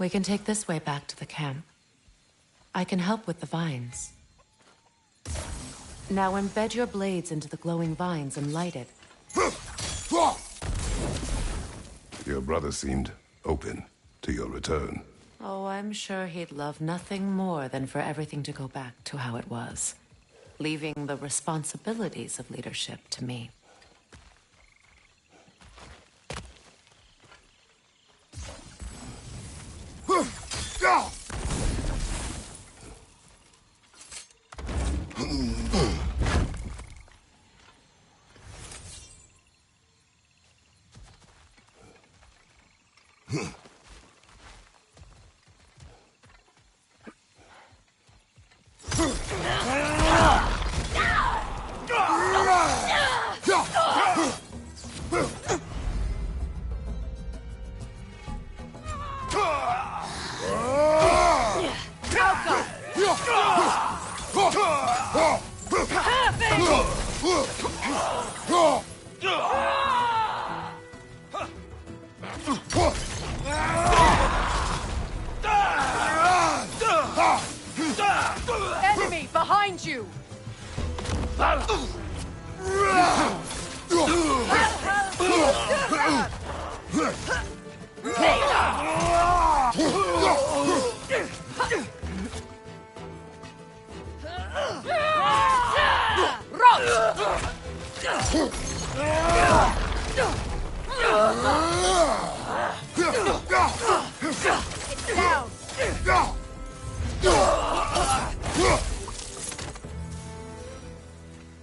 We can take this way back to the camp. I can help with the vines. Now embed your blades into the glowing vines and light it. Your brother seemed open to your return. Oh, I'm sure he'd love nothing more than for everything to go back to how it was, leaving the responsibilities of leadership to me. Enemy behind you!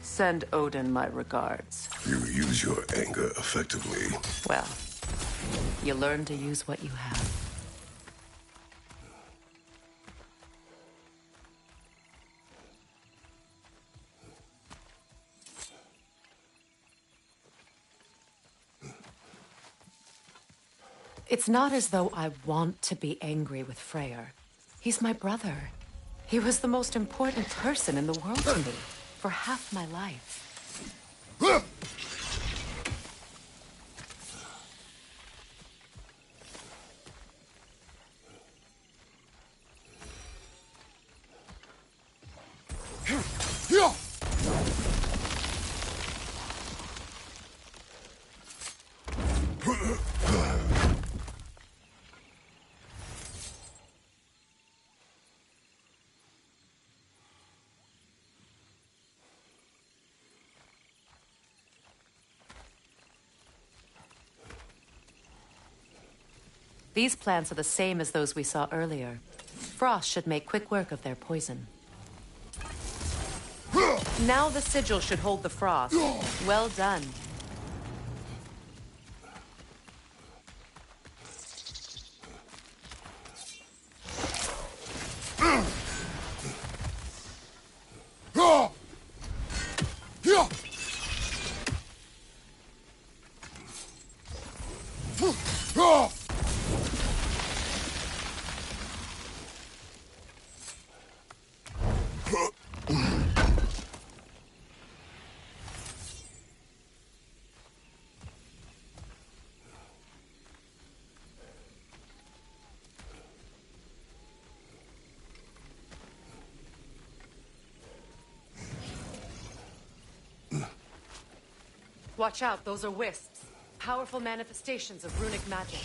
Send Odin my regards. You use your anger effectively. Well, you learn to use what you have. It's not as though I want to be angry with Freyr. He's my brother. He was the most important person in the world to me for half my life. These plants are the same as those we saw earlier. Frost should make quick work of their poison. Now the sigil should hold the frost. Well done. Watch out, those are wisps. Powerful manifestations of runic magic.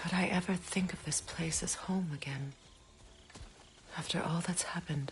Could I ever think of this place as home again? After all that's happened.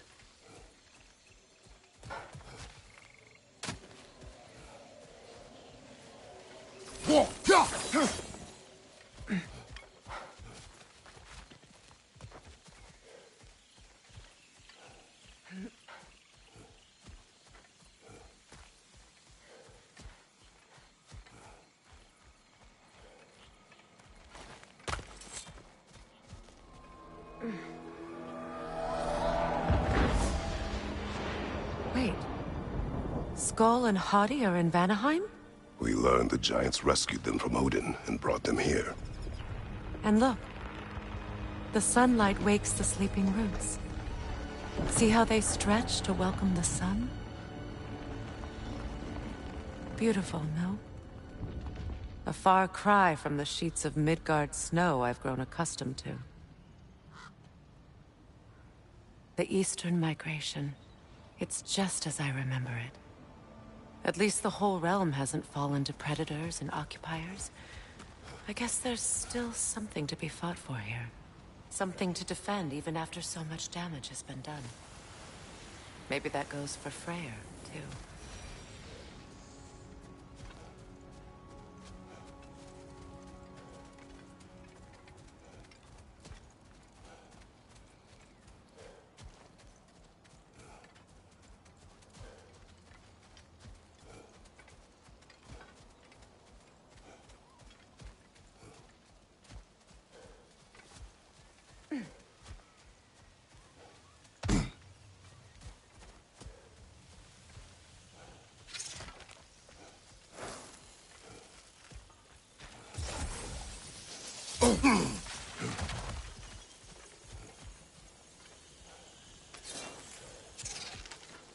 Wait. Skull and Hadi are in Vanaheim? We learned the giants rescued them from Odin and brought them here. And look. The sunlight wakes the sleeping roots. See how they stretch to welcome the sun? Beautiful, no? A far cry from the sheets of Midgard snow I've grown accustomed to. The Eastern migration. It's just as I remember it. At least the whole realm hasn't fallen to predators and occupiers. I guess there's still something to be fought for here. Something to defend even after so much damage has been done. Maybe that goes for Freyr, too.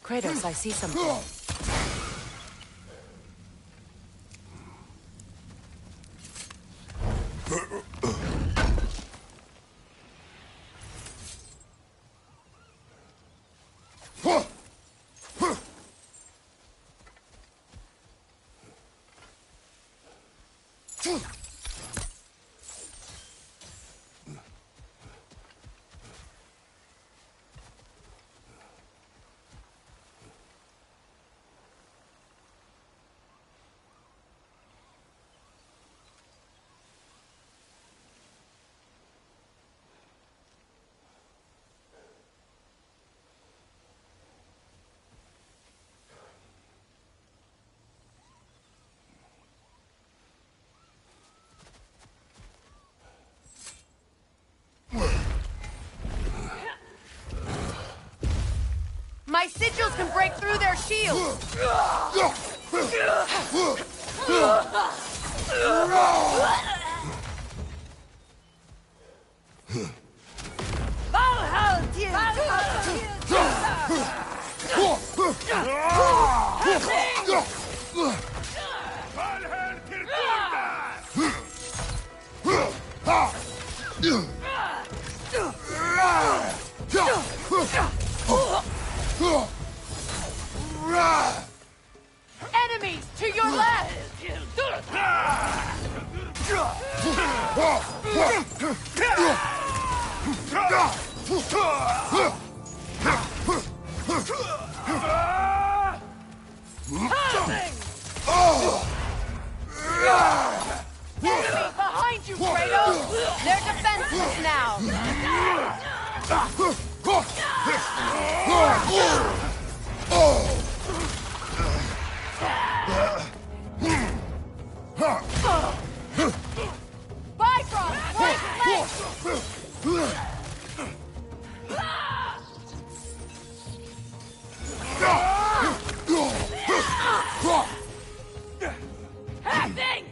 Kratos, I see something. My sigils can break through their shields! Valhall til Enemies to your left! Enemy behind you, Kratos! They're defenseless now! Bifrost, right leg! Hacking!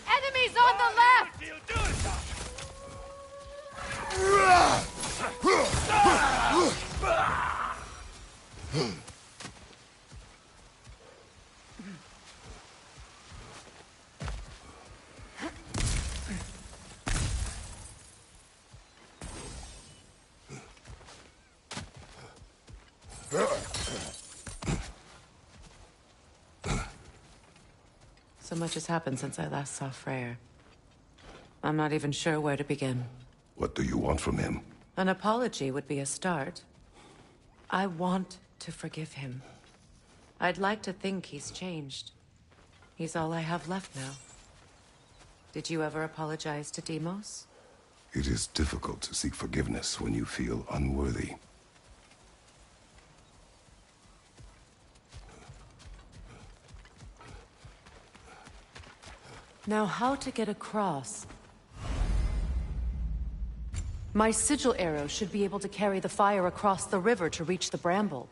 Enemies on the left! So much has happened since I last saw Freyr. I'm not even sure where to begin. What do you want from him? An apology would be a start. I want to forgive him. I'd like to think he's changed. He's all I have left now. Did you ever apologize to Deimos? It is difficult to seek forgiveness when you feel unworthy. Now, how to get across? My sigil arrow should be able to carry the fire across the river to reach the bramble.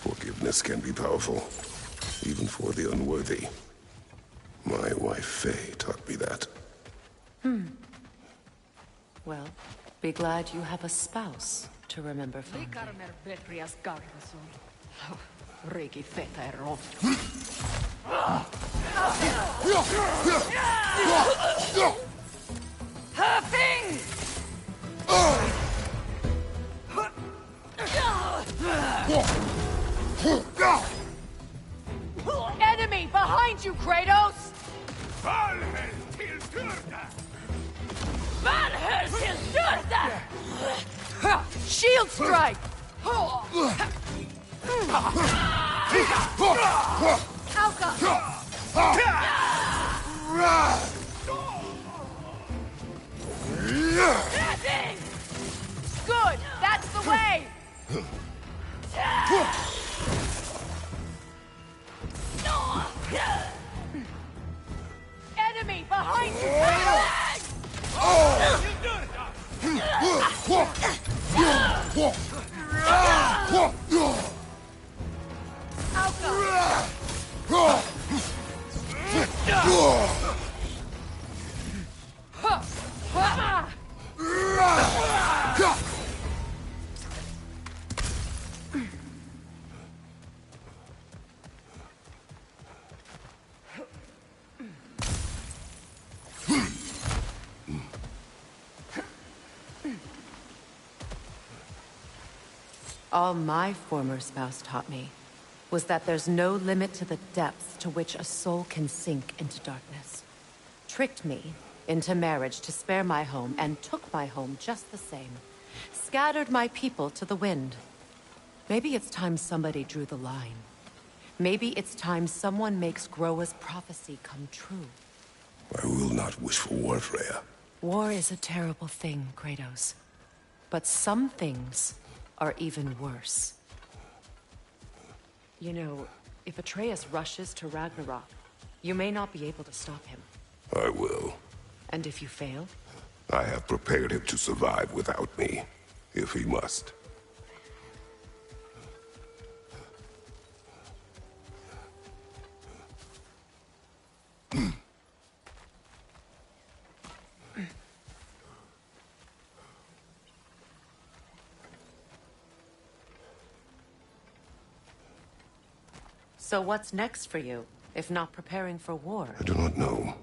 Forgiveness can be powerful, even for the unworthy. My wife Faye taught me that. Well, be glad you have a spouse to remember fondly. Enemy behind you, Kratos! Valhel till dörda! Valhel till dörda! Shield strike! Alka! Good! That's the way! Enemy behind you, Kratos! All my former spouse taught me was that there's no limit to the depths to which a soul can sink into darkness. Tricked me into marriage to spare my home and took my home just the same. Scattered my people to the wind. Maybe it's time somebody drew the line. Maybe it's time someone makes Groa's prophecy come true. I will not wish for war, Freya. War is a terrible thing, Kratos. But some things are even worse. You know, if Atreus rushes to Ragnarok, you may not be able to stop him. I will. And if you fail? I have prepared him to survive without me, if he must. So what's next for you, if not preparing for war? I do not know,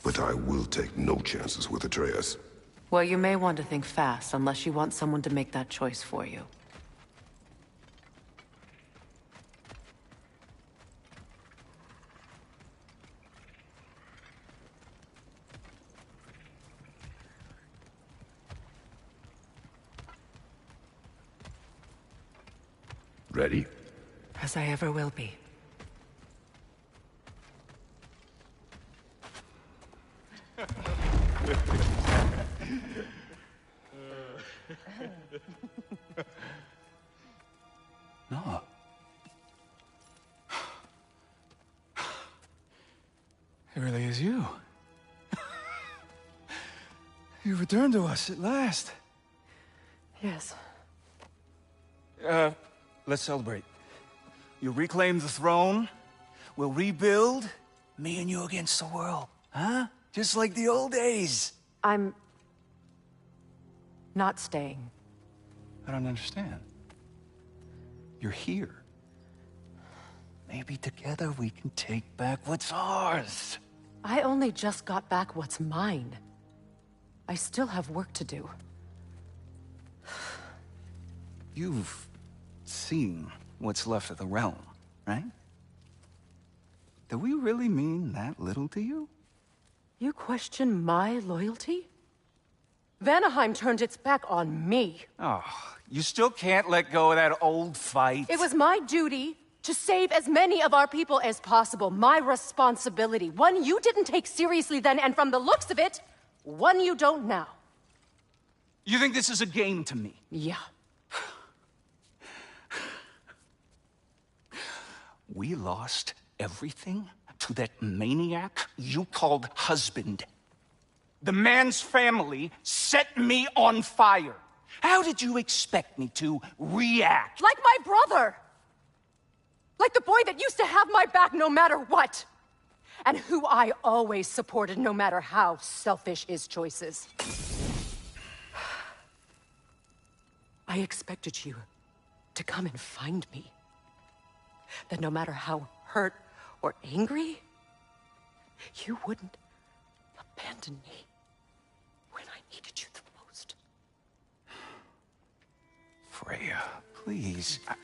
but I will take no chances with Atreus. Well, you may want to think fast, unless you want someone to make that choice for you. Ready? As I ever will be. No. It really is you. You returned to us at last. Yes. Let's celebrate. You reclaim the throne, we'll rebuild, me and you against the world, huh? Just like the old days. I'm not staying. I don't understand. You're here. Maybe together we can take back what's ours. I only just got back what's mine. I still have work to do. You've seen what's left of the realm, right? Do we really mean that little to you? You question my loyalty? Vanaheim turned its back on me. Oh, you still can't let go of that old fight? It was my duty To save as many of our people as possible. My responsibility. One you didn't take seriously then, and from the looks of it, one you don't now. You think this is a game to me? Yeah. We lost everything to that maniac you called husband. The man's family set me on fire. How did you expect me to react? Like my brother! Like the boy that used to have my back no matter what! And who I always supported no matter how selfish his choices. I expected you to come and find me. That no matter how hurt or angry, you wouldn't abandon me when I needed you the most. Freya, please. I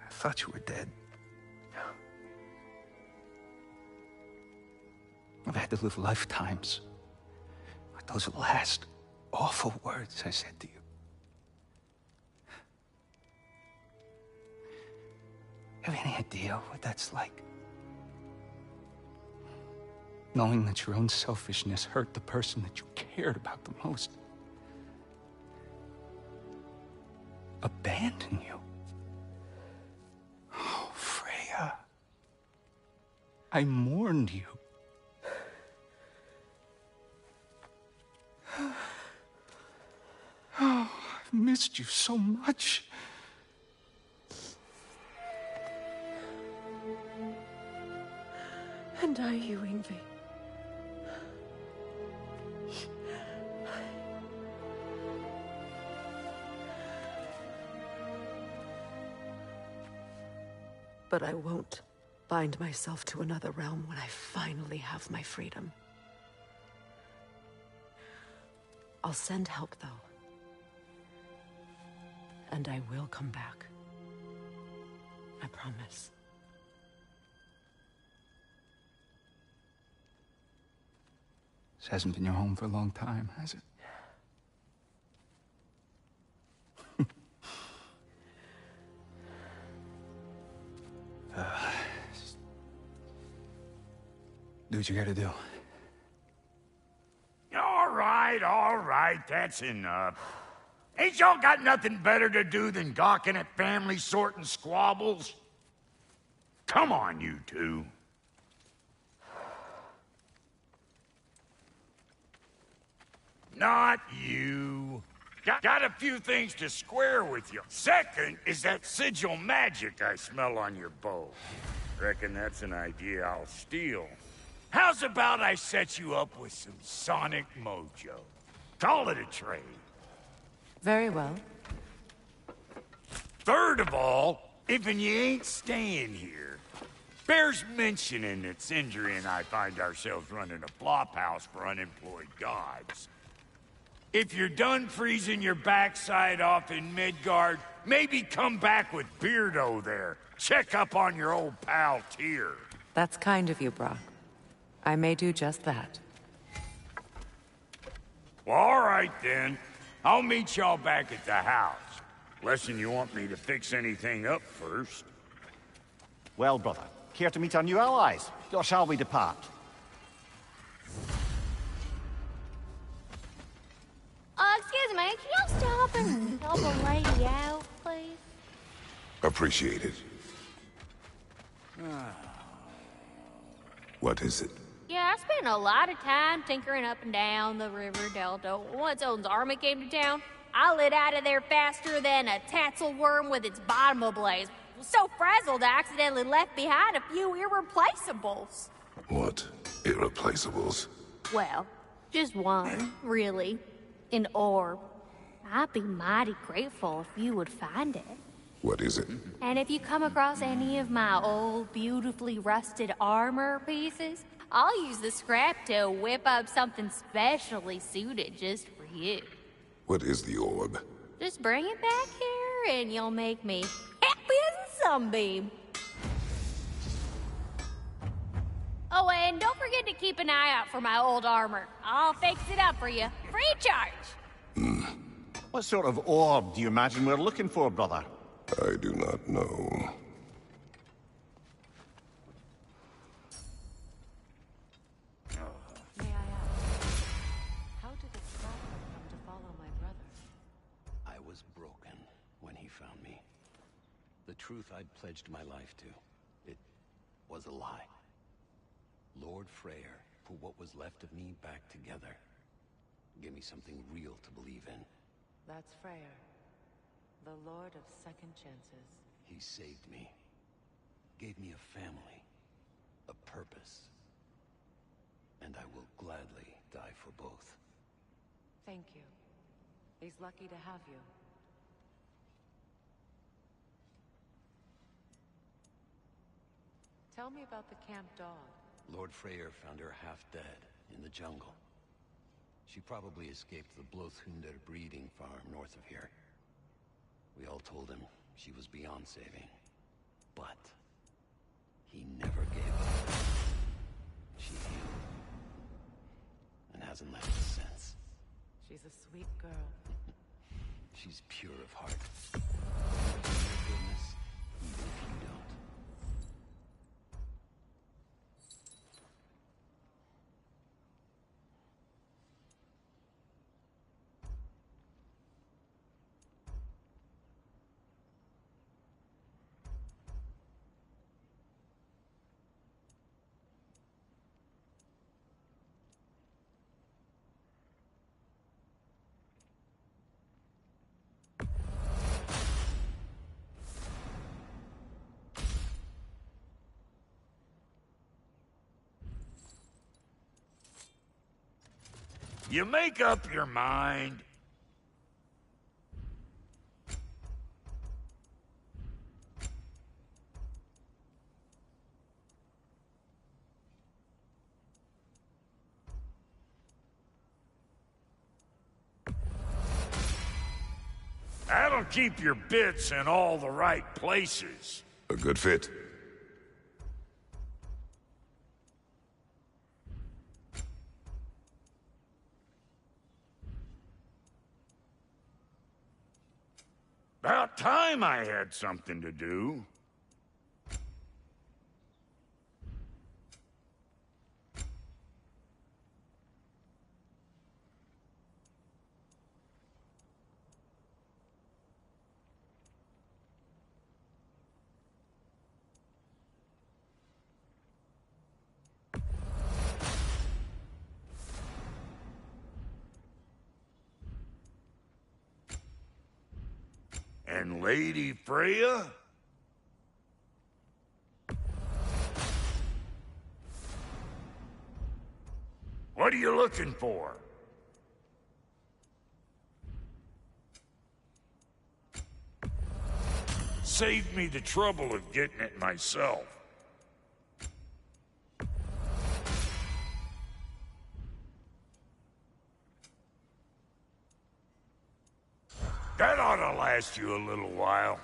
thought you were dead. I've had to live lifetimes with those last awful words I said to you. Have any idea what that's like? Knowing that your own selfishness hurt the person that you cared about the most. Abandon you. Oh, Freya. I mourned you. Oh, I've missed you so much. And are you, Yngvi? But I won't bind myself to another realm when I finally have my freedom. I'll send help, though. And I will come back. I promise. This hasn't been your home for a long time, has it? Do what you gotta do. All right, that's enough. Ain't y'all got nothing better to do than gawking at family sorting squabbles? Come on, you two. Not you. Got a few things to square with you. Second is that sigil magic I smell on your bow. Reckon that's an idea I'll steal. How's about I set you up with some sonic mojo? Call it a trade. Very well. Third of all, if you ain't staying here, bears mentioning that Sindri and I find ourselves running a flop house for unemployed gods. If you're done freezing your backside off in Midgard, maybe come back with Beardo there. Check up on your old pal Tyr. That's kind of you, Brock. I may do just that. Well, all right then. I'll meet y'all back at the house. Lesson you want me to fix anything up first. Well, brother, care to meet our new allies? Or shall we depart? Excuse me, can y'all stop and help a lady out, please? Appreciate it. What is it? Yeah, I spent a lot of time tinkering up and down the river delta. Once Odin's army came to town, I lit out of there faster than a tassel worm with its bottom ablaze. So frazzled, I accidentally left behind a few irreplaceables. What? Irreplaceables? Well, just one, really. An orb. I'd be mighty grateful if you would find it. What is it? And if you come across any of my old, beautifully rusted armor pieces, I'll use the scrap to whip up something specially suited just for you. What is the orb? Just bring it back here and you'll make me happy as a sunbeam. Oh, and don't forget to keep an eye out for my old armor. I'll fix it up for you. Free charge! What sort of orb do you imagine we're looking for, brother? I do not know. May I ask, how did a traveler come to follow my brother? I was broken when he found me. The truth I'd pledged my life to, it was a lie. Lord Freyr put what was left of me back together. Gave me something real to believe in. That's Freyr, the Lord of Second Chances. He saved me. Gave me a family. A purpose. And I will gladly die for both. Thank you. He's lucky to have you. Tell me about the camp dog. Lord Freyr found her half dead in the jungle. She probably escaped the Blothhunder breeding farm north of here. We all told him she was beyond saving. But he never gave up. She healed. And hasn't left us since. She's a sweet girl. She's pure of heart. Goodness, even if you don't. You make up your mind. That'll keep your bits in all the right places. A good fit. About time I had something to do. And Lady Freya? What are you looking for? Saved me the trouble of getting it myself. That ought to last you a little while.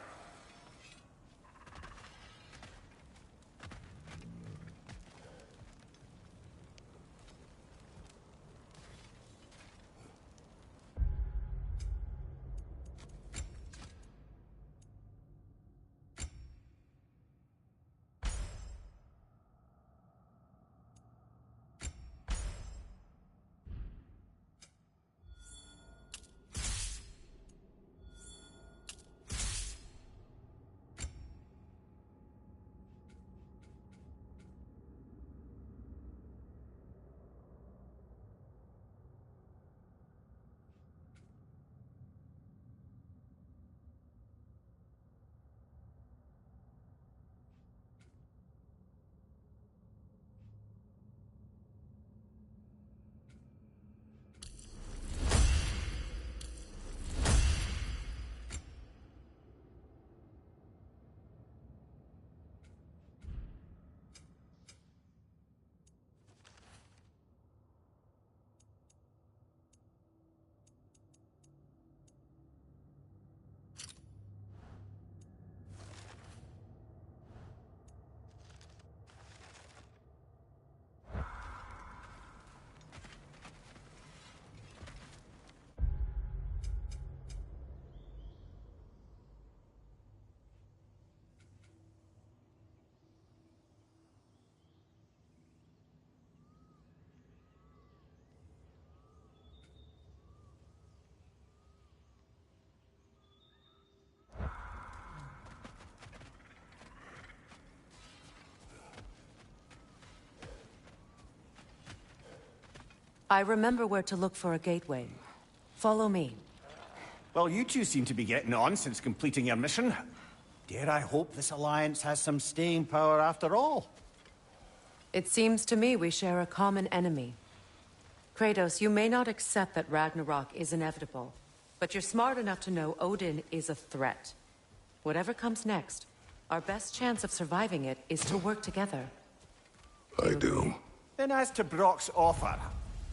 I remember where to look for a gateway. Follow me. Well, you two seem to be getting on since completing your mission. Dare I hope this alliance has some staying power after all? It seems to me we share a common enemy. Kratos, you may not accept that Ragnarok is inevitable, but you're smart enough to know Odin is a threat. Whatever comes next, our best chance of surviving it is to work together. I do. Then as to Brock's offer,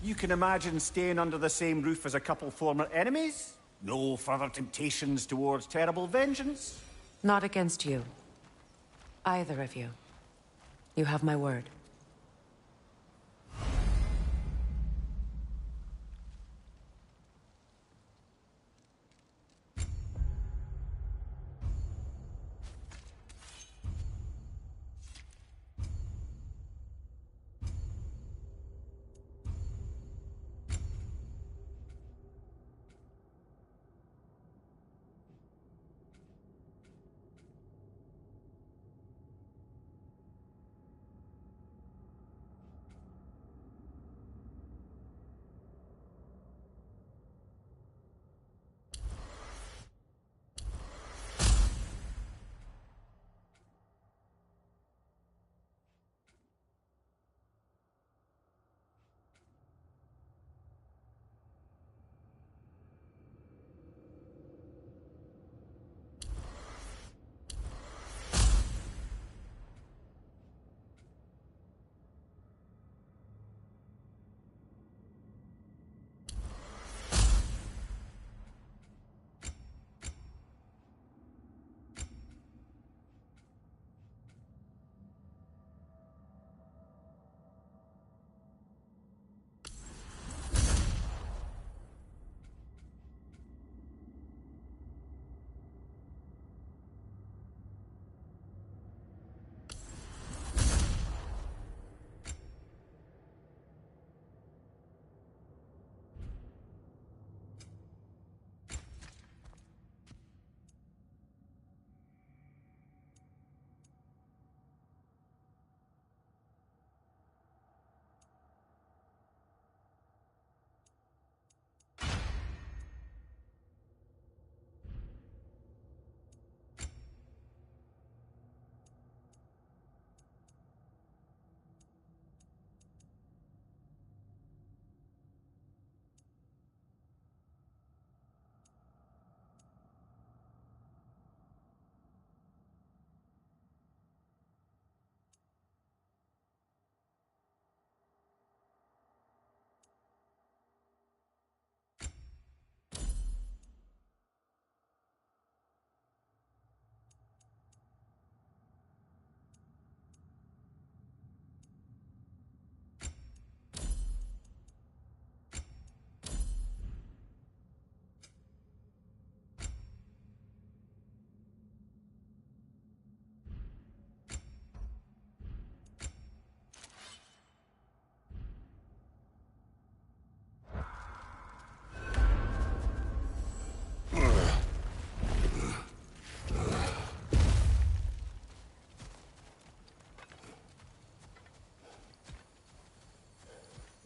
you can imagine staying under the same roof as a couple former enemies? No further temptations towards terrible vengeance? Not against you. Either of you. You have my word.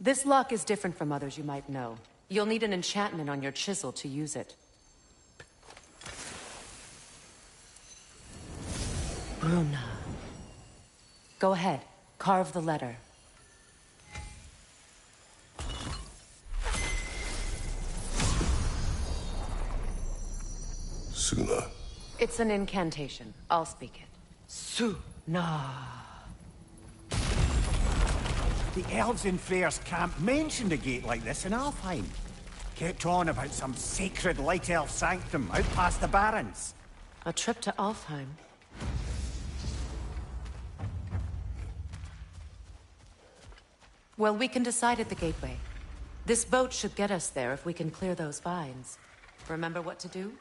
This lock is different from others you might know. You'll need an enchantment on your chisel to use it. Bruna. Go ahead. Carve the letter. Suna. It's an incantation. I'll speak it. Suna. The elves in Freyr's camp mentioned a gate like this in Alfheim. Kept on about some sacred light elf sanctum out past the Barrens. A trip to Alfheim. Well, we can decide at the gateway. This boat should get us there if we can clear those vines. Remember what to do?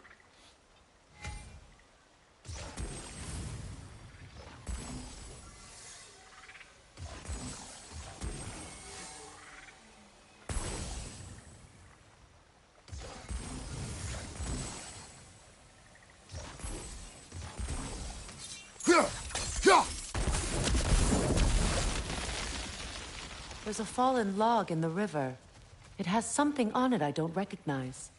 There's a fallen log in the river. It has something on it I don't recognize.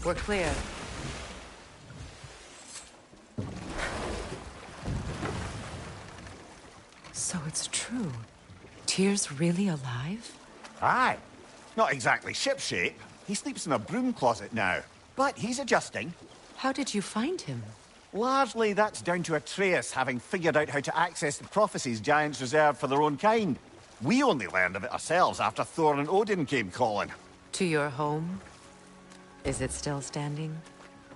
We're clear. So it's true. Tyr's really alive? Aye. Not exactly shipshape. He sleeps in a broom closet now. But he's adjusting. How did you find him? Largely, that's down to Atreus having figured out how to access the prophecies giants reserved for their own kind. We only learned of it ourselves after Thor and Odin came calling. To your home? Is it still standing?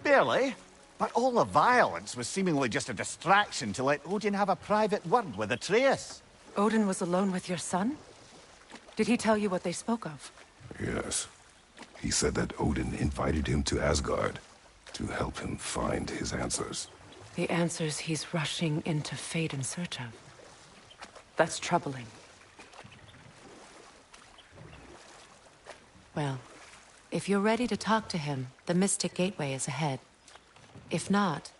Barely. But all the violence was seemingly just a distraction to let Odin have a private word with Atreus. Odin was alone with your son? Did he tell you what they spoke of? Yes. He said that Odin invited him to Asgard to help him find his answers. The answers he's rushing into fate in search of. That's troubling. Well, if you're ready to talk to him, the Mystic Gateway is ahead. If not,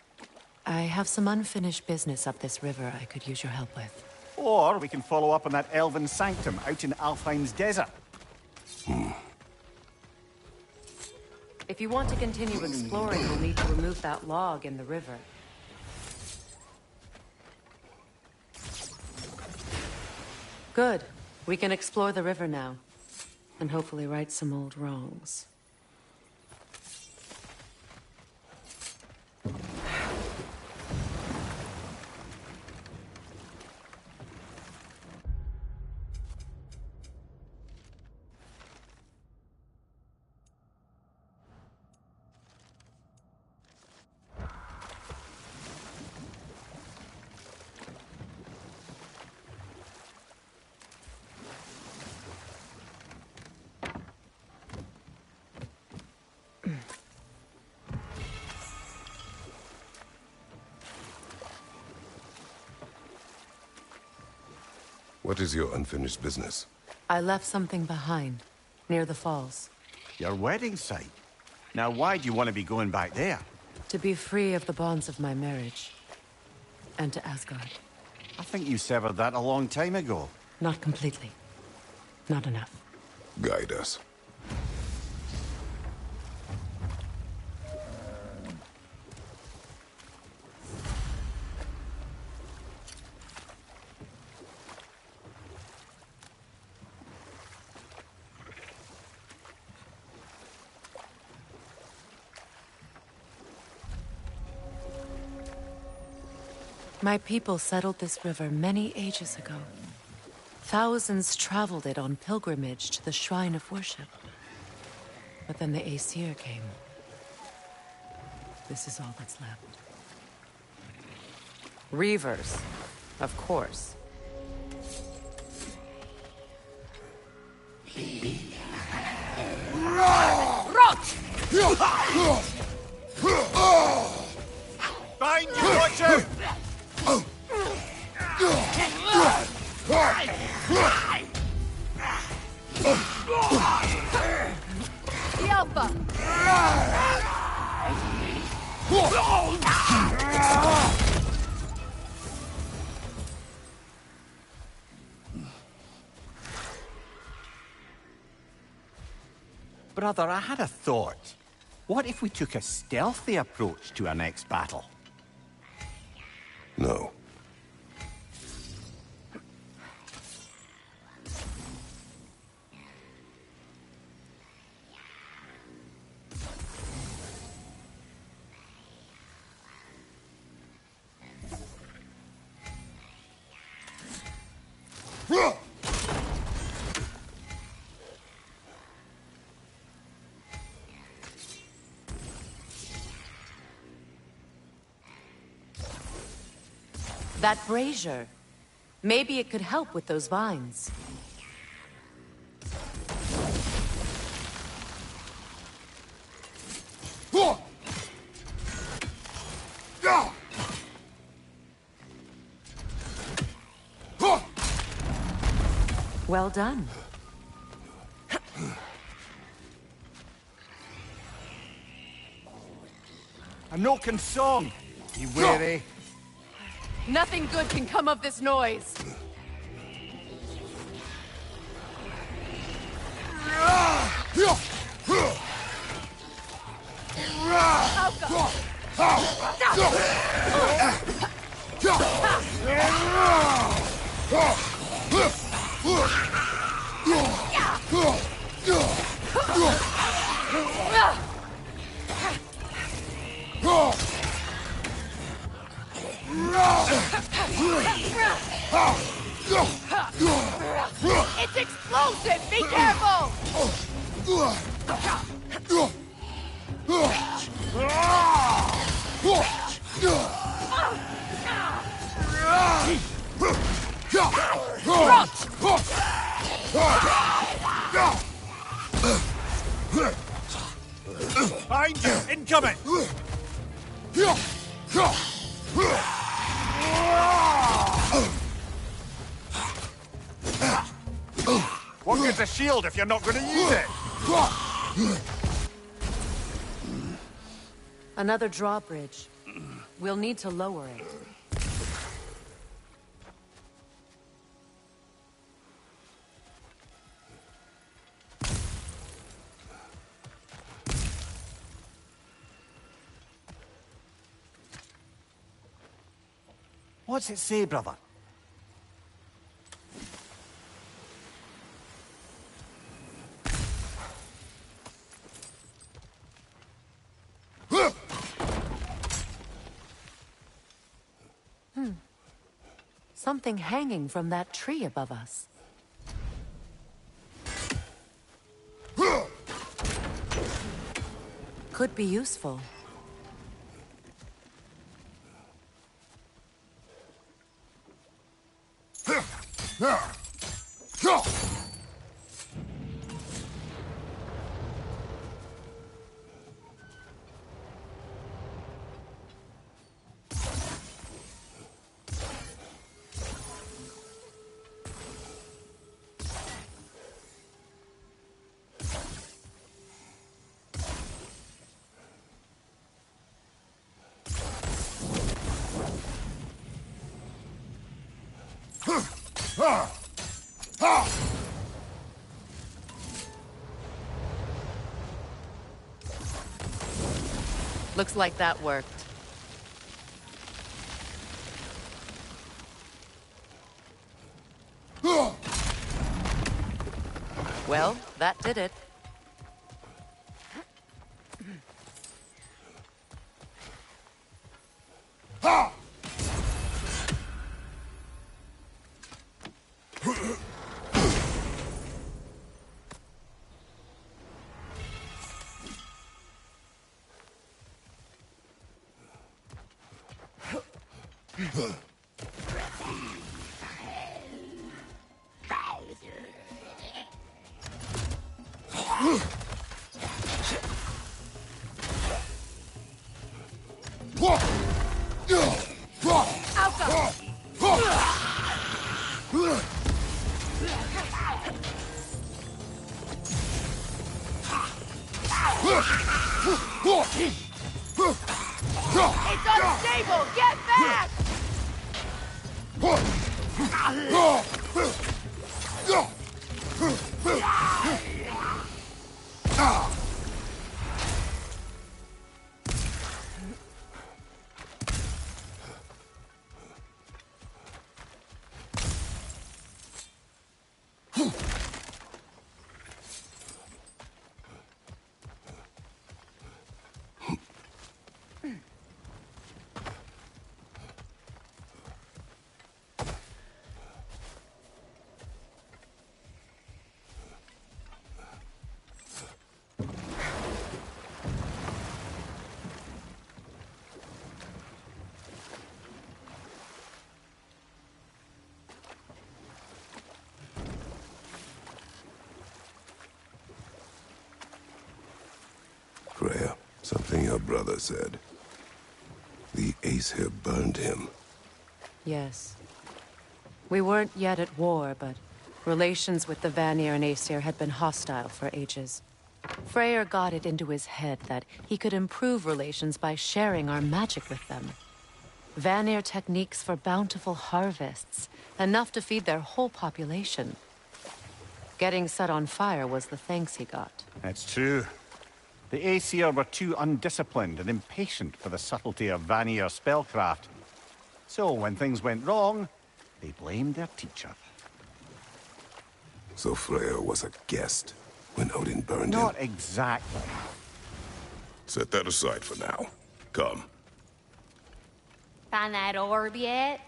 I have some unfinished business up this river I could use your help with. Or we can follow up on that elven sanctum out in Alfheim's desert. If you want to continue exploring, you'll need to remove that log in the river. Good. We can explore the river now. And hopefully right some old wrongs. What is your unfinished business? I left something behind, near the falls. Your wedding site. Now, why do you want to be going back there? To be free of the bonds of my marriage. And to Asgard. I think you severed that a long time ago. Not completely. Not enough. Guide us. My people settled this river many ages ago. Thousands traveled it on pilgrimage to the shrine of worship. But then the Aesir came. This is all that's left. Reavers, of course. Find you, watch out! The Alpha! Brother, I had a thought. What if we took a stealthy approach to our next battle? No. That brazier. Maybe it could help with those vines. Well done. A Noken song. Be wary. Nothing good can come of this noise. It's explosive! Be careful! Behind you! Incoming! What good's a shield if you're not going to use it? Another drawbridge. We'll need to lower it. What's it say, brother? Something hanging from that tree above us. Could be useful. Looks like that worked. Well, that did it. It's unstable! Get back! Freya, something your brother said. The Aesir burned him. Yes. We weren't yet at war, but relations with the Vanir and Aesir had been hostile for ages. Freyr got it into his head that he could improve relations by sharing our magic with them. Vanir techniques for bountiful harvests, enough to feed their whole population. Getting set on fire was the thanks he got. It's true. The Aesir were too undisciplined and impatient for the subtlety of Vanir spellcraft. So when things went wrong, they blamed their teacher. So Freyr was a guest when Odin burned him? Not exactly. Set that aside for now. Come. Find that orb yet?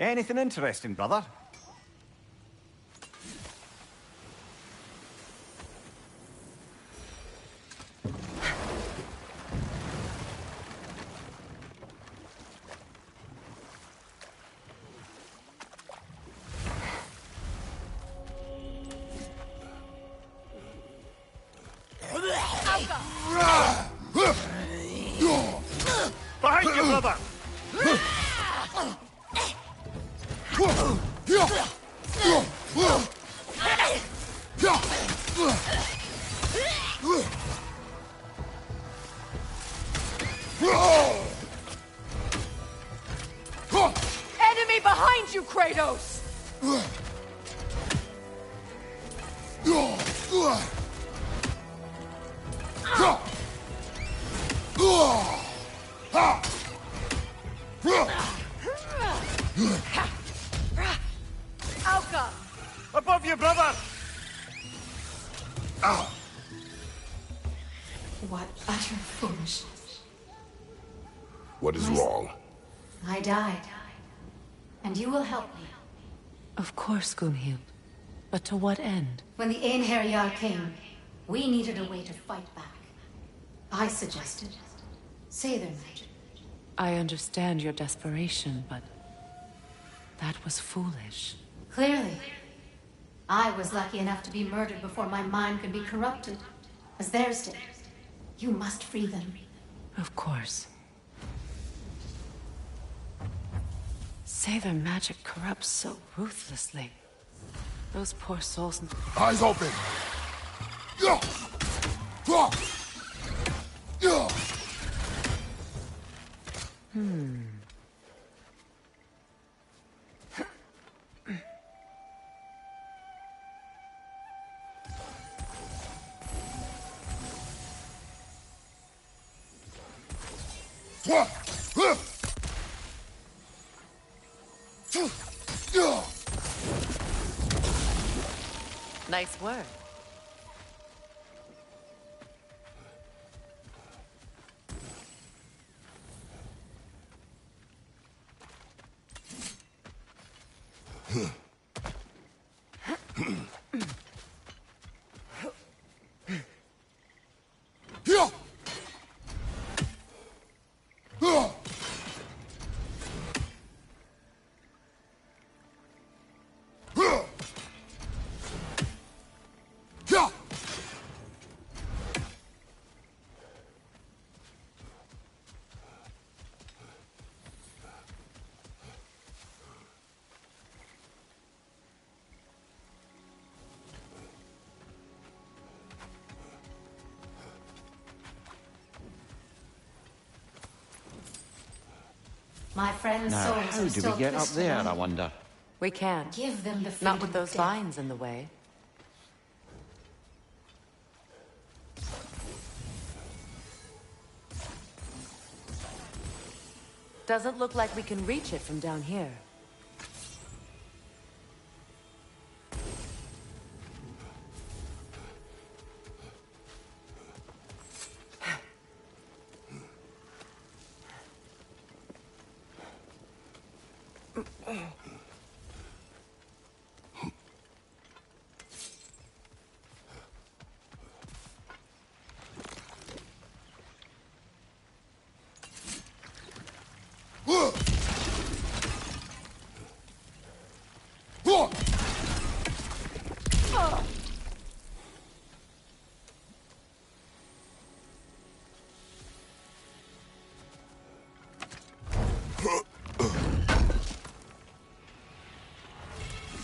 Anything interesting, brother? Behind you, brother! Enemy behind you, Kratos! Alka! Above you, brother! What utter foolishness. What is wrong? I died. And you will help me. Of course, Gunhild. But to what end? When the Einherjar came, we needed a way to fight back. I suggested Sather magic. I understand your desperation, but that was foolish. Clearly. I was lucky enough to be murdered before my mind could be corrupted, as theirs did. You must free them. Of course. Sather magic corrupts so ruthlessly. Those poor souls... Eyes open! Nice work. My friend's Now, souls how are do still we get up twisted there, on I you. wonder? We can't. Give them the freedom Not with those of death. vines in the way. Doesn't look like we can reach it from down here.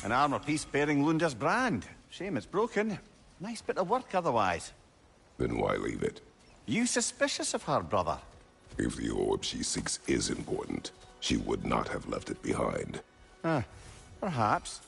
An armor piece bearing Lunda's brand. Shame it's broken. Nice bit of work otherwise. Then why leave it? You suspicious of her, brother? If the orb she seeks is important, she would not have left it behind. Perhaps.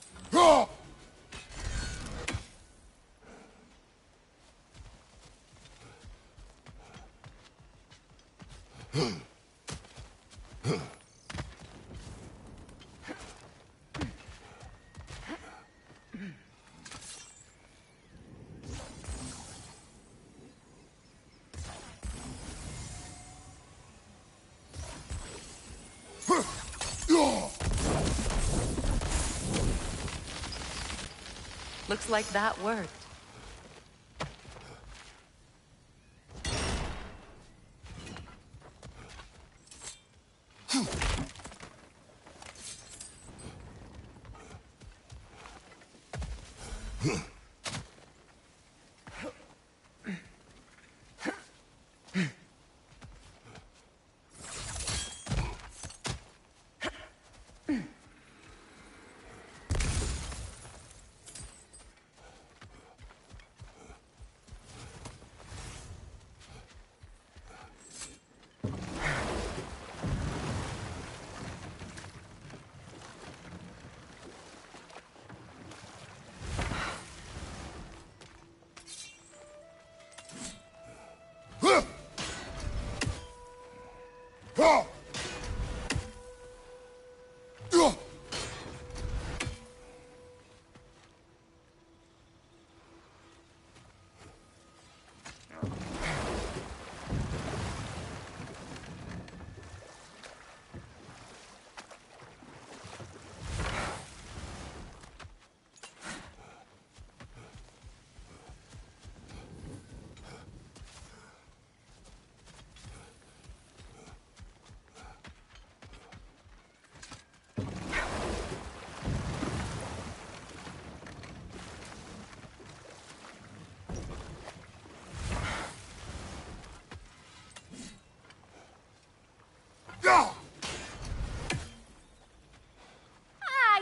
Looks like that worked.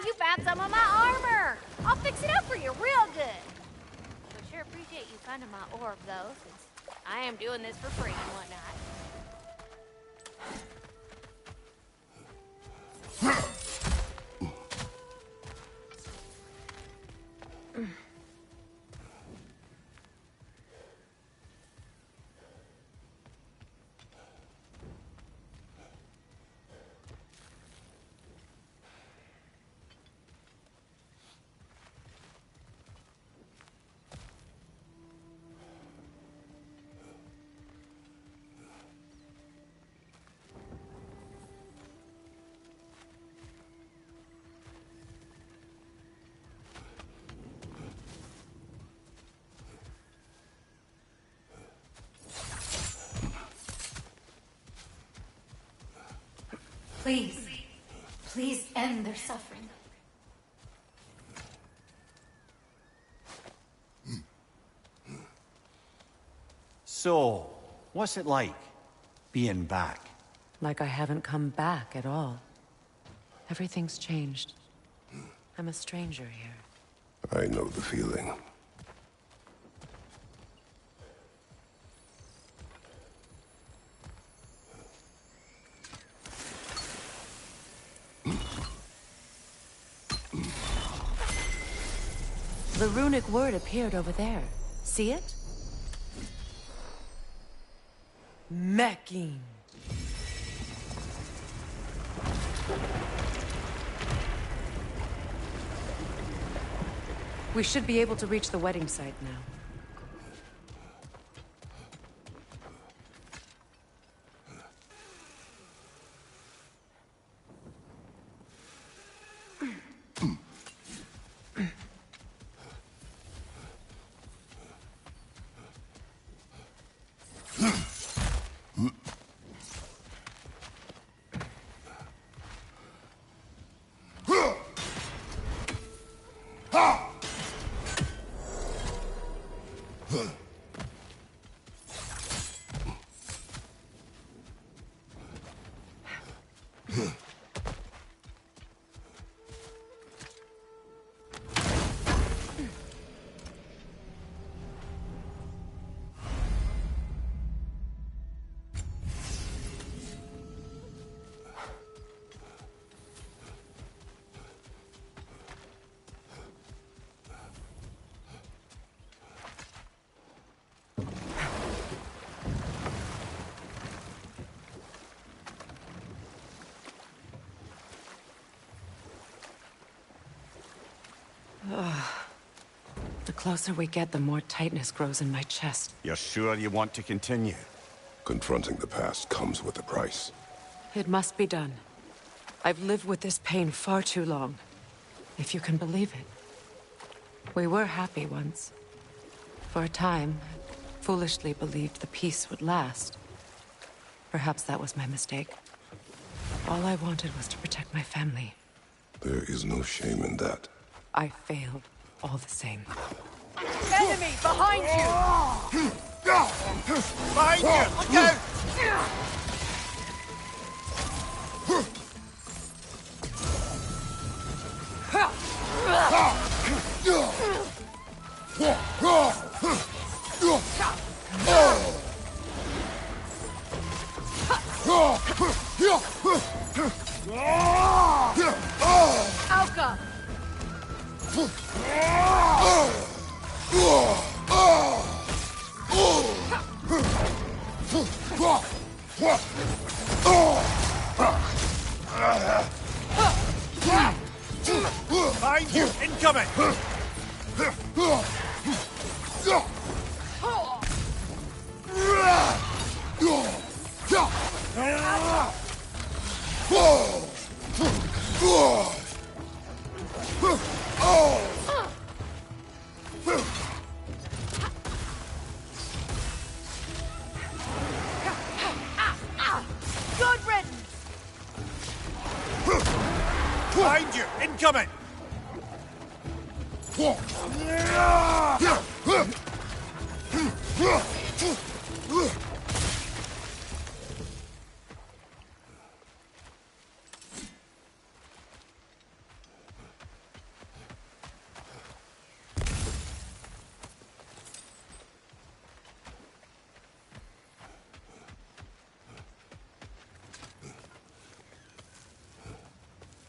You found some of my armor. I'll fix it up for you real good. Would sure appreciate you finding my orb, though, since I am doing this for free and whatnot. Please, please end their suffering. So, what's it like, being back? Like I haven't come back at all. Everything's changed. I'm a stranger here. I know the feeling. The runic word appeared over there. See it? Mecking. We should be able to reach the wedding site now. The closer we get, the more tightness grows in my chest. You're sure you want to continue? Confronting the past comes with a price. It must be done. I've lived with this pain far too long. If you can believe it. We were happy once. For a time, I foolishly believed the peace would last. Perhaps that was my mistake. All I wanted was to protect my family. There is no shame in that. I failed, all the same. Enemy behind you! Behind you! Look out! Alka! Behind you! Incoming! Good riddance! Behind you! Incoming!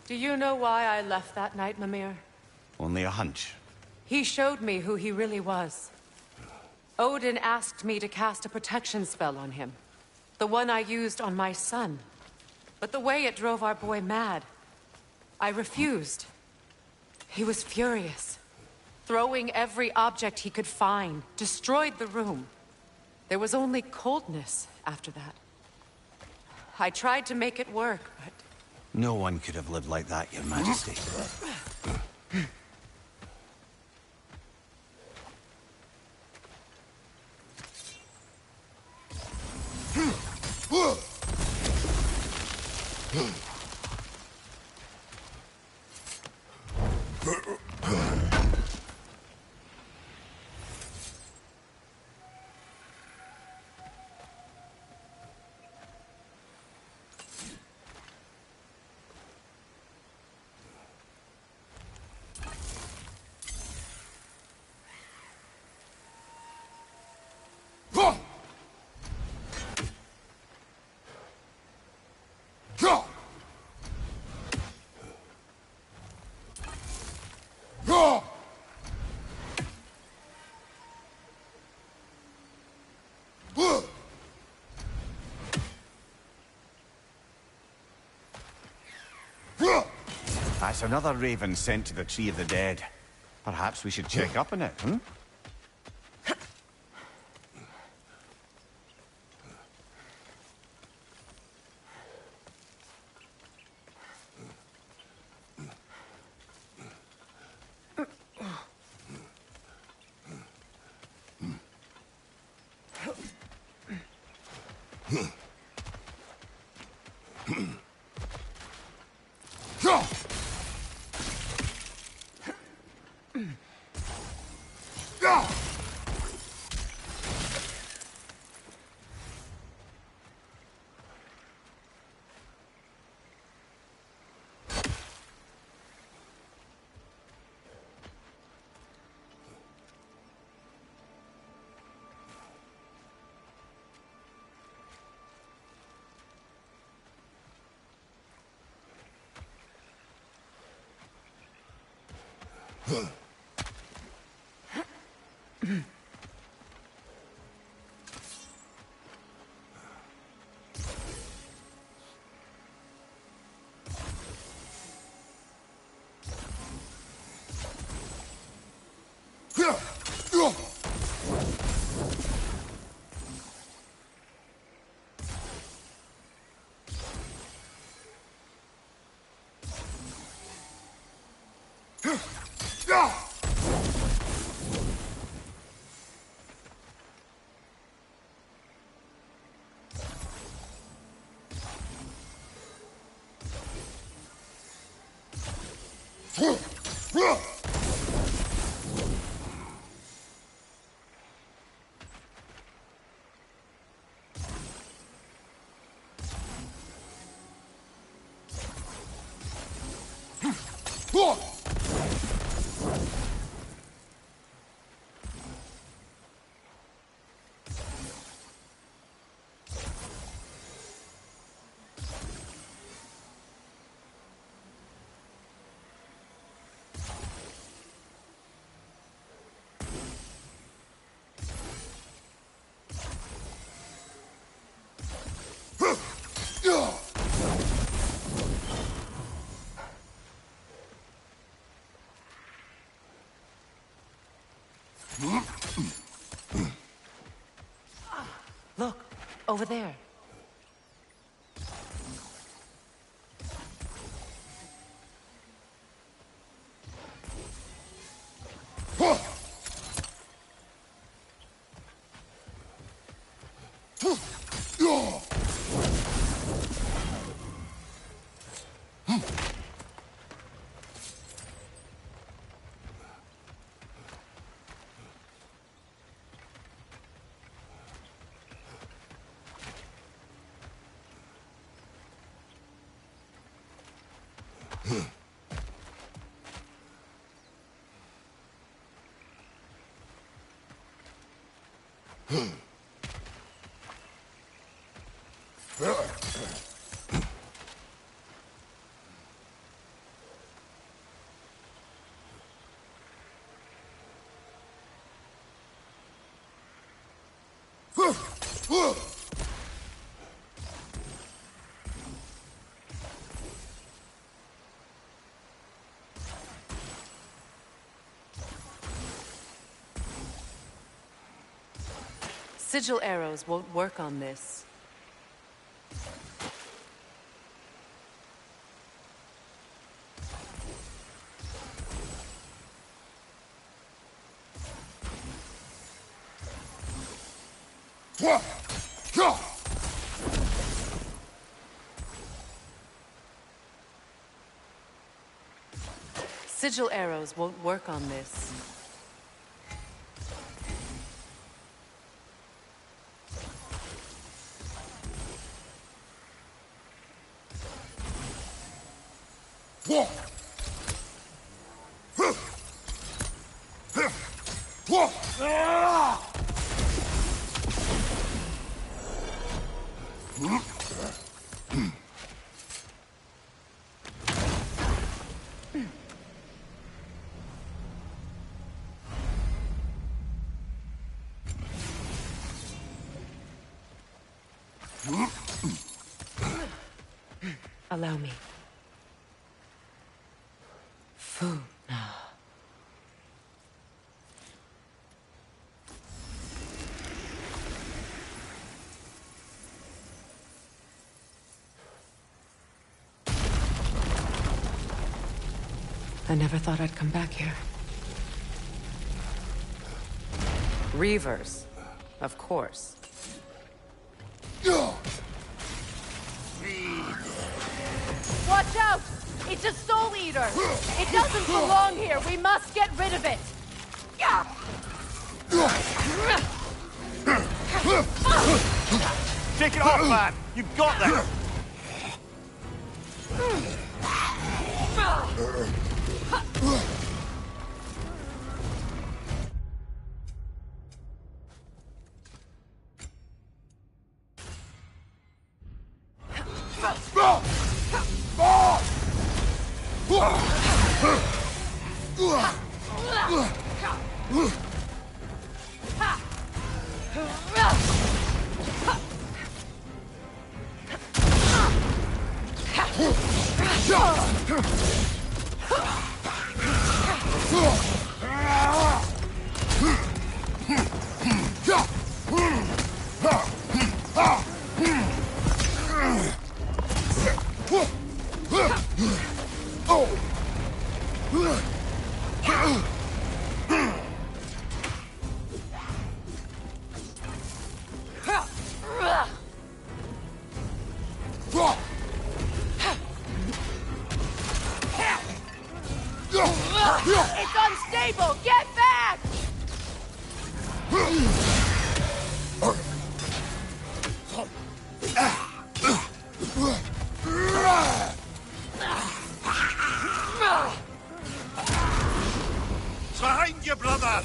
Do you know why I left that night, Mimir? Only a hunch. He showed me who he really was. Odin asked me to cast a protection spell on him. The one I used on my son. But the way it drove our boy mad, I refused. He was furious. Throwing every object he could find, destroyed the room. There was only coldness after that. I tried to make it work, but... No one could have lived like that, Your Majesty. That's another raven sent to the Tree of the Dead. Perhaps we should check up on it, hmm? Look, over there. Sigil arrows won't work on this. Sigil arrows won't work on this. Allow me. Food now. I never thought I'd come back here. Reavers, of course. Watch out! It's a soul eater! It doesn't belong here! We must get rid of it! Take it off, man! You got that! It's unstable! Get back! Behind you, brother!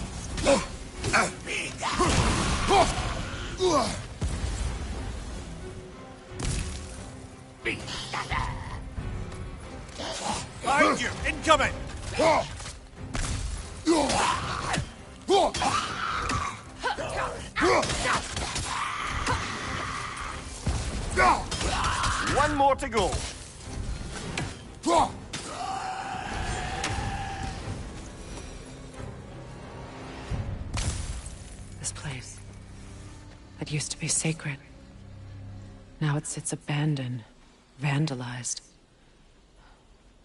Behind you! Incoming! One more to go. This place. It used to be sacred. Now it sits abandoned, vandalized.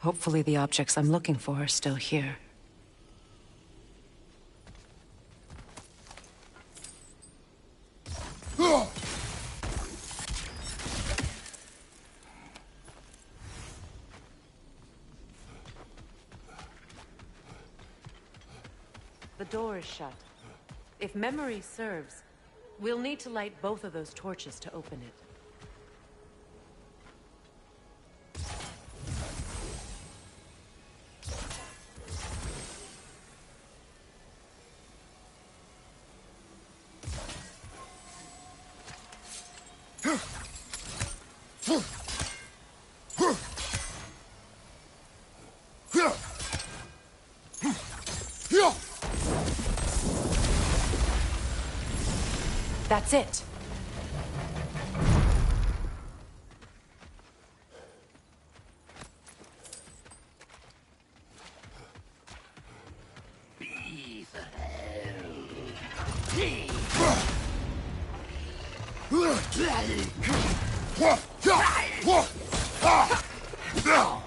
Hopefully the objects I'm looking for are still here. The door is shut. If memory serves, we'll need to light both of those torches to open it. That's it.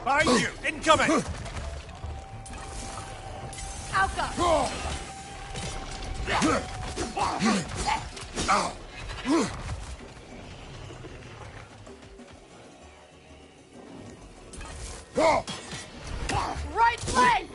Behind you! Incoming! Alka! Right leg!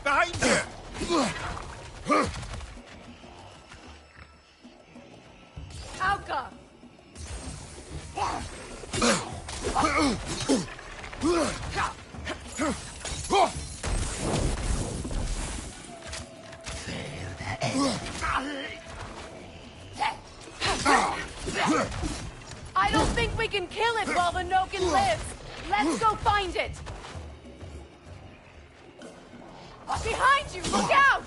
Behind you! Alka! I don't think we can kill it while the Noken lives. Let's go find it. Behind you! Look out!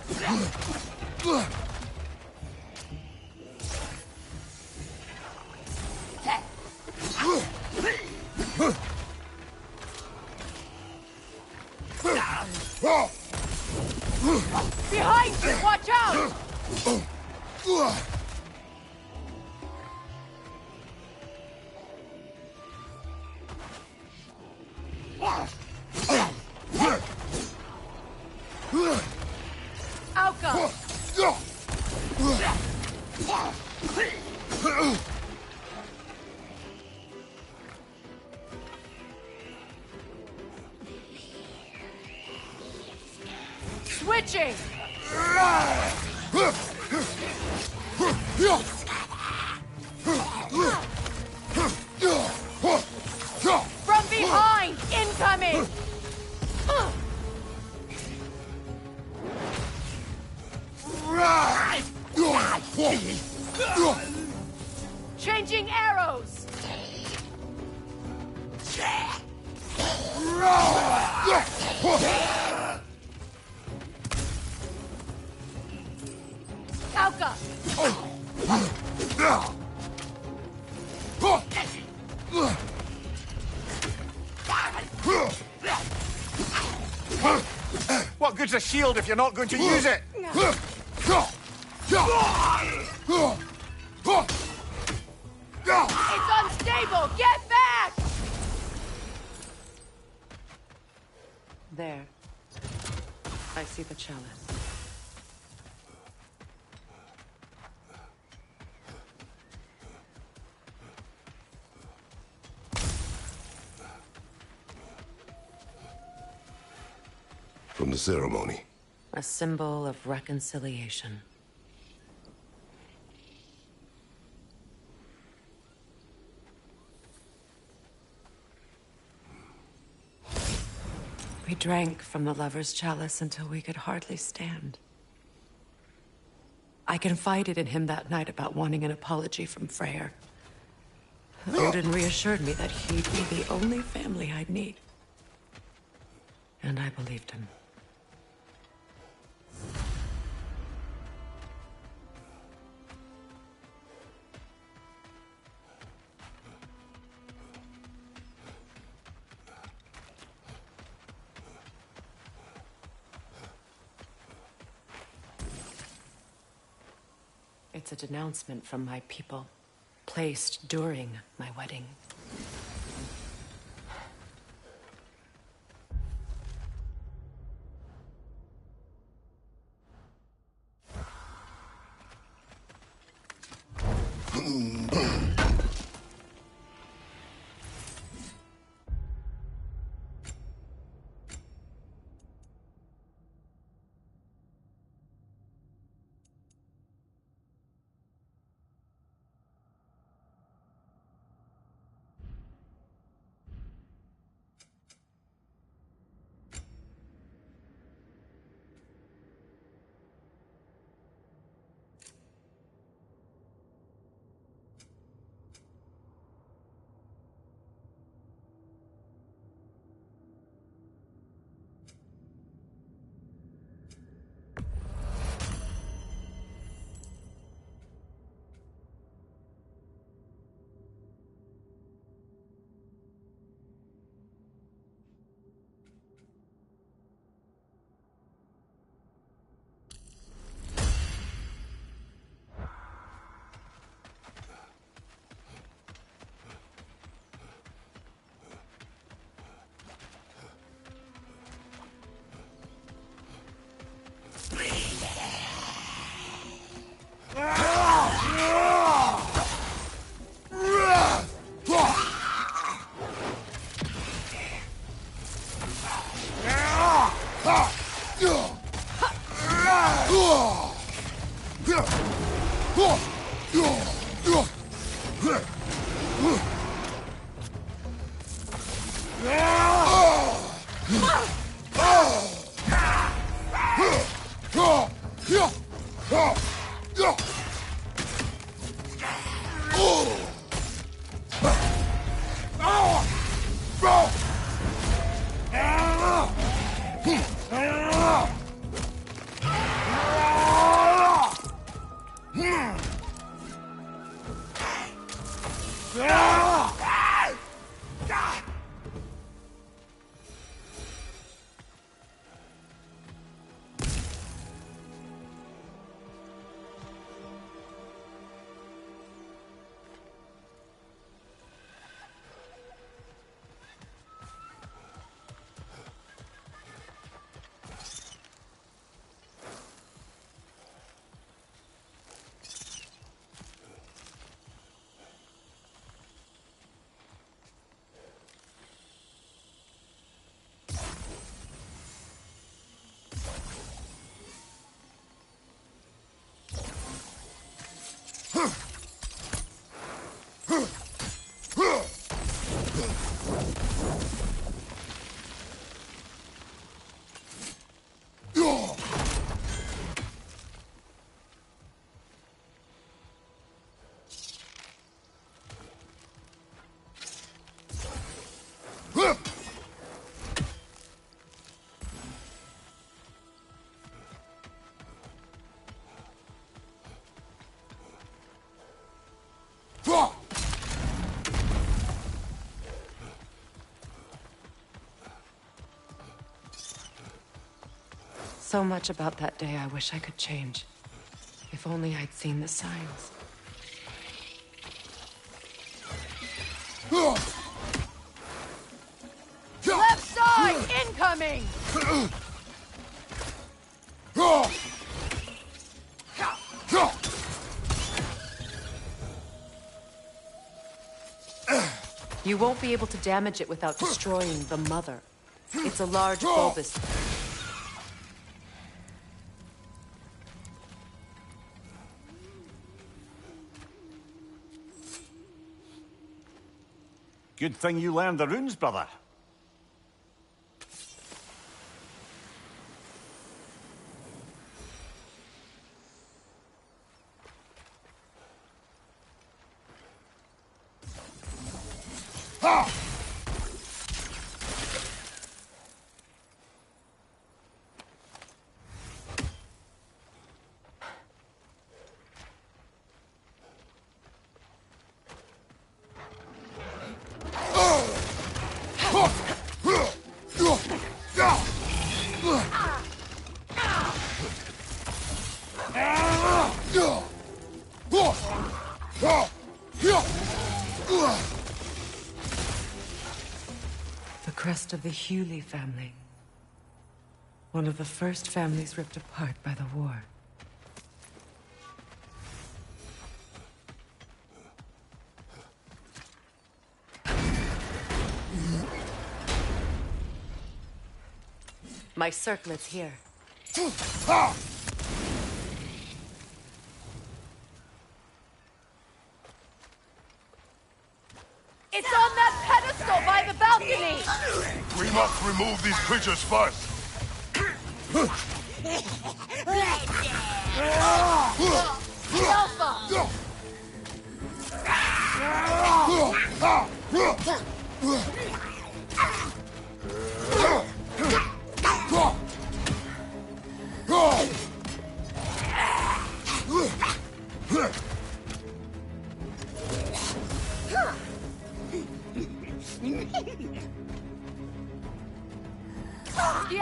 Behind you! Watch out! Alka! Switching! From behind! Incoming! Changing arrows! Alka! What good's a shield if you're not going to use it? It's unstable! Get back! There. I see the chalice. From the ceremony. A symbol of reconciliation. We drank from the lover's chalice until we could hardly stand. I confided in him that night about wanting an apology from Freyr. Odin reassured me that he'd be the only family I'd need. And I believed him. It's a denouncement from my people, placed during my wedding. So much about that day I wish I could change. If only I'd seen the signs. Left side, incoming! You won't be able to damage it without destroying the mother. It's a large bulbous... Good thing you learned the runes, brother. The crest of the Hewley family. One of the first families ripped apart by the war. My circlet's here. It's on that pedestal by the balcony! We must remove these creatures first.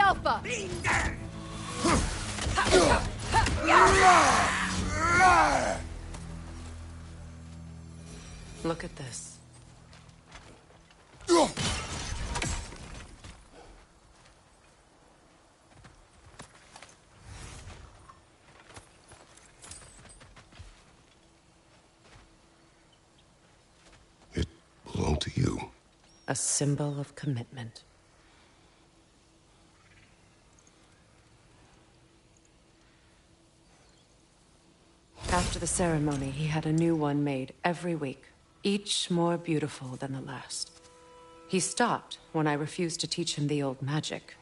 Alpha! The Alpha! Look at this. It belonged to you. A symbol of commitment. After the ceremony, he had a new one made every week, each more beautiful than the last. He stopped when I refused to teach him the old magic.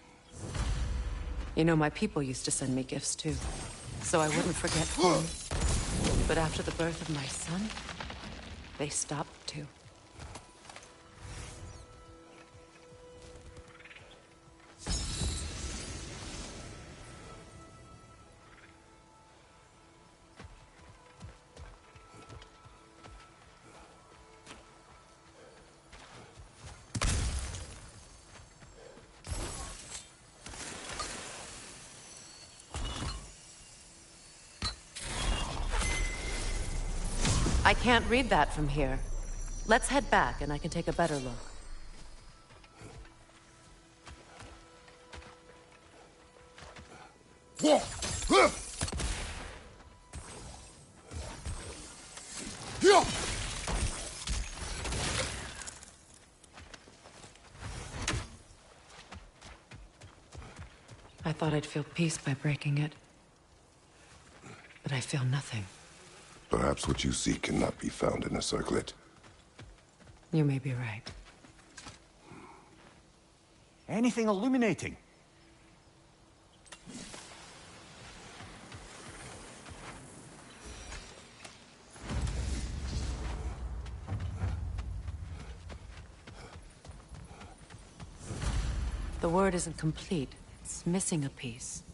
You know, my people used to send me gifts too, so I wouldn't forget home. But after the birth of my son, they stopped too. I can't read that from here. Let's head back and I can take a better look. I thought I'd feel peace by breaking it. But I feel nothing. Perhaps what you seek cannot be found in a circlet. You may be right. Anything illuminating? The word isn't complete. It's missing a piece.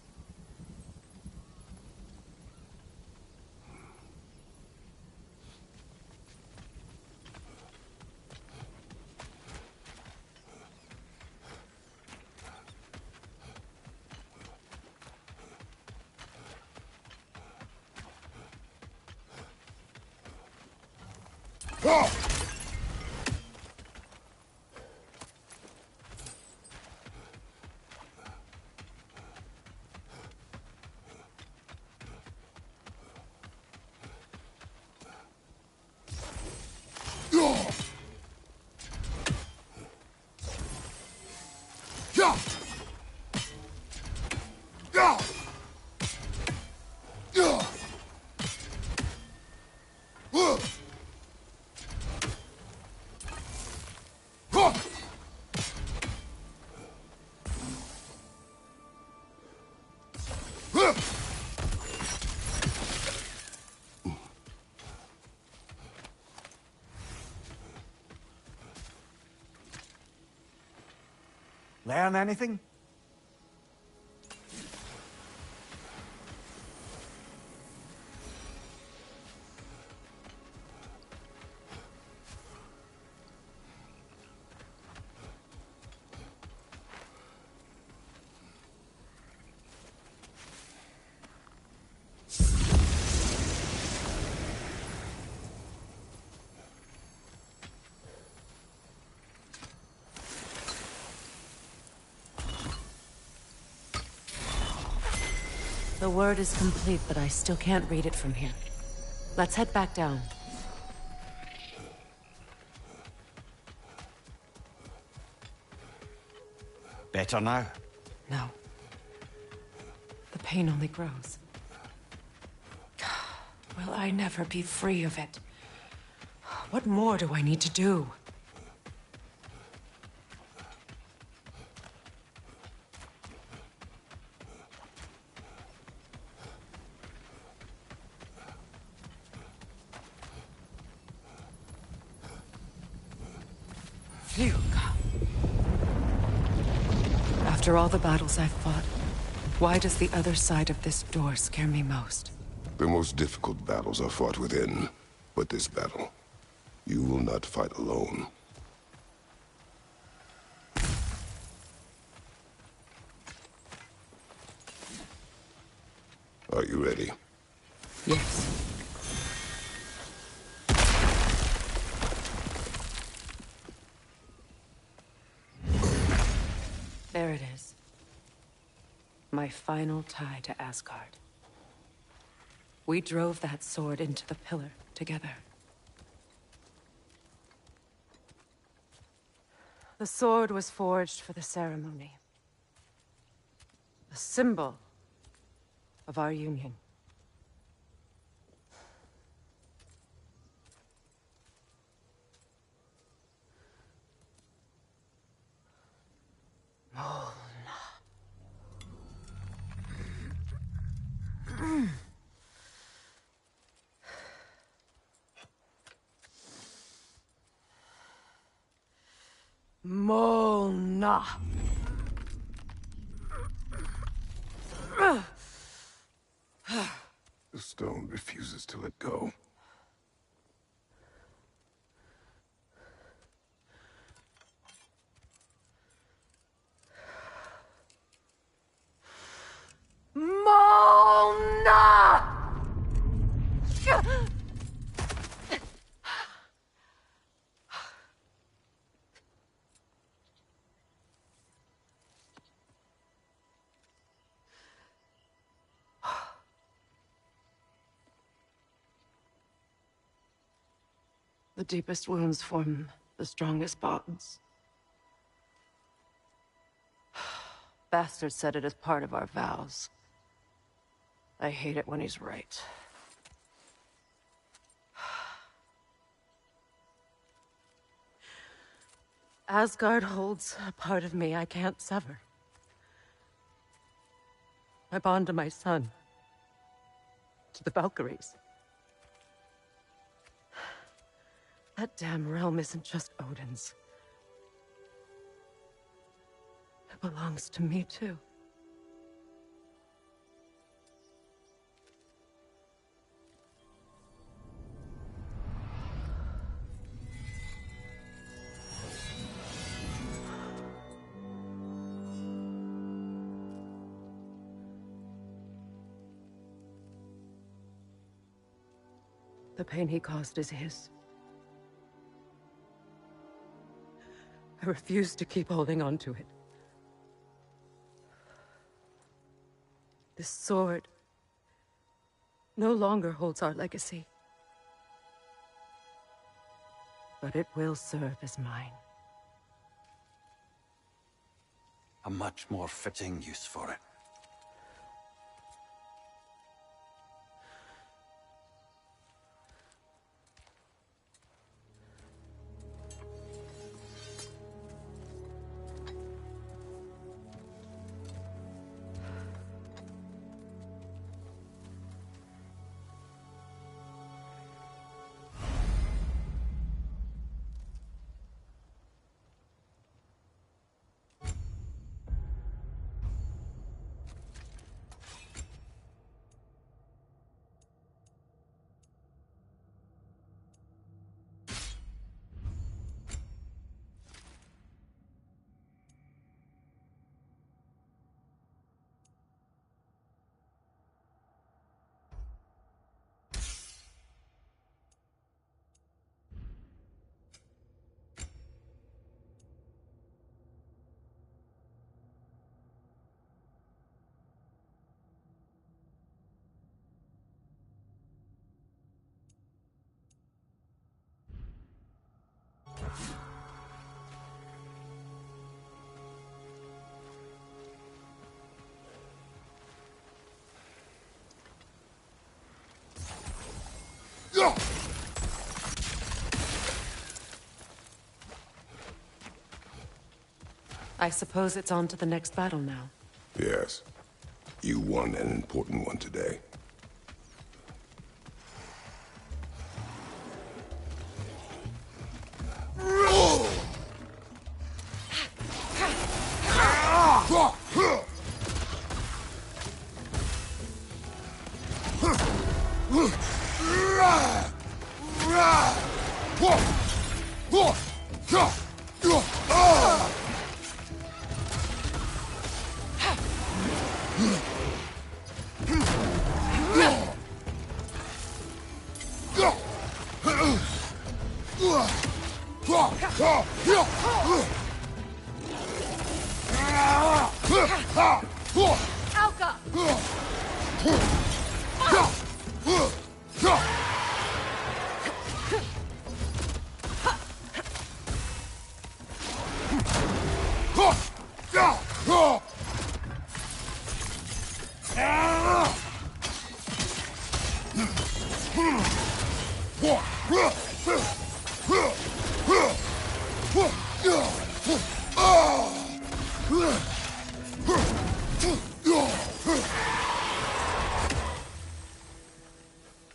Learn anything? The word is complete, but I still can't read it from here. Let's head back down. Better now? No. The pain only grows. Will I never be free of it? What more do I need to do? Phew. After all the battles I've fought, why does the other side of this door scare me most? The most difficult battles are fought within, but this battle, you will not fight alone. Are you ready? Yes. There it is. My final tie to Asgard. We drove that sword into the pillar together. The sword was forged for the ceremony. A symbol of our union. Molna. The stone refuses to let go. Molna! The deepest wounds form the strongest bonds. Bastard said it as part of our vows. I hate it when he's right. Asgard holds a part of me I can't sever. I bond to my son. To the Valkyries. That damn realm isn't just Odin's. It belongs to me, too. The pain he caused is his. I refuse to keep holding on to it. This sword no longer holds our legacy. But it will serve as mine. A much more fitting use for it. I suppose it's on to the next battle now. Yes. You won an important one today.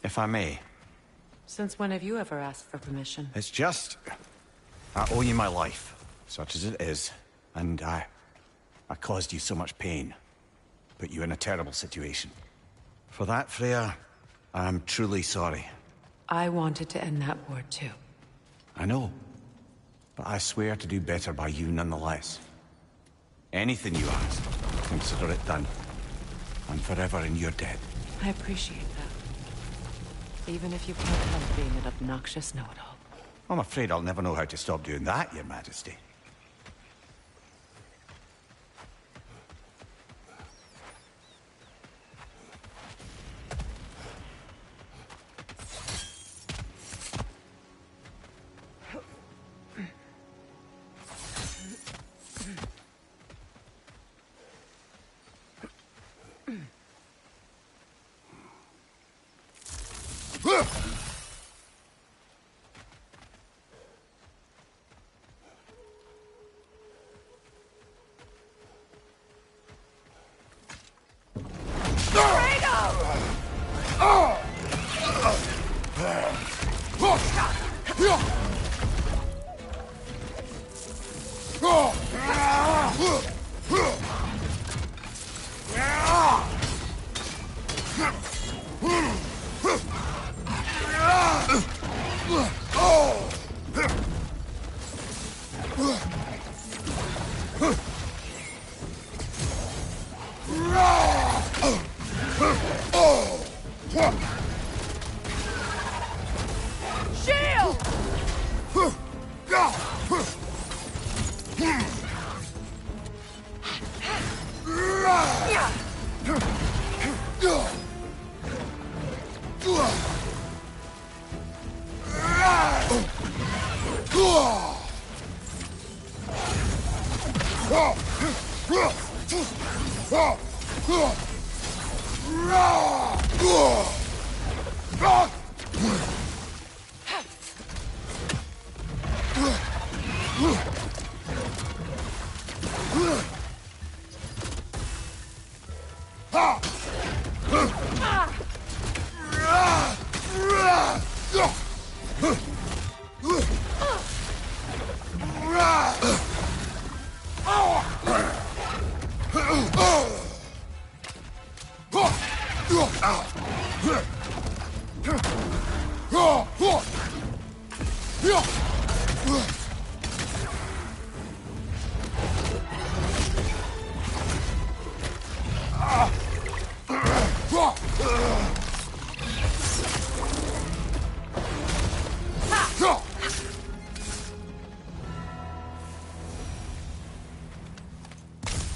If I may. Since when have you ever asked for permission? It's just... I owe you my life, such as it is. And I caused you so much pain. Put you in a terrible situation. For that, Freya, I'm truly sorry. I wanted to end that war too. I know. But I swear to do better by you nonetheless. Anything you ask, consider it done. I'm forever in your debt. I appreciate that. Even if you can't help being an obnoxious know-it-all. I'm afraid I'll never know how to stop doing that, Your Majesty.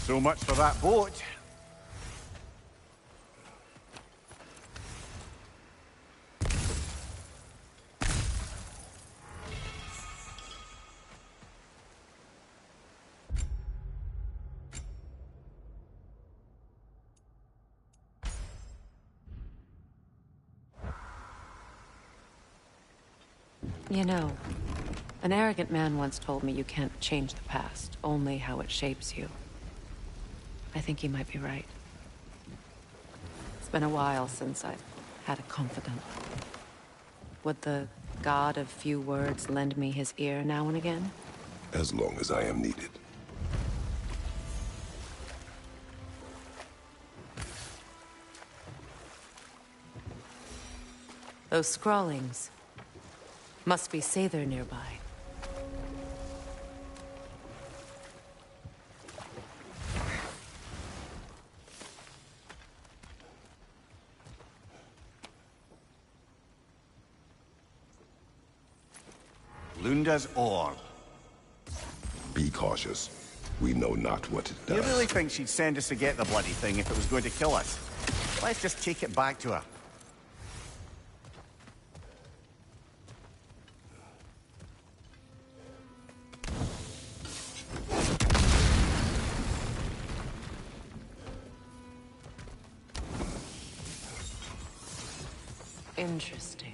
So much for that boat. You know, an arrogant man once told me you can't change the past, only how it shapes you. I think he might be right. It's been a while since I've had a confidant. Would the god of few words lend me his ear now and again? As long as I am needed. Those scrawlings must be Sather nearby. Lunda's orb. Be cautious. We know not what it does. You really think she'd send us to get the bloody thing if it was going to kill us? Let's just take it back to her. Interesting.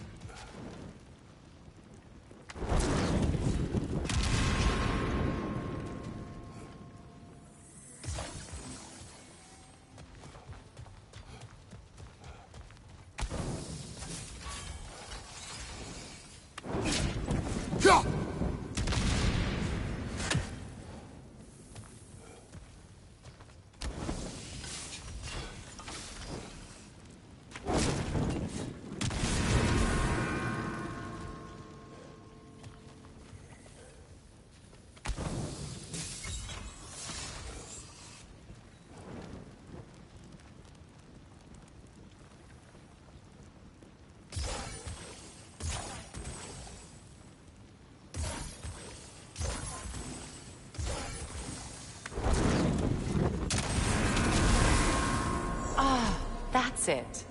That's it.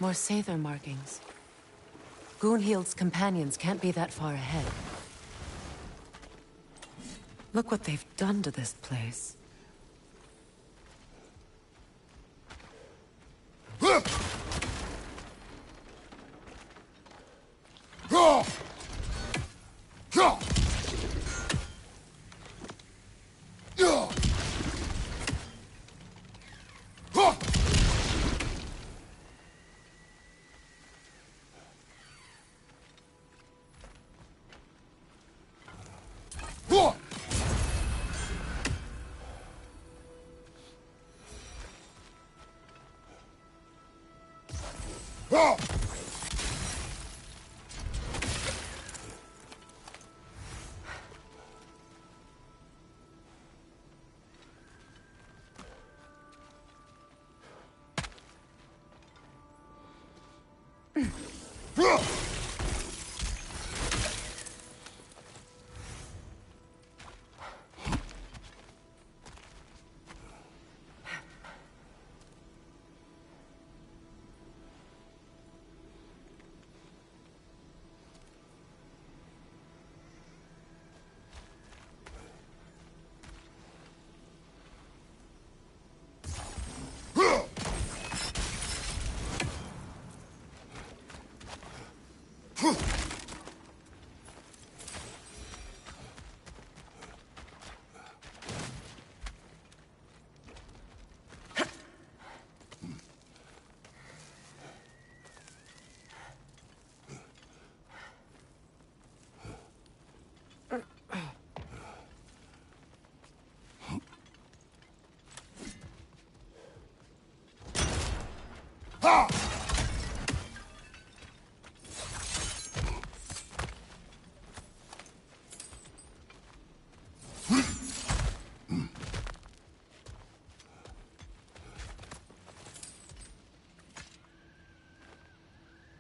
More Sather markings. Gunhild's companions can't be that far ahead. Look what they've done to this place.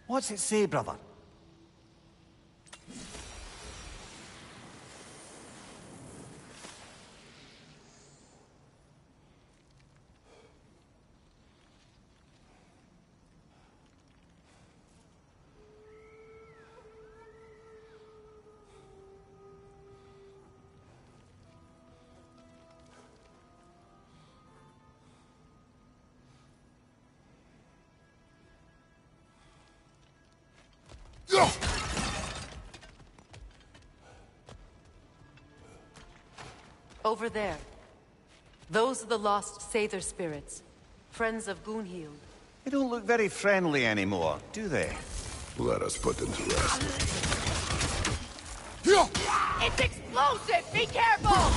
What's it say, brother? Over there. Those are the lost Sather spirits. Friends of Gunhild. They don't look very friendly anymore, do they? Let us put them to rest. It's explosive! Be careful!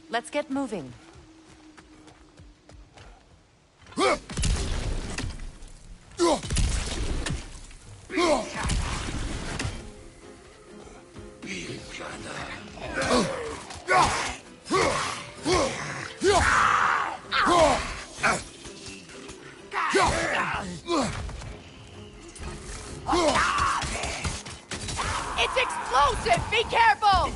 Let's get moving. It's explosive! Be careful!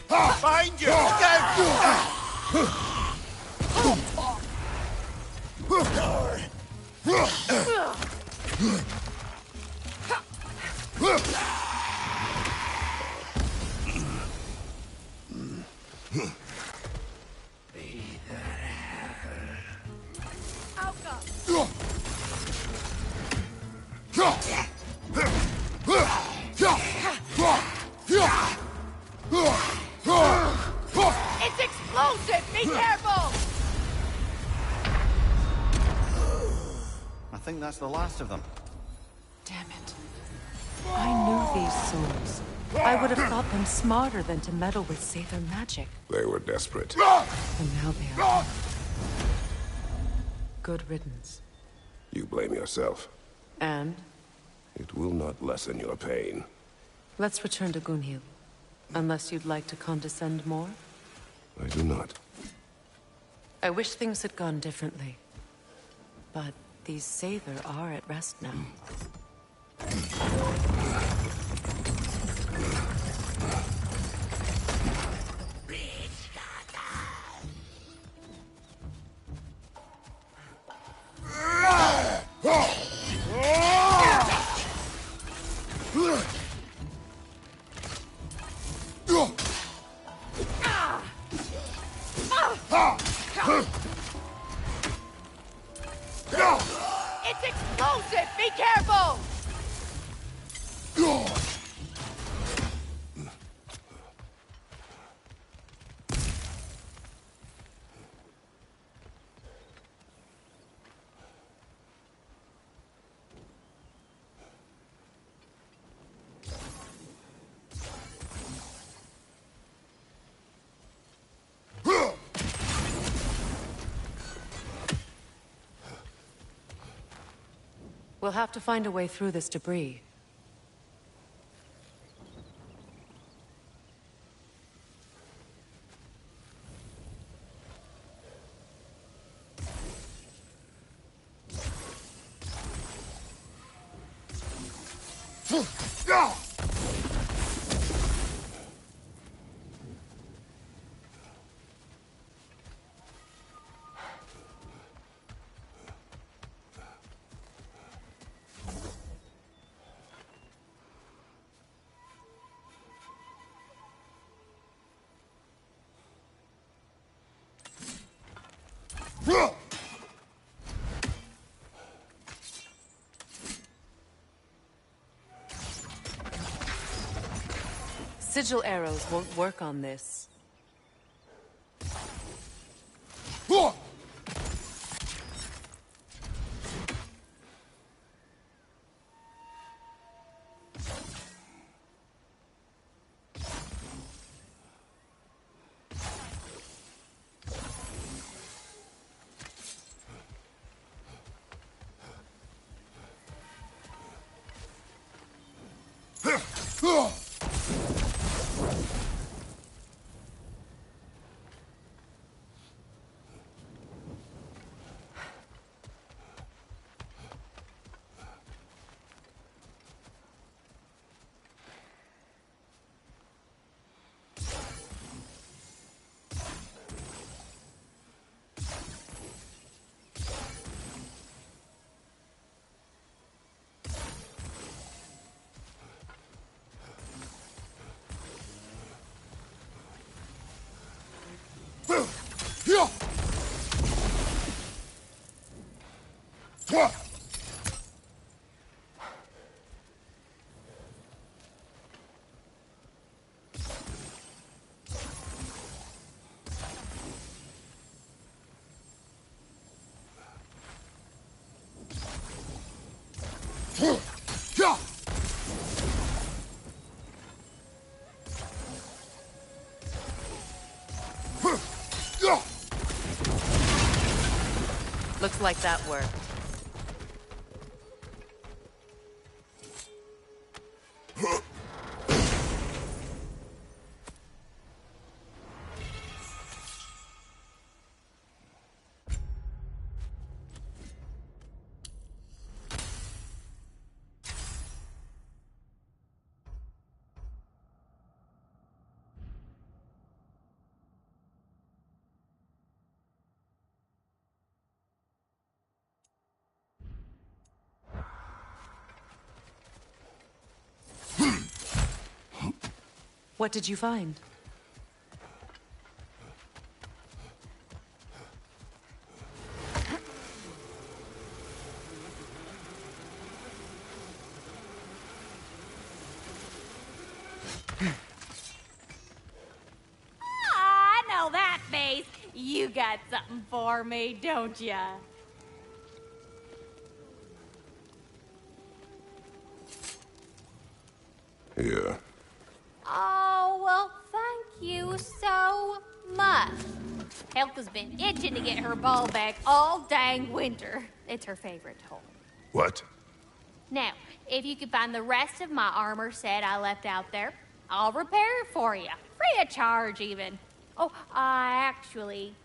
Behind you! Go! It's explosive! Be careful! I think that's the last of them. Damn it. I knew these souls. I would have thought them smarter than to meddle with Sather magic. They were desperate. And now they are. Good riddance. You blame yourself. And? It will not lessen your pain. Let's return to Gunhil. Unless you'd like to condescend more? I do not. I wish things had gone differently. But these Sather are at rest now. It's explosive! Be careful! We'll have to find a way through this debris. Sigil arrows won't work on this. Looks like that worked. What did you find? I know that face. You got something for me, don't ya? Yeah. Oh, well, thank you so much. Helga's been itching to get her ball back all dang winter. It's her favorite toy. What? Now, if you could find the rest of my armor set I left out there, I'll repair it for you. Free of charge, even. Oh, actually,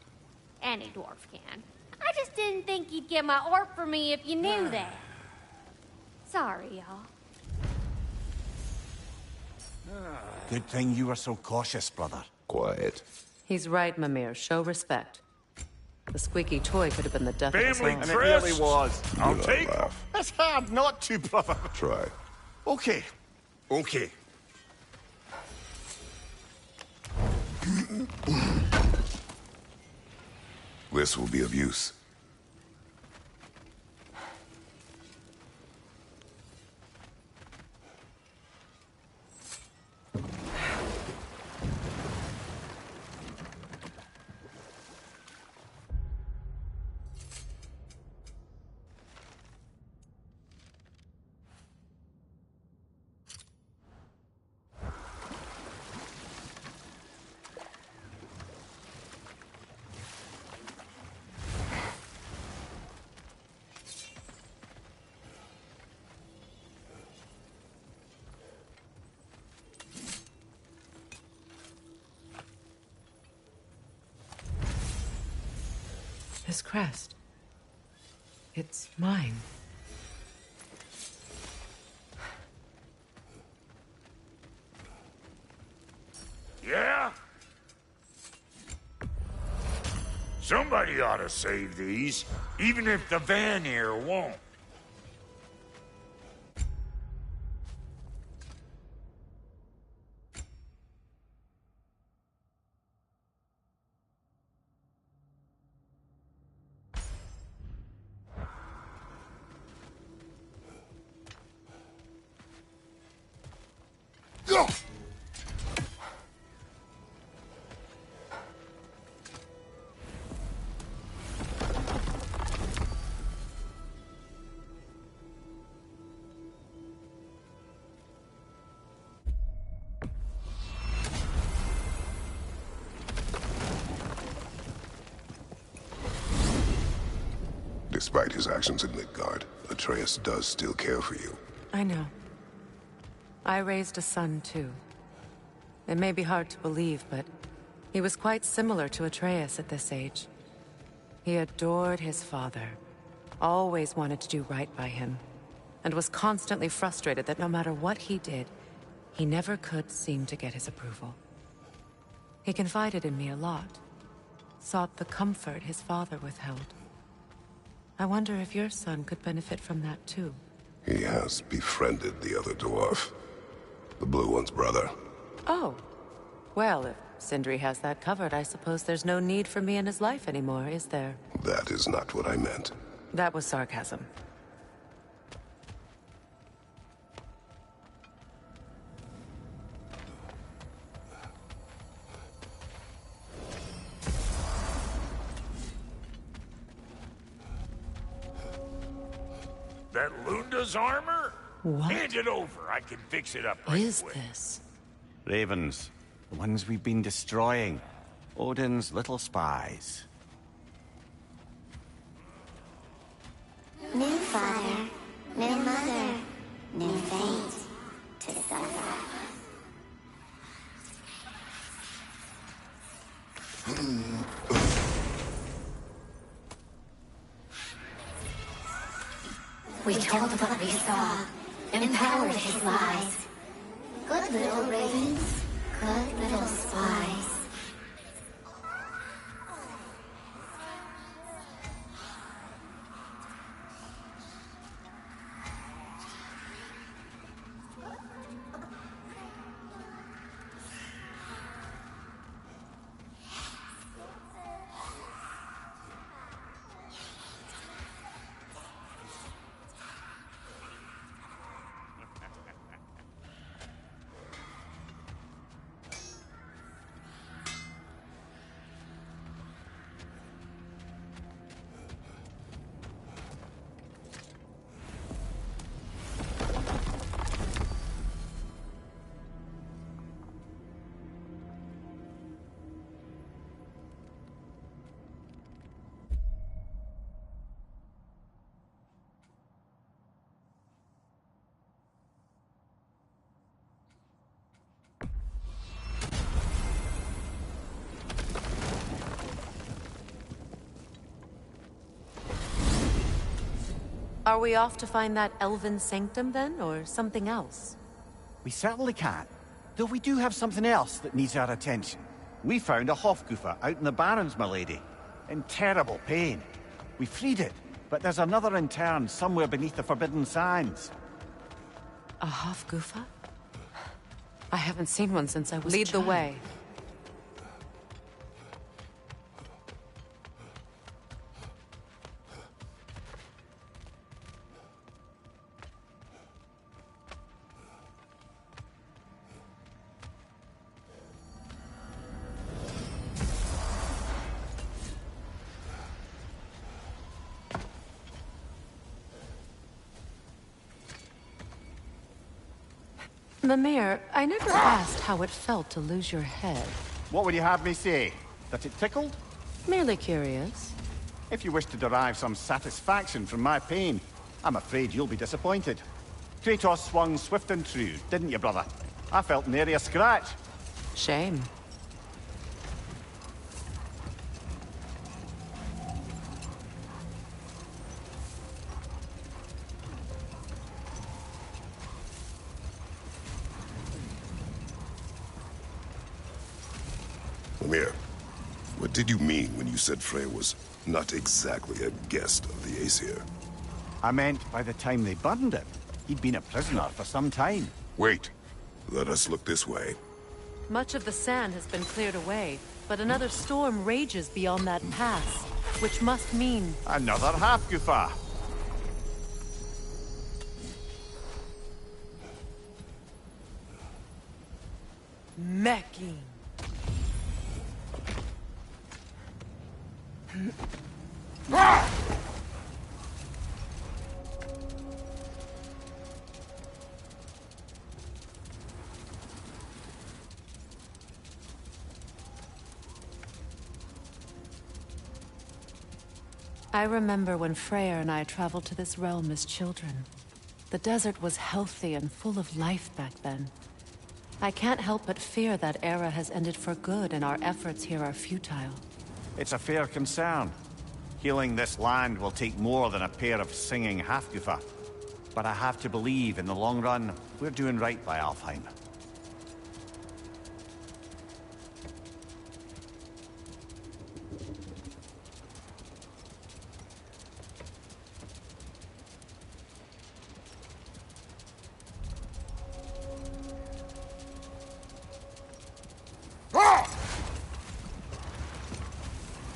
any dwarf can. I just didn't think you'd get my orc for me if you knew that. Sorry, y'all. Good thing you were so cautious, brother. Quiet. He's right, Mimir. Show respect. The squeaky toy could have been the death of us Family all. And it really was. I'll Do not take 'em. laugh. It's hard not to, brother. Try. Okay. Okay. This will be of use. This crest. It's mine. Yeah? Somebody ought to save these, even if the Vanir won't. Despite his actions in Midgard, Atreus does still care for you. I know. I raised a son, too. It may be hard to believe, but he was quite similar to Atreus at this age. He adored his father, always wanted to do right by him, and was constantly frustrated that no matter what he did, he never could seem to get his approval. He confided in me a lot, sought the comfort his father withheld. I wonder if your son could benefit from that, too. He has befriended the other dwarf. The blue one's brother. Oh. Well, if Sindri has that covered, I suppose there's no need for me in his life anymore, is there? That is not what I meant. That was sarcasm. That Lunda's armor? What Hand it over. I can fix it up right is quick. this? Ravens. The ones we've been destroying. Odin's little spies. New father, new mother, new fate to suffer. We told what we saw, empowered his lies. Good little ravens, good little spies. Are we off to find that elven sanctum then, or something else? We certainly can. Though we do have something else that needs our attention. We found a Hofgufer out in the Barrens, my lady. In terrible pain. We freed it, but there's another intern somewhere beneath the Forbidden Sands. A Hofgufer? I haven't seen one since I was a Lead the child. way. Mimir, I never asked how it felt to lose your head. What would you have me say? That it tickled? Merely curious. If you wish to derive some satisfaction from my pain, I'm afraid you'll be disappointed. Kratos swung swift and true, didn't you, brother? I felt nary a scratch. Shame. Mimir, what did you mean when you said Freya was not exactly a guest of the Aesir? I meant by the time they burned him, he'd been a prisoner for some time. Wait. Let us look this way. Much of the sand has been cleared away, but another storm rages beyond that pass, which must mean... Another Hofgufer. Mecking. I remember when Freyr and I traveled to this realm as children. The desert was healthy and full of life back then. I can't help but fear that era has ended for good and our efforts here are futile. It's a fair concern. Healing this land will take more than a pair of singing Hofgufer. But I have to believe, in the long run, we're doing right by Alfheim.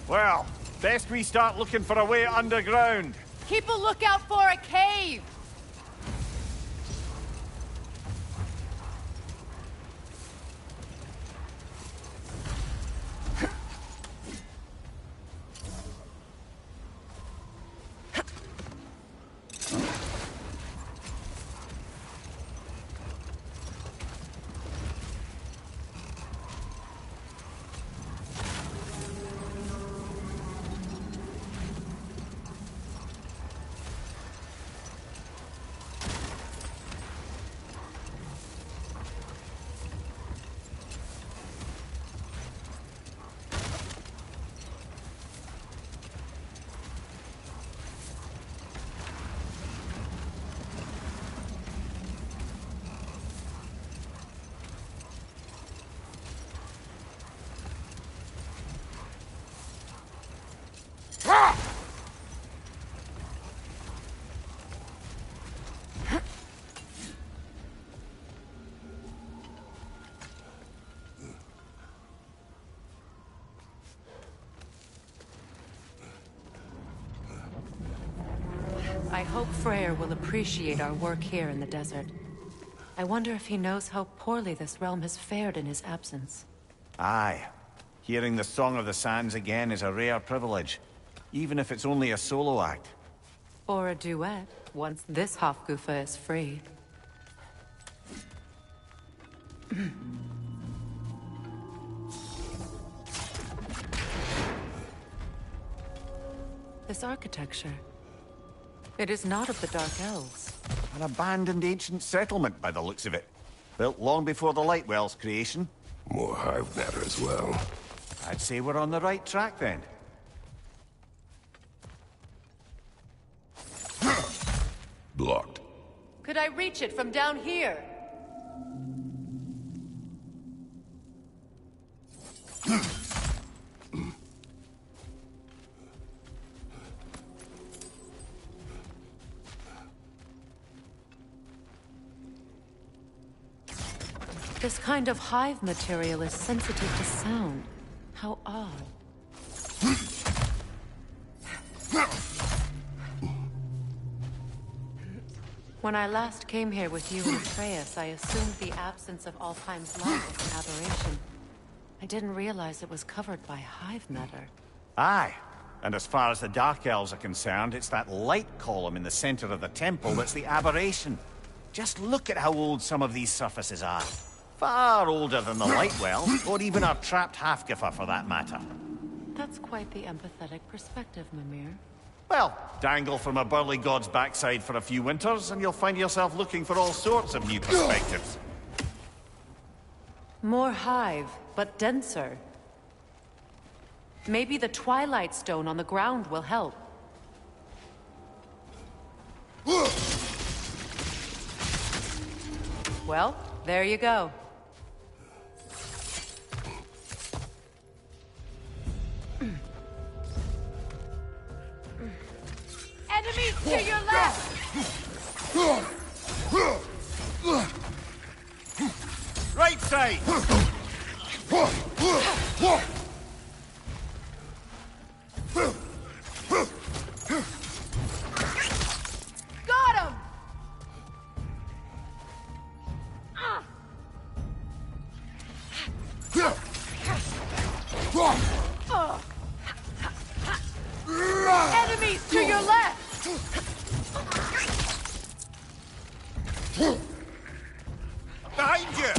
Well, best we start looking for a way underground. Keep a lookout for a cave! I hope Freyr will appreciate our work here in the desert. I wonder if he knows how poorly this realm has fared in his absence. Aye. Hearing the Song of the Sands again is a rare privilege, even if it's only a solo act. Or a duet, once this Hofgufer is free. This architecture. It is not of the Dark Elves. An abandoned ancient settlement by the looks of it. Built long before the Lightwell's creation. More hive matter as well. I'd say we're on the right track then. Blocked. Could I reach it from down here? This kind of hive material is sensitive to sound. How odd. When I last came here with you and Atreus, I assumed the absence of Alfheim's light was an aberration. I didn't realize it was covered by hive matter. Aye. And as far as the Dark Elves are concerned, it's that light column in the center of the temple that's the aberration. Just look at how old some of these surfaces are. Far older than the light well, or even our trapped Halfgiffer for that matter. That's quite the empathetic perspective, Mimir. Well, dangle from a burly god's backside for a few winters, and you'll find yourself looking for all sorts of new perspectives. More hive, but denser. Maybe the Twilight Stone on the ground will help. Well, there you go. Enemies to your left! Right side! Got him! Enemies to your left! Behind you!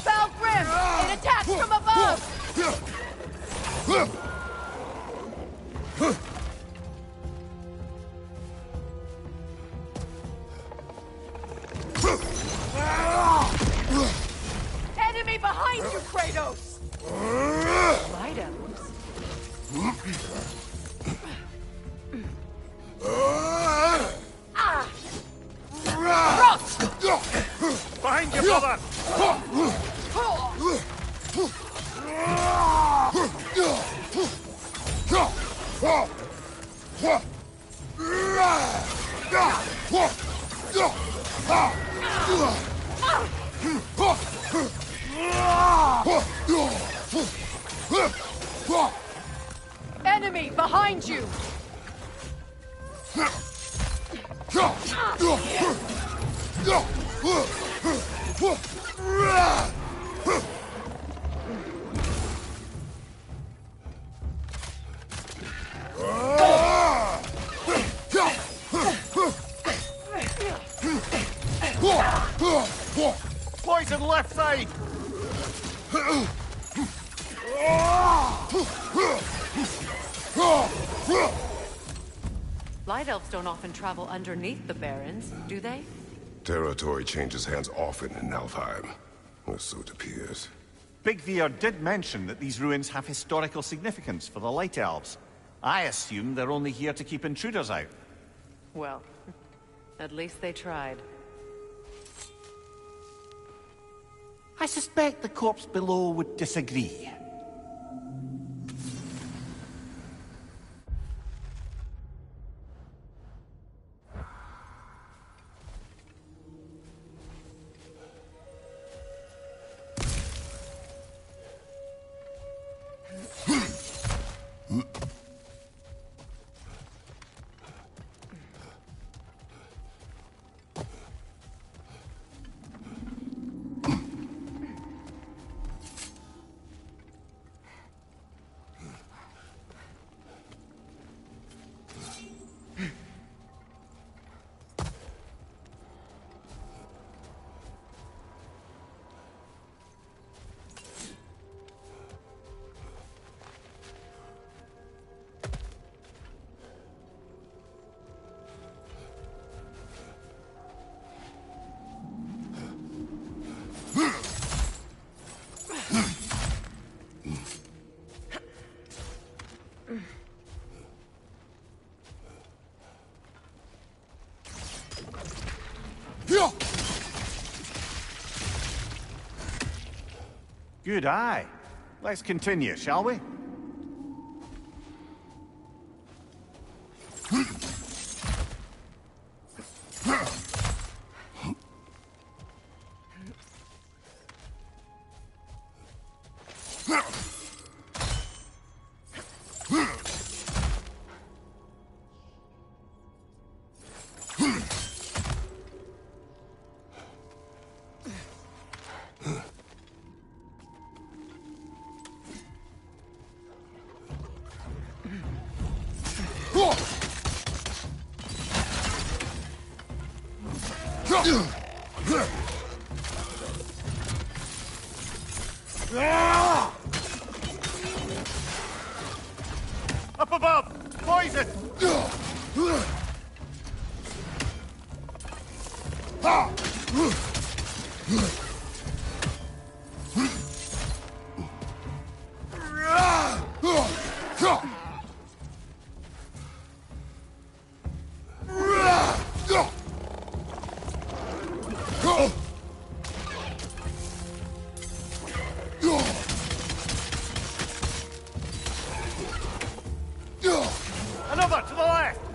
Foul Grim! It attacks from above! Enemy behind you, Kratos! Light elves. Behind you, brother! Enemy behind you! Poison left side! Light elves don't often travel underneath the Barrens, do they? Territory changes hands often in Alfheim, or so it appears. Big Veer did mention that these ruins have historical significance for the Light Elves. I assume they're only here to keep intruders out. Well, at least they tried. I suspect the corpse below would disagree. Good eye. Let's continue, shall we? Up above! Poison! Another to the left!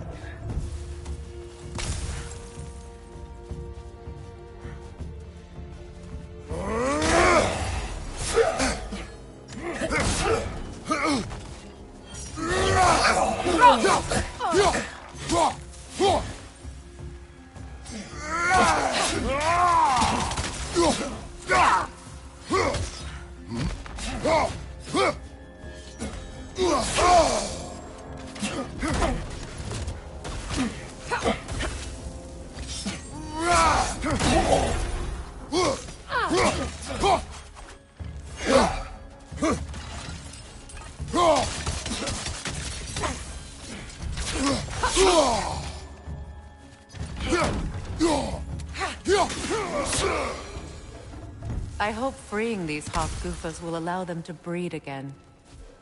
I hope freeing these hawk goofas will allow them to breed again.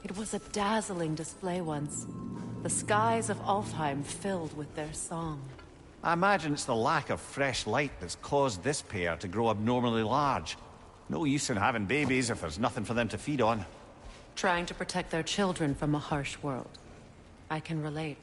It was a dazzling display once. The skies of Alfheim filled with their song. I imagine it's the lack of fresh light that's caused this pair to grow abnormally large. No use in having babies if there's nothing for them to feed on. Trying to protect their children from a harsh world. I can relate.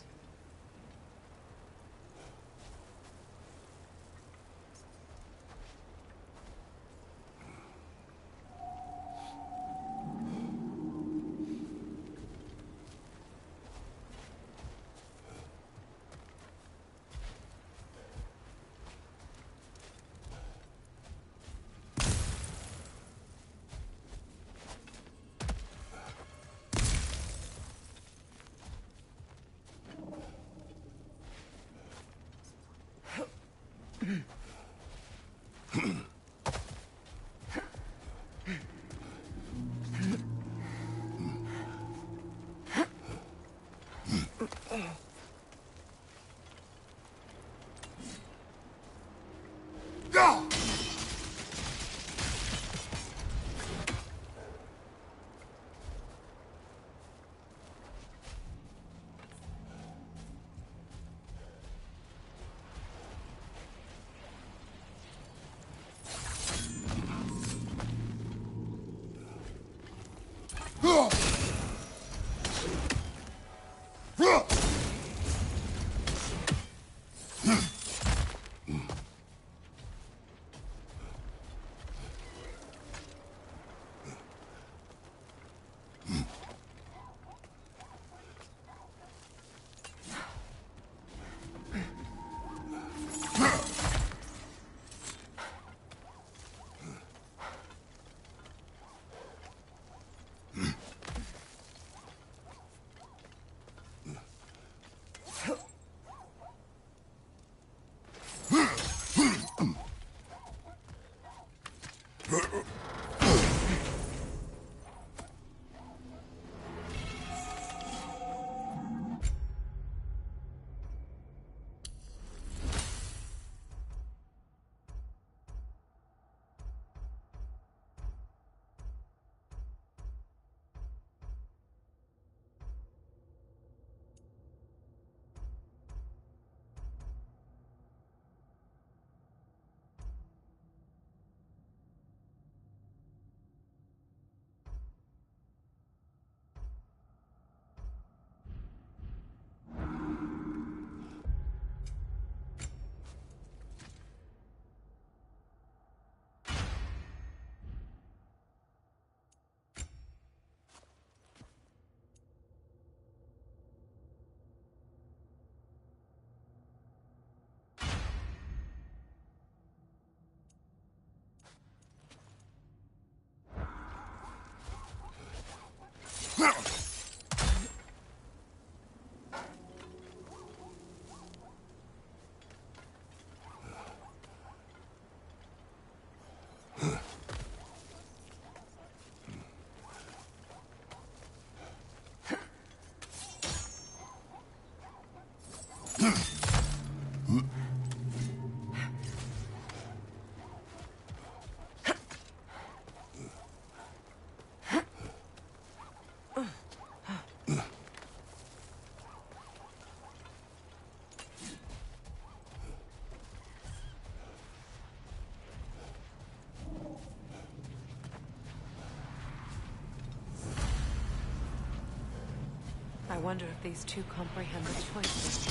I wonder if these two comprehend the choices.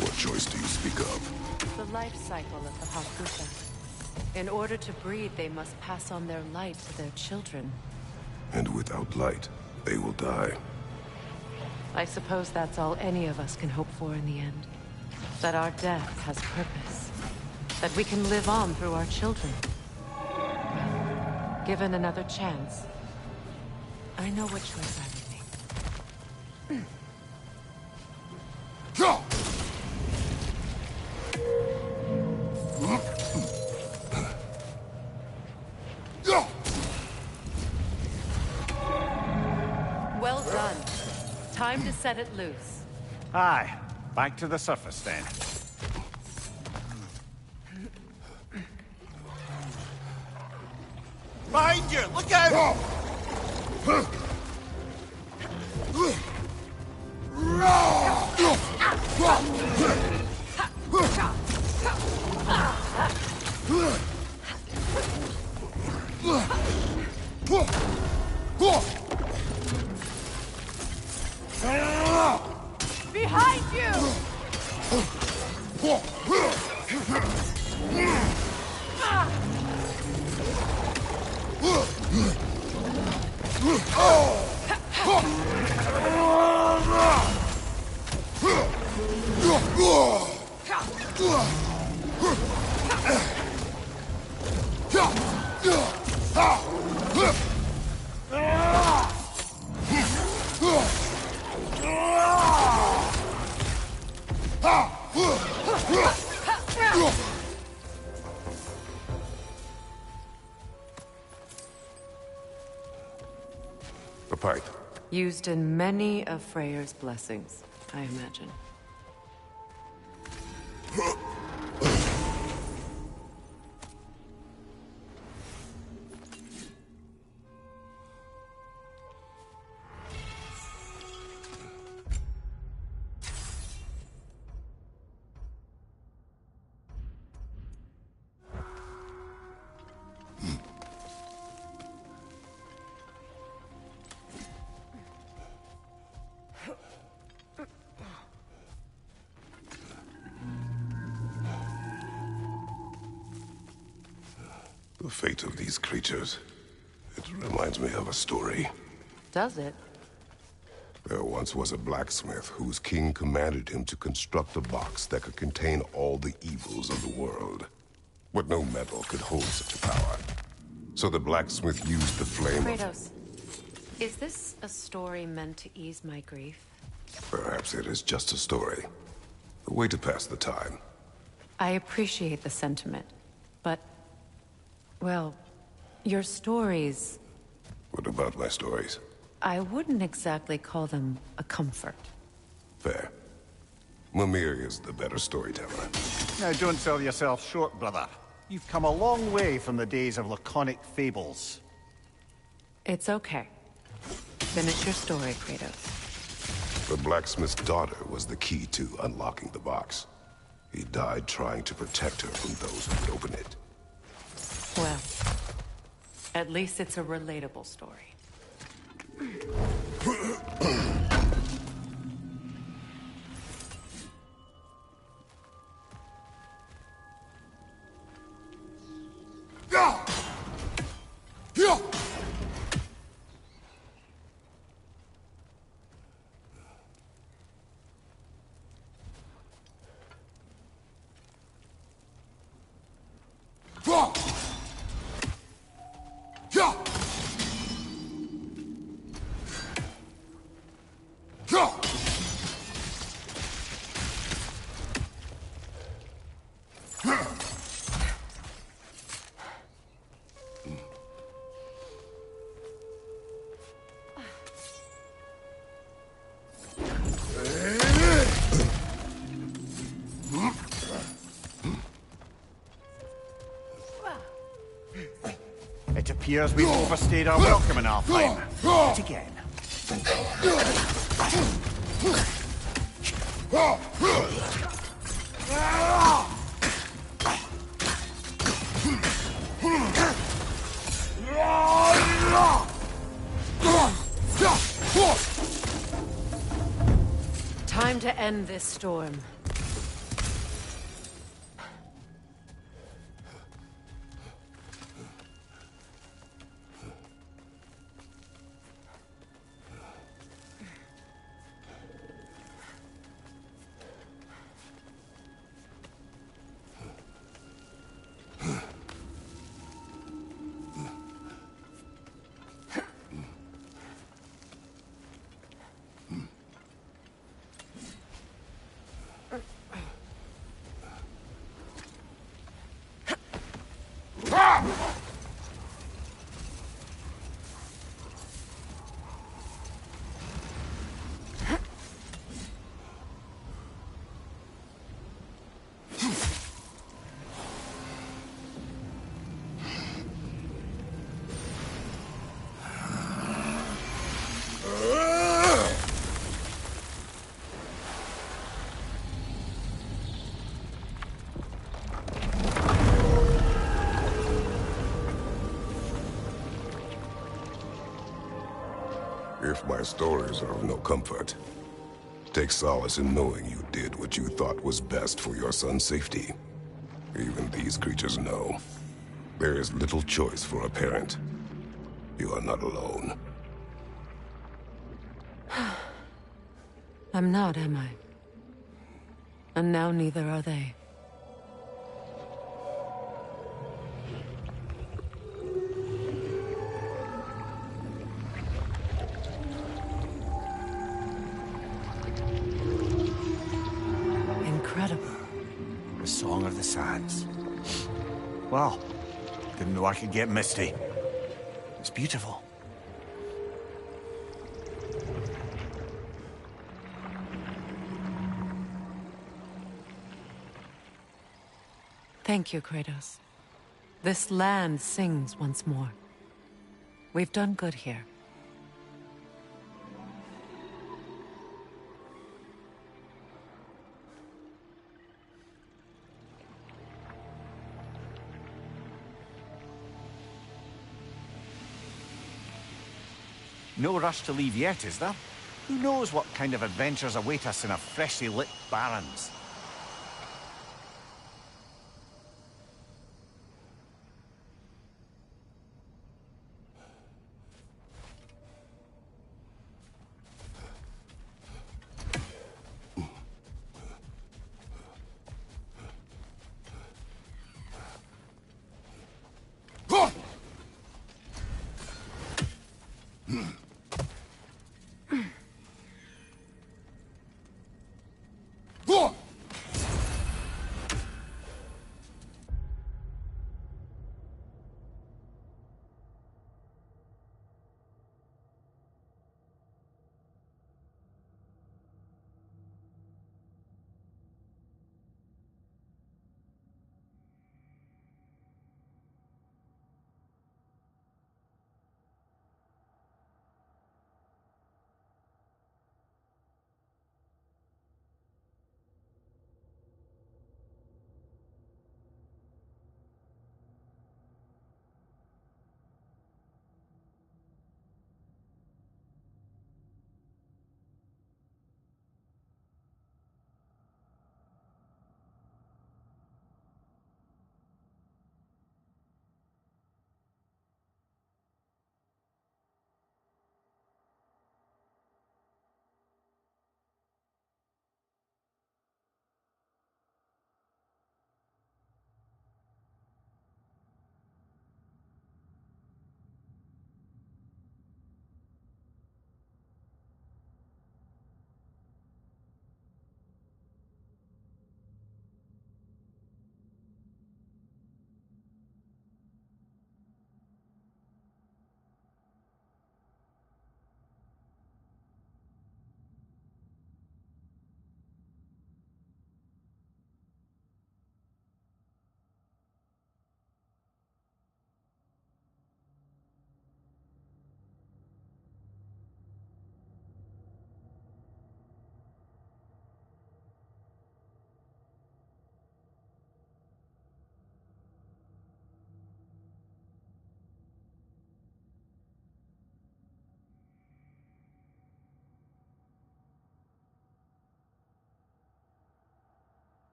What choice do you speak of? The life cycle of the Hakuta. In order to breed, they must pass on their light to their children. And without light, they will die. I suppose that's all any of us can hope for in the end. That our death has purpose. That we can live on through our children. Given another chance, I know what choice I would make. Well done. Time to set it loose. Aye. Back to the surface, then. Behind you! Look out! Behind you! A pipe. Used in many of Freyr's blessings, I imagine. The fate of these creatures. It reminds me of a story. Does it? There once was a blacksmith whose king commanded him to construct a box that could contain all the evils of the world. But no metal could hold such a power. So the blacksmith used the flame Kratos, is this a story meant to ease my grief? Perhaps it is just a story. A way to pass the time. I appreciate the sentiment, but... well, your stories... What about my stories? I wouldn't exactly call them a comfort. Fair. Mimir is the better storyteller. Now, don't sell yourself short, brother. You've come a long way from the days of laconic fables. It's okay. Finish your story, Kratos. The blacksmith's daughter was the key to unlocking the box. He died trying to protect her from those who would open it. Well, at least it's a relatable story. appears we've overstayed our welcome in our time. Yet again. Time to end this storm. If my stories are of no comfort, take solace in knowing you did what you thought was best for your son's safety. Even these creatures know. There is little choice for a parent. You are not alone. I'm not, am I? And now neither are they. Incredible. The Song of the Sands. Well, didn't know I could get misty. It's beautiful. Thank you, Kratos. This land sings once more. We've done good here. No rush to leave yet, is there? Who knows what kind of adventures await us in our freshly lit barrens?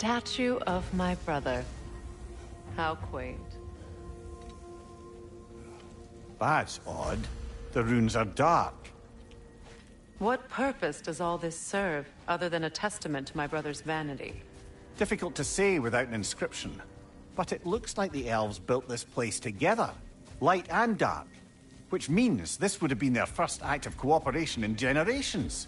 statue of my brother. How quaint. That's odd. The runes are dark. What purpose does all this serve, other than a testament to my brother's vanity? Difficult to say without an inscription. But it looks like the elves built this place together, light and dark. Which means this would have been their first act of cooperation in generations.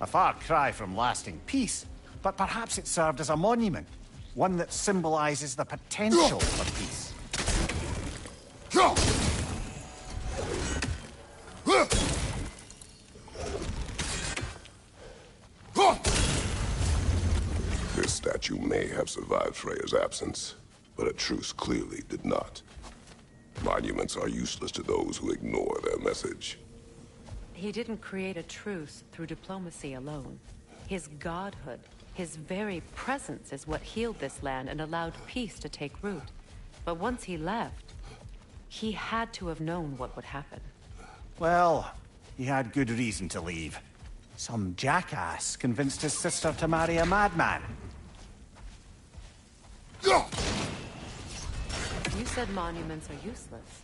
A far cry from lasting peace, but perhaps it served as a monument. One that symbolizes the potential for peace. This statue may have survived Freya's absence, but a truce clearly did not. Monuments are useless to those who ignore their message. He didn't create a truce through diplomacy alone. His godhood, his very presence is what healed this land and allowed peace to take root. But once he left, he had to have known what would happen. Well, he had good reason to leave. Some jackass convinced his sister to marry a madman. You said monuments are useless.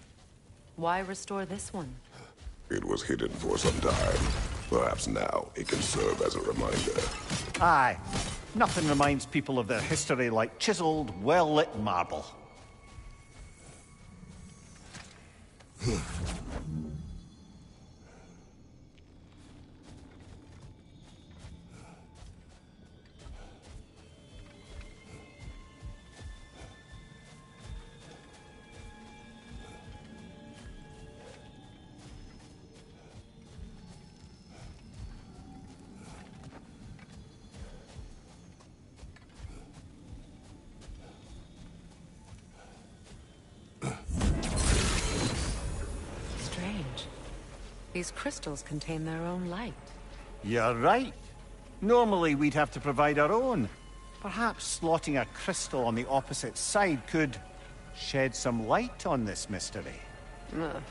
Why restore this one? It was hidden for some time. Perhaps now it can serve as a reminder. Aye. Nothing reminds people of their history like chiseled, well-lit marble. Strange. These crystals contain their own light. You're right. Normally we'd have to provide our own. Perhaps slotting a crystal on the opposite side could shed some light on this mystery. Ugh.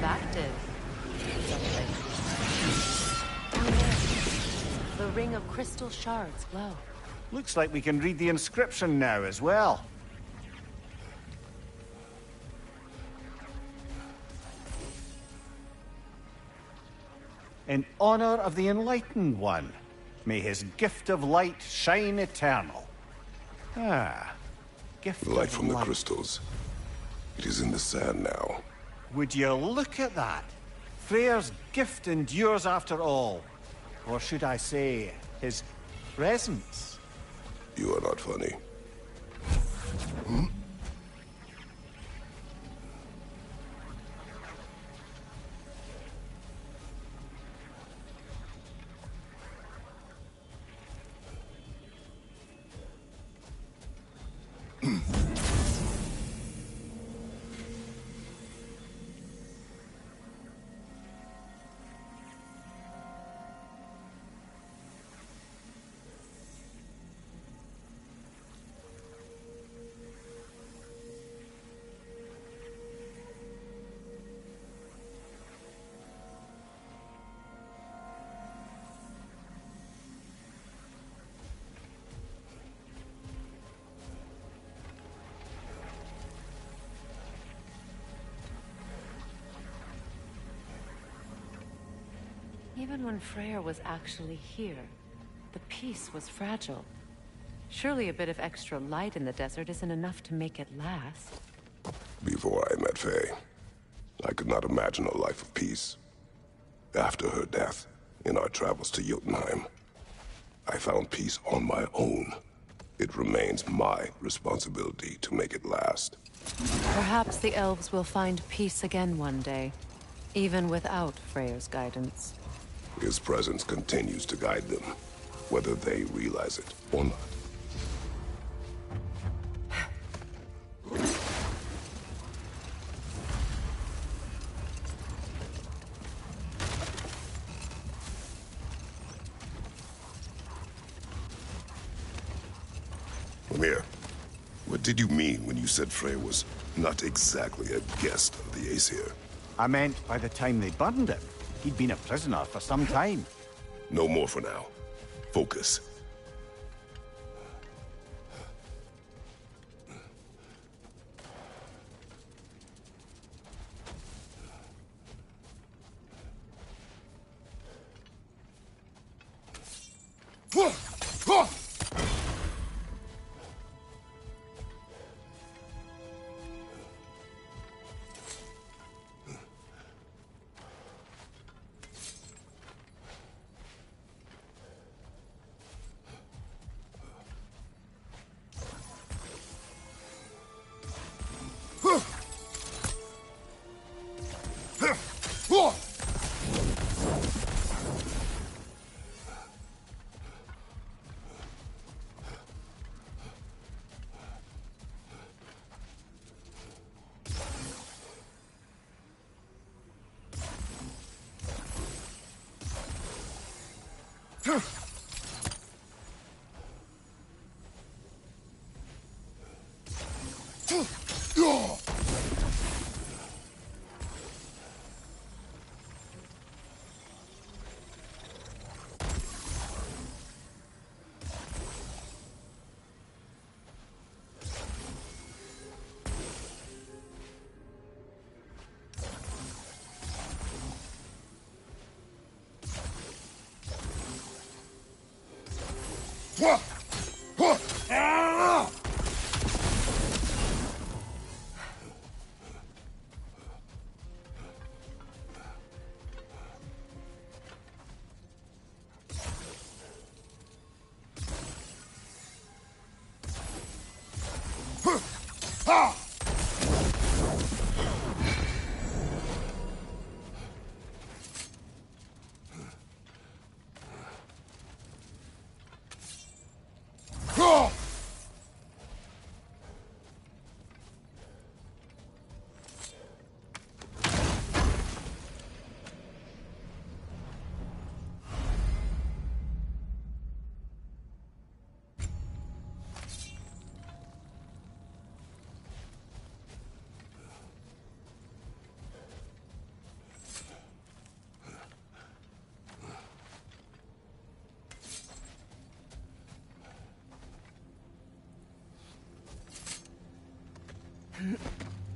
That did something. Down there, the ring of crystal shards glow. Looks like we can read the inscription now as well. In honor of the Enlightened One, may his gift of light shine eternal. Ah, gift Light of from the light. crystals. It is in the sand now. Would you look at that? Freyr's gift endures after all. Or should I say, his presence? You are not funny. Even when Freya was actually here, the peace was fragile. Surely a bit of extra light in the desert isn't enough to make it last. Before I met Faye, I could not imagine a life of peace. After her death, in our travels to Jotunheim, I found peace on my own. It remains my responsibility to make it last. Perhaps the elves will find peace again one day, even without Freyr's guidance. His presence continues to guide them, whether they realize it or not. Mimir, what did you mean when you said Frey was not exactly a guest of the Aesir? I meant by the time they burned him, he'd been a prisoner for some time. No more for now. Focus.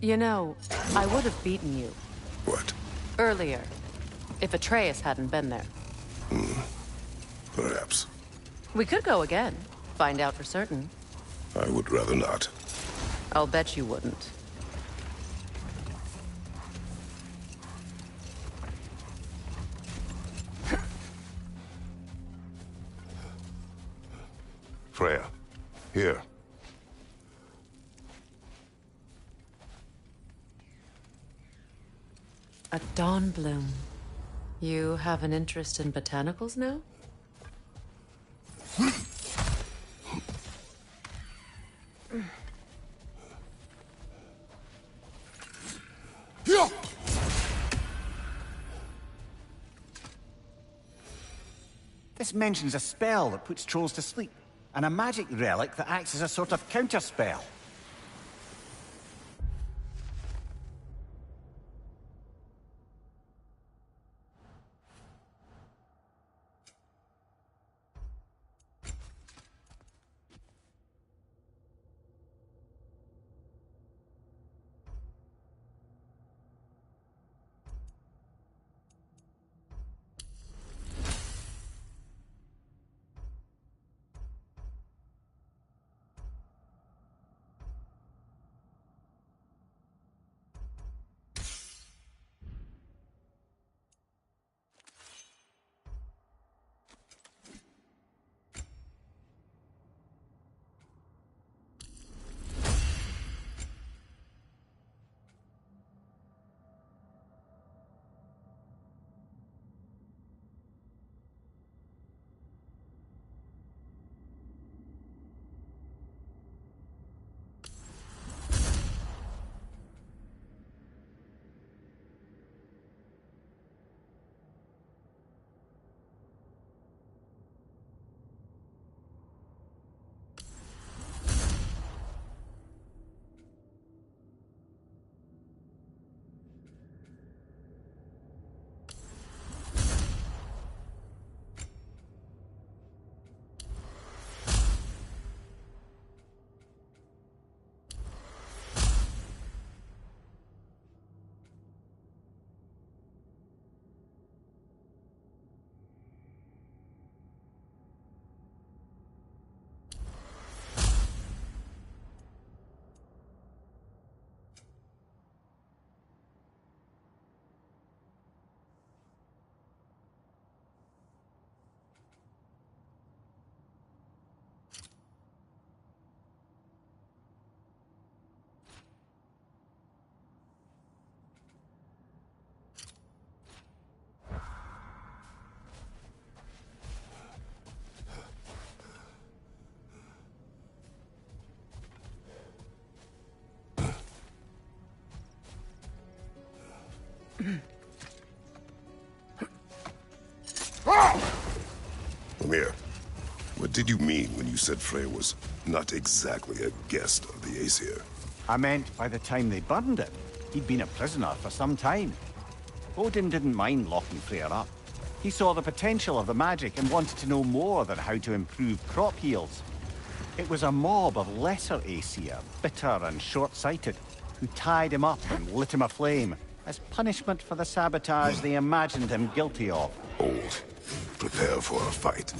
You know, I would have beaten you. What? Earlier, if Atreus hadn't been there. Perhaps. We could go again, find out for certain. I would rather not. I'll bet you wouldn't. Freya, here. A dawn bloom. You have an interest in botanicals now? This mentions a spell that puts trolls to sleep, and a magic relic that acts as a sort of counterspell. Lemire, what did you mean when you said Freya was not exactly a guest of the Aesir? I meant by the time they burned it, he'd been a prisoner for some time. Odin didn't mind locking Freya up. He saw the potential of the magic and wanted to know more than how to improve crop yields. It was a mob of lesser Aesir, bitter and short-sighted, who tied him up and lit him aflame, as punishment for the sabotage they imagined him guilty of. Old. Prepare for a fight.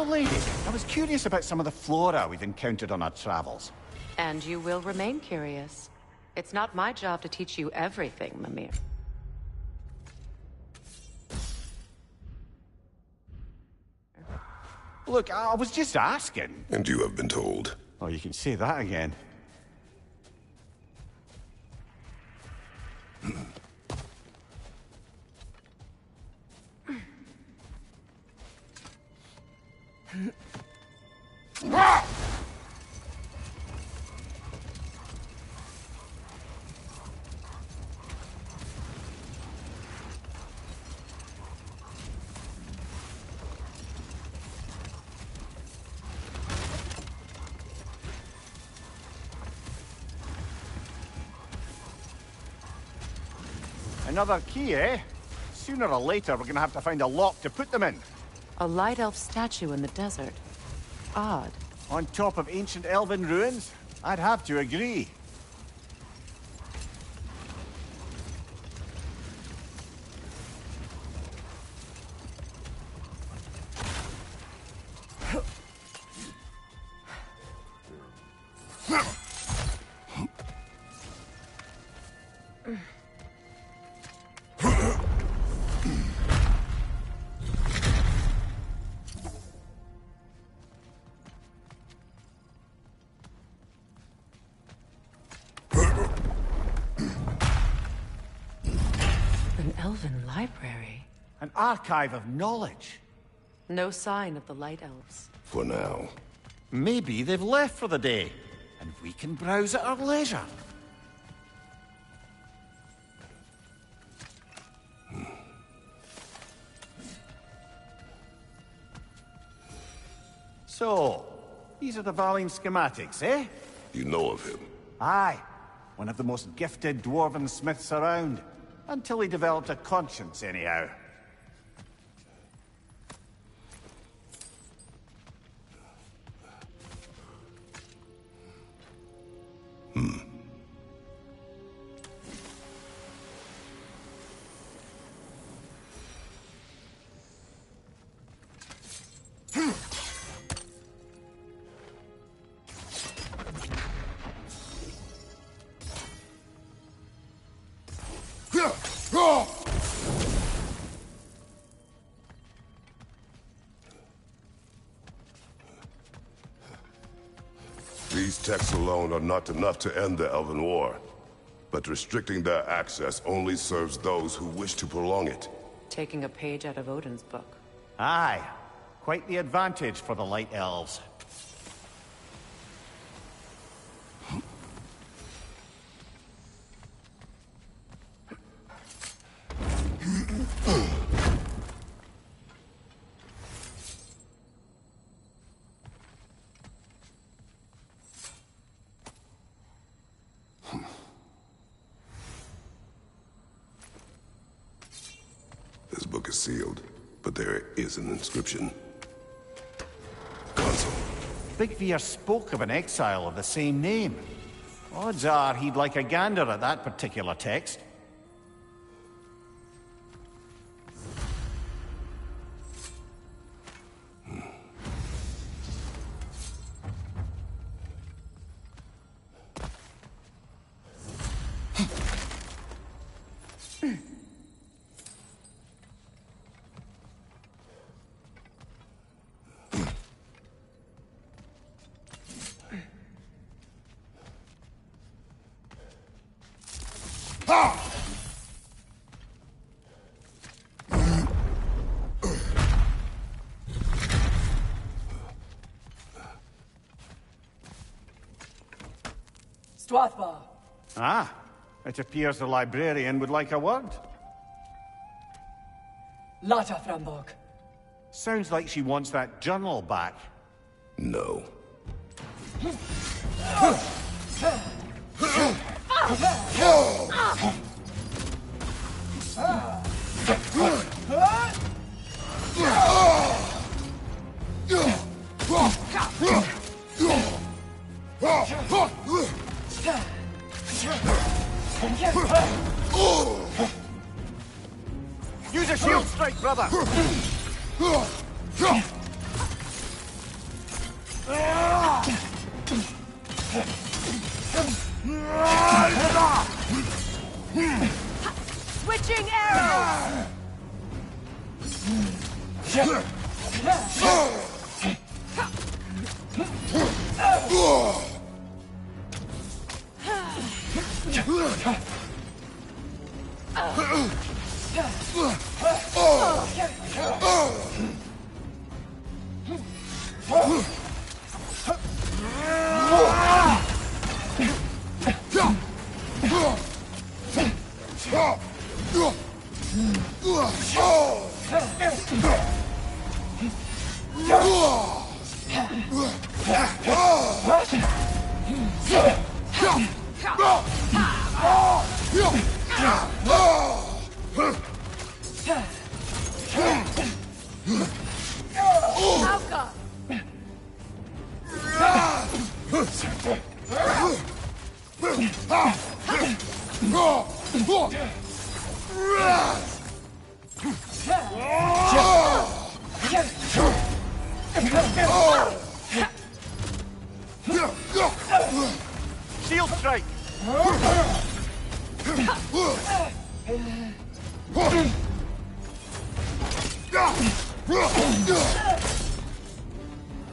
Well, lady, I was curious about some of the flora we've encountered on our travels. And you will remain curious. It's not my job to teach you everything, Mimir. Look, I was just asking. And you have been told. Oh, you can say that again. Another key, eh? Sooner or later, we're gonna have to find a lock to put them in. A light elf statue in the desert. Odd. On top of ancient elven ruins? I'd have to agree. An elven library. An archive of knowledge. No sign of the Light Elves. For now. Maybe they've left for the day, and we can browse at our leisure. So, these are the Valine schematics, eh? You know of him. Aye. One of the most gifted dwarven smiths around. Until he developed a conscience, anyhow. These texts alone are not enough to end the Elven War. But restricting their access only serves those who wish to prolong it. Taking a page out of Odin's book. Aye. Quite the advantage for the Light Elves. This book is sealed, but there is an inscription. Console. Big Veer spoke of an exile of the same name. Odds are he'd like a gander at that particular text. Strathbar. Ah, it appears the librarian would like a word. Lata Frambog. Sounds like she wants that journal back. No. Use a shield strike, brother! Switching arrows! Shield strike!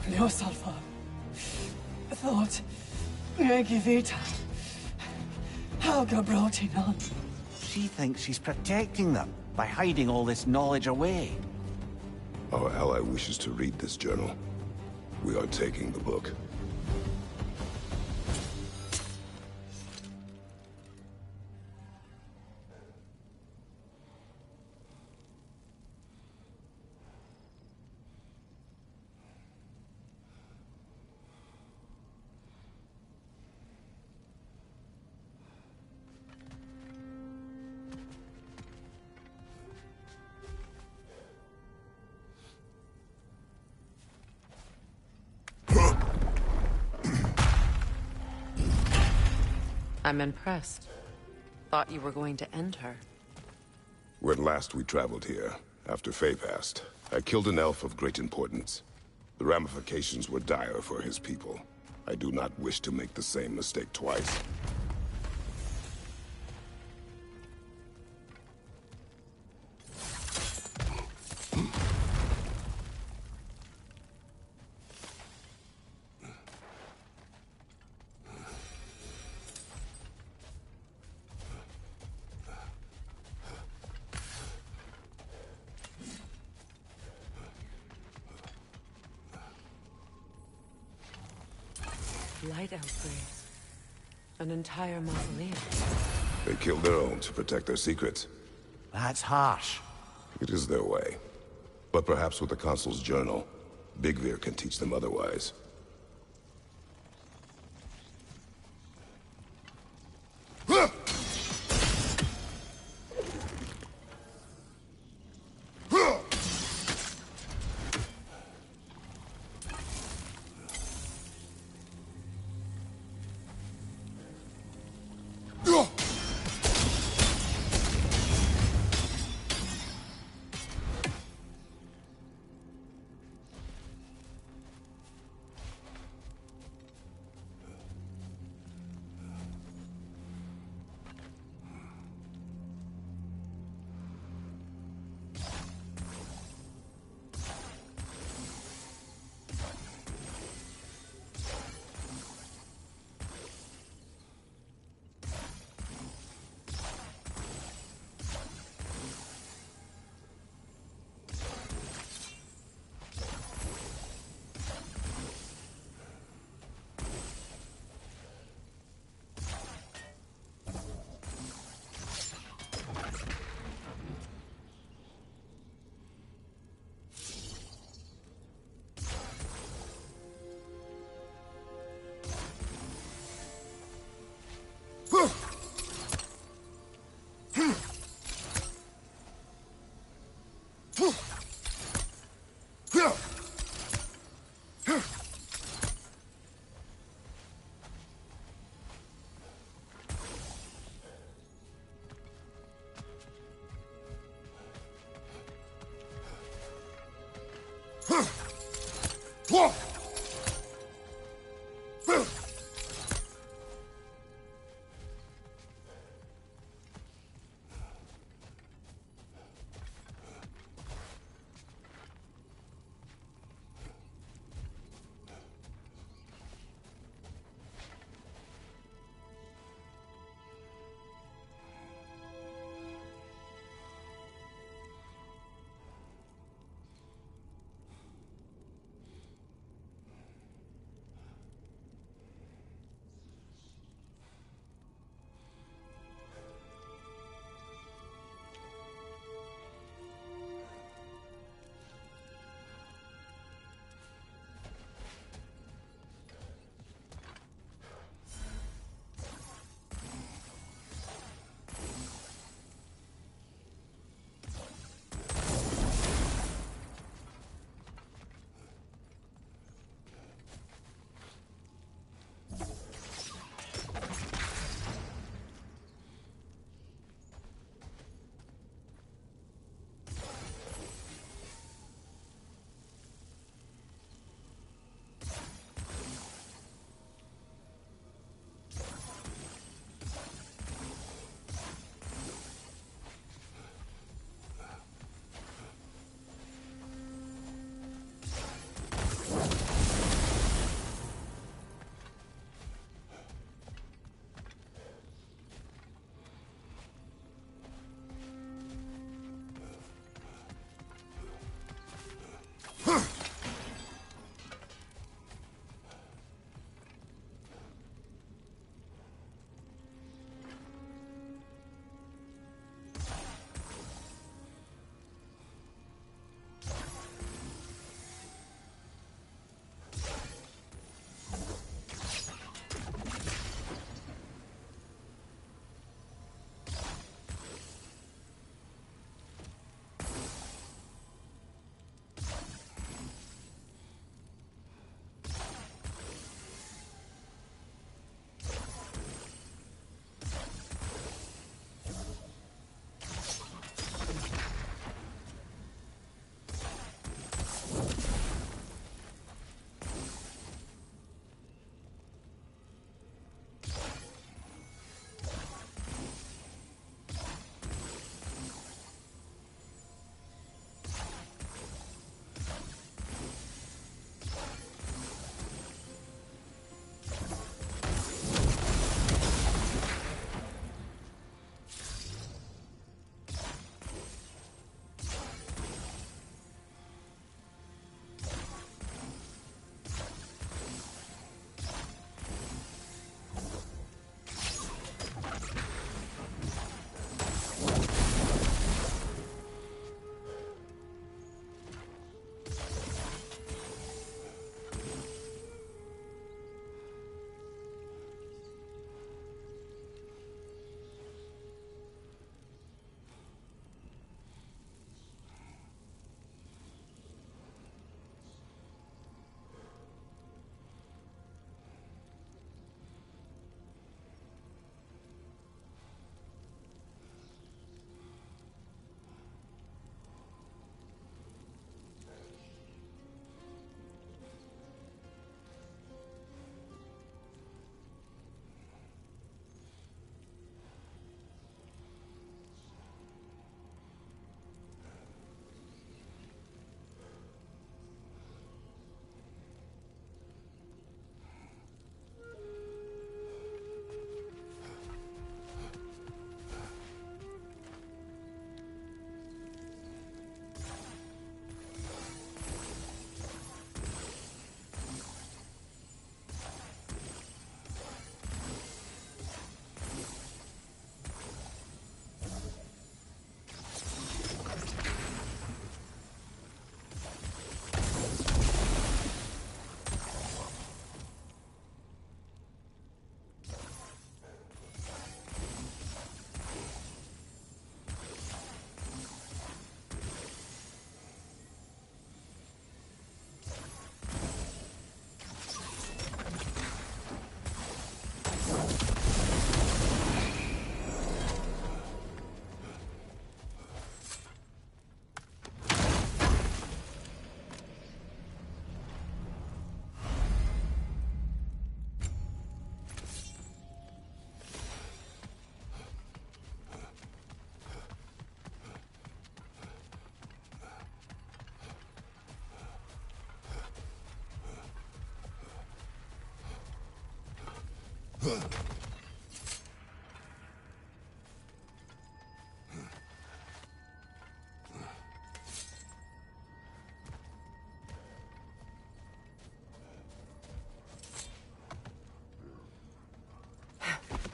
Ljósalfa. Thought. Givita. Helga Brotinon. She thinks she's protecting them by hiding all this knowledge away. Our ally wishes to read this journal. We are taking the book. I'm impressed. Thought you were going to end her. When last we traveled here, after Faye passed, I killed an elf of great importance. The ramifications were dire for his people. I do not wish to make the same mistake twice. Light elf graves. An entire mausoleum. They killed their own to protect their secrets. That's harsh. It is their way. But perhaps with the Consul's journal, Bigvir can teach them otherwise.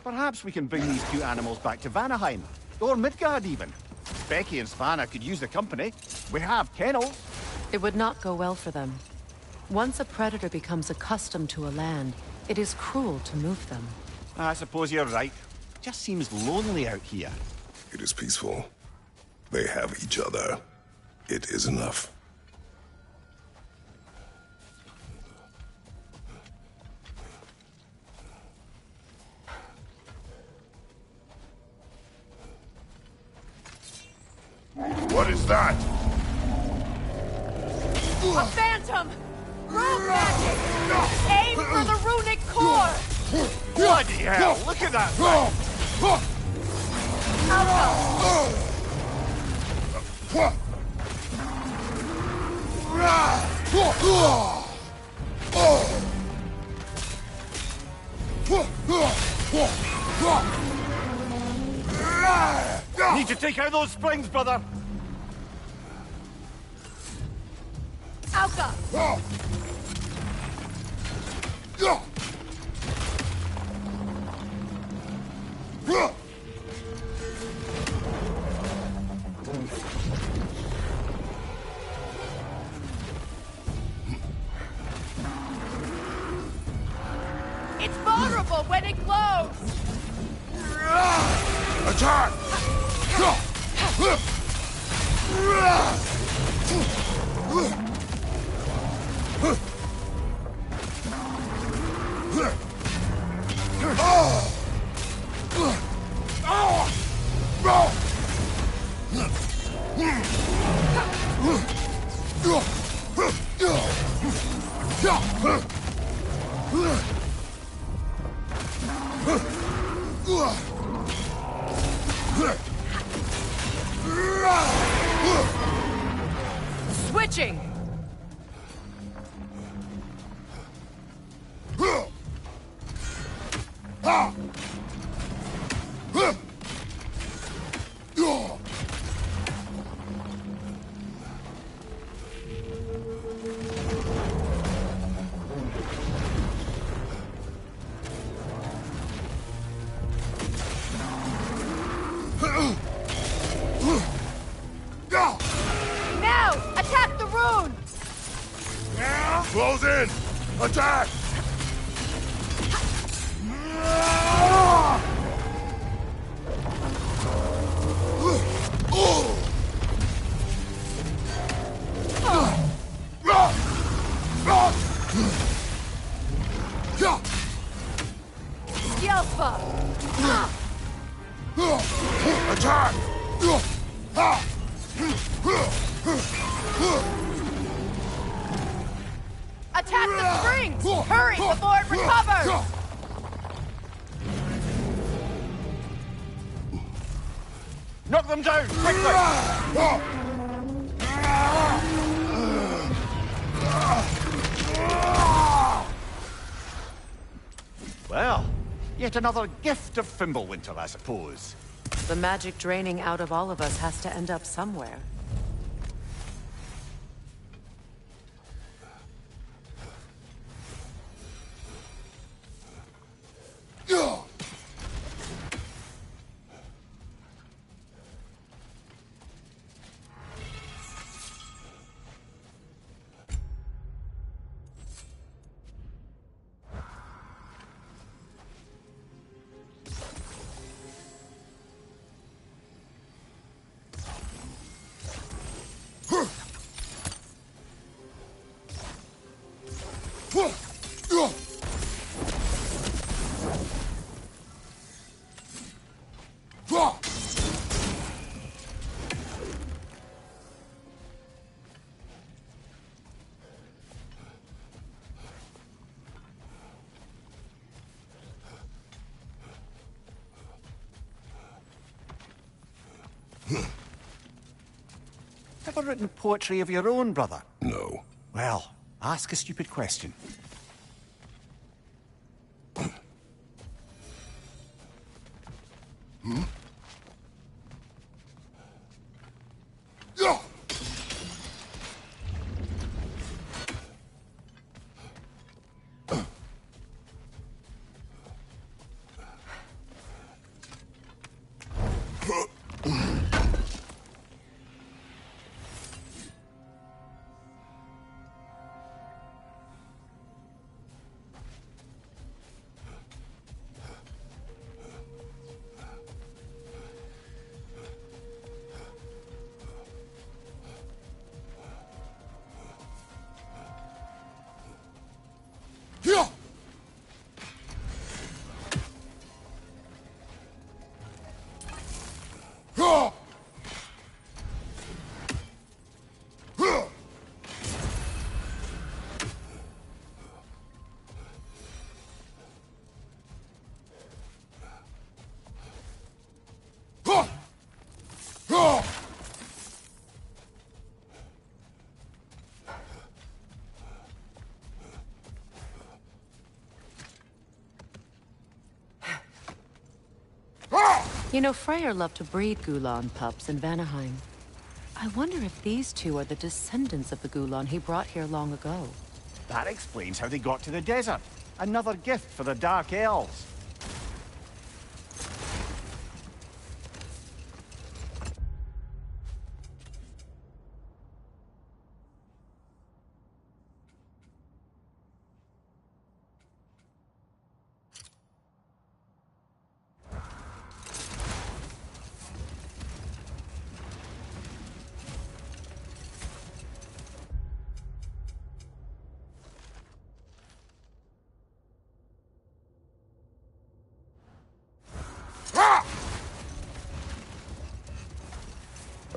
Perhaps we can bring these two animals back to Vanaheim, or Midgard even. Becky and Svanna could use the company. We have kennels. It would not go well for them. Once a predator becomes accustomed to a land, it is cruel to move them. I suppose you're right. Just seems lonely out here. It is peaceful. They have each other. It is enough. What is that? A phantom! Rune magic! Aim for the runic core! Bloody hell, look at that thing! Need to take out those springs, brother! Trauka! It's vulnerable when it glows! Attack! Switching! Now! Attack the rune! Close in! Attack! Yelpa! Attack! Attack the springs! Hurry before it recovers! Knock them down, quickly! Well, yet another gift of Fimbulwinter, I suppose. The magic draining out of all of us has to end up somewhere. Ever written poetry of your own, brother? No. Well, ask a stupid question. You know, Freyr loved to breed Gulan pups in Vanaheim. I wonder if these two are the descendants of the Gulon he brought here long ago. That explains how they got to the desert. Another gift for the Dark Elves.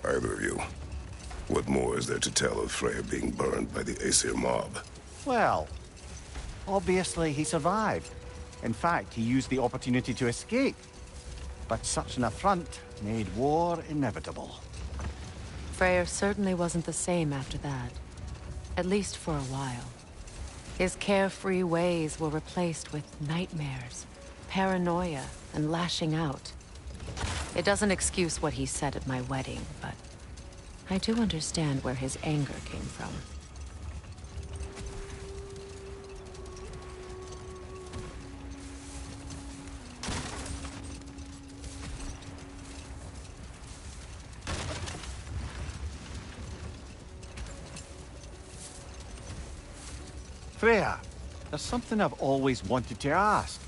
Either of you, what more is there to tell of Freya being burned by the Aesir mob? Well, obviously he survived. In fact, he used the opportunity to escape. But such an affront made war inevitable. Freyr certainly wasn't the same after that. At least for a while. His carefree ways were replaced with nightmares, paranoia, and lashing out. It doesn't excuse what he said at my wedding, but I do understand where his anger came from. Freya, there's something I've always wanted to ask.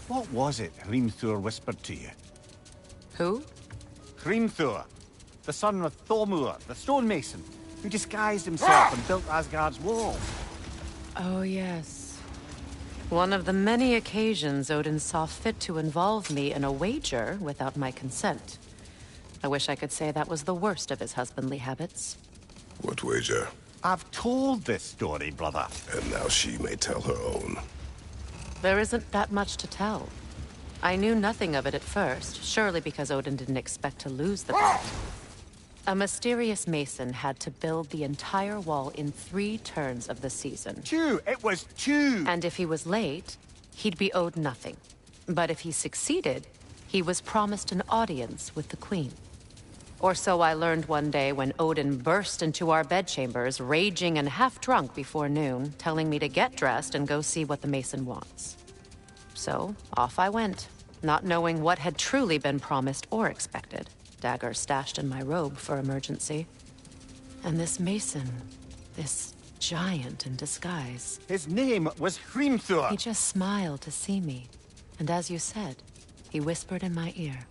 What was it Hrimthur whispered to you? Who? Hrimthur, the son of Thormur, the stonemason, who disguised himself and built Asgard's wall. Oh, yes. One of the many occasions Odin saw fit to involve me in a wager without my consent. I wish I could say that was the worst of his husbandly habits. What wager? I've told this story, brother. And now she may tell her own. There isn't that much to tell. I knew nothing of it at first, surely because Odin didn't expect to lose the bet. A mysterious mason had to build the entire wall in 3 turns of the season. 2! It was 2! And if he was late, he'd be owed nothing. But if he succeeded, he was promised an audience with the queen. Or so I learned one day when Odin burst into our bedchambers, raging and half-drunk before noon, telling me to get dressed and go see what the mason wants. So, off I went, not knowing what had truly been promised or expected. Dagger stashed in my robe for emergency. And this mason, this giant in disguise. His name was Hrimthur. He just smiled to see me. And as you said, he whispered in my ear.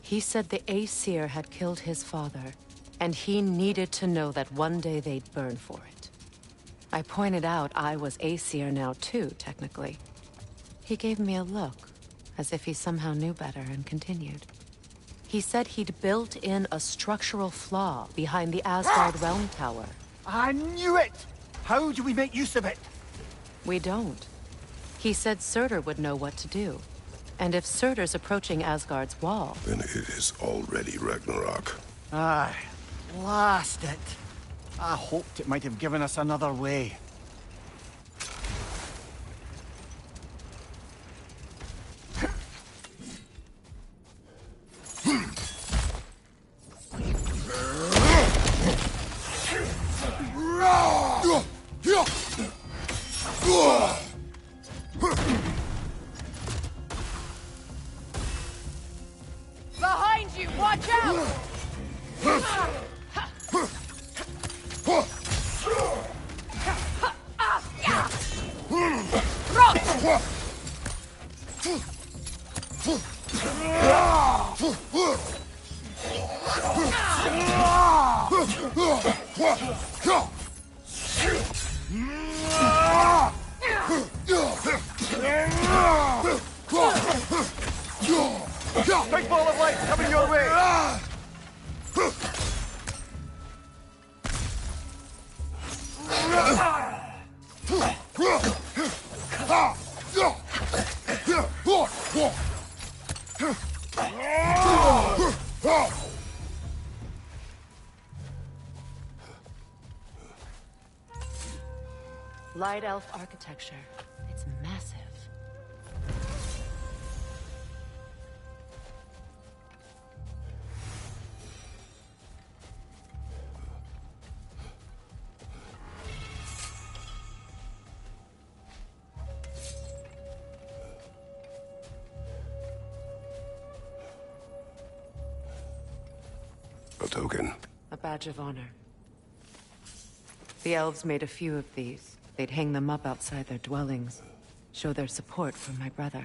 He said the Aesir had killed his father, and he needed to know that one day they'd burn for it. I pointed out I was Aesir now too, technically. He gave me a look, as if he somehow knew better, and continued. He said he'd built in a structural flaw behind the Asgard Realm Tower. I knew it! How do we make use of it? We don't. He said Surtur would know what to do. And if Surtur's approaching Asgard's wall... Then it is already Ragnarok. Aye, blast it. I hoped it might have given us another way. Behind you! Watch out! Big ball of light coming your way! Light elf architecture. It's massive. a token? A badge of honor. The elves made a few of these. They'd hang them up outside their dwellings. Show their support for my brother.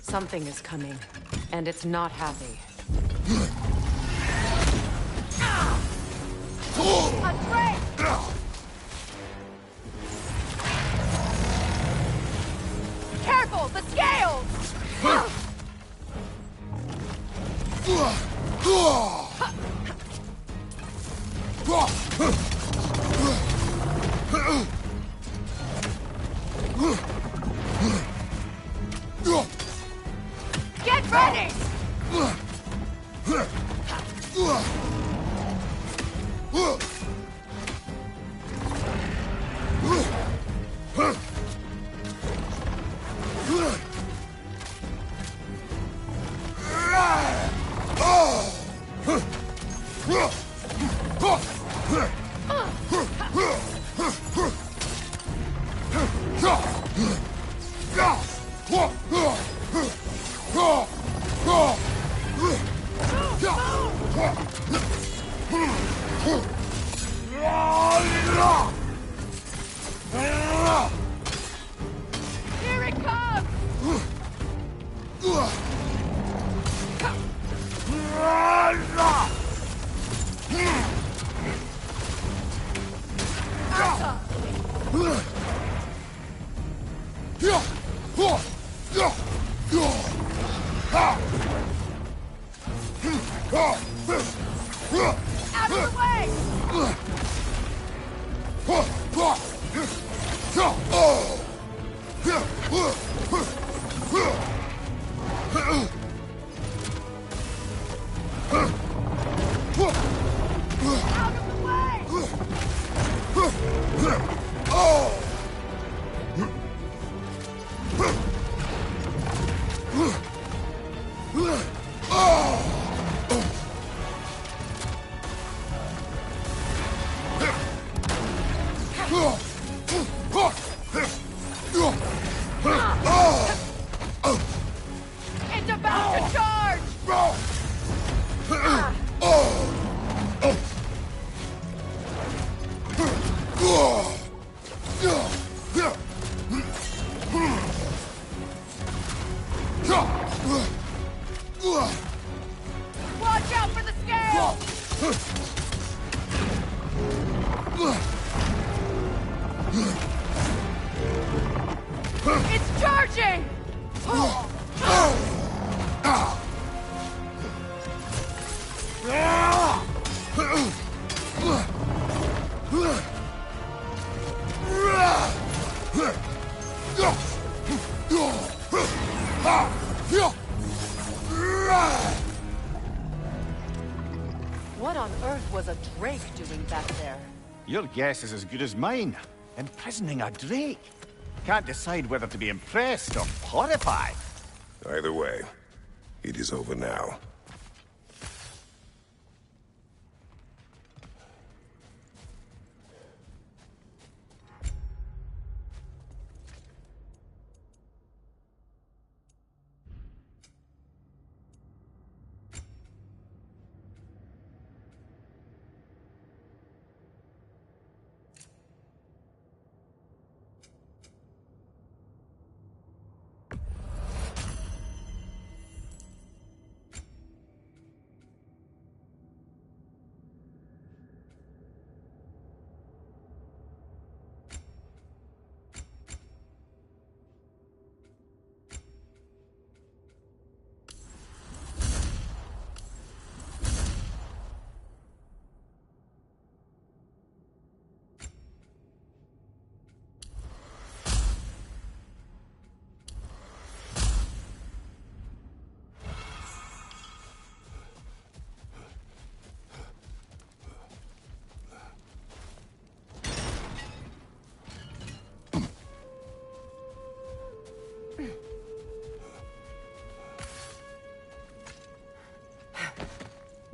Something is coming, and it's not happy. Careful, the scales! Get ready! Here it comes! Out of the way! Out of the way! It's about to charge! Watch out for the scale! It's charging! What on earth was a drake doing back there? Your guess is as good as mine. Imprisoning a drake. Can't decide whether to be impressed or horrified. Either way, it is over now.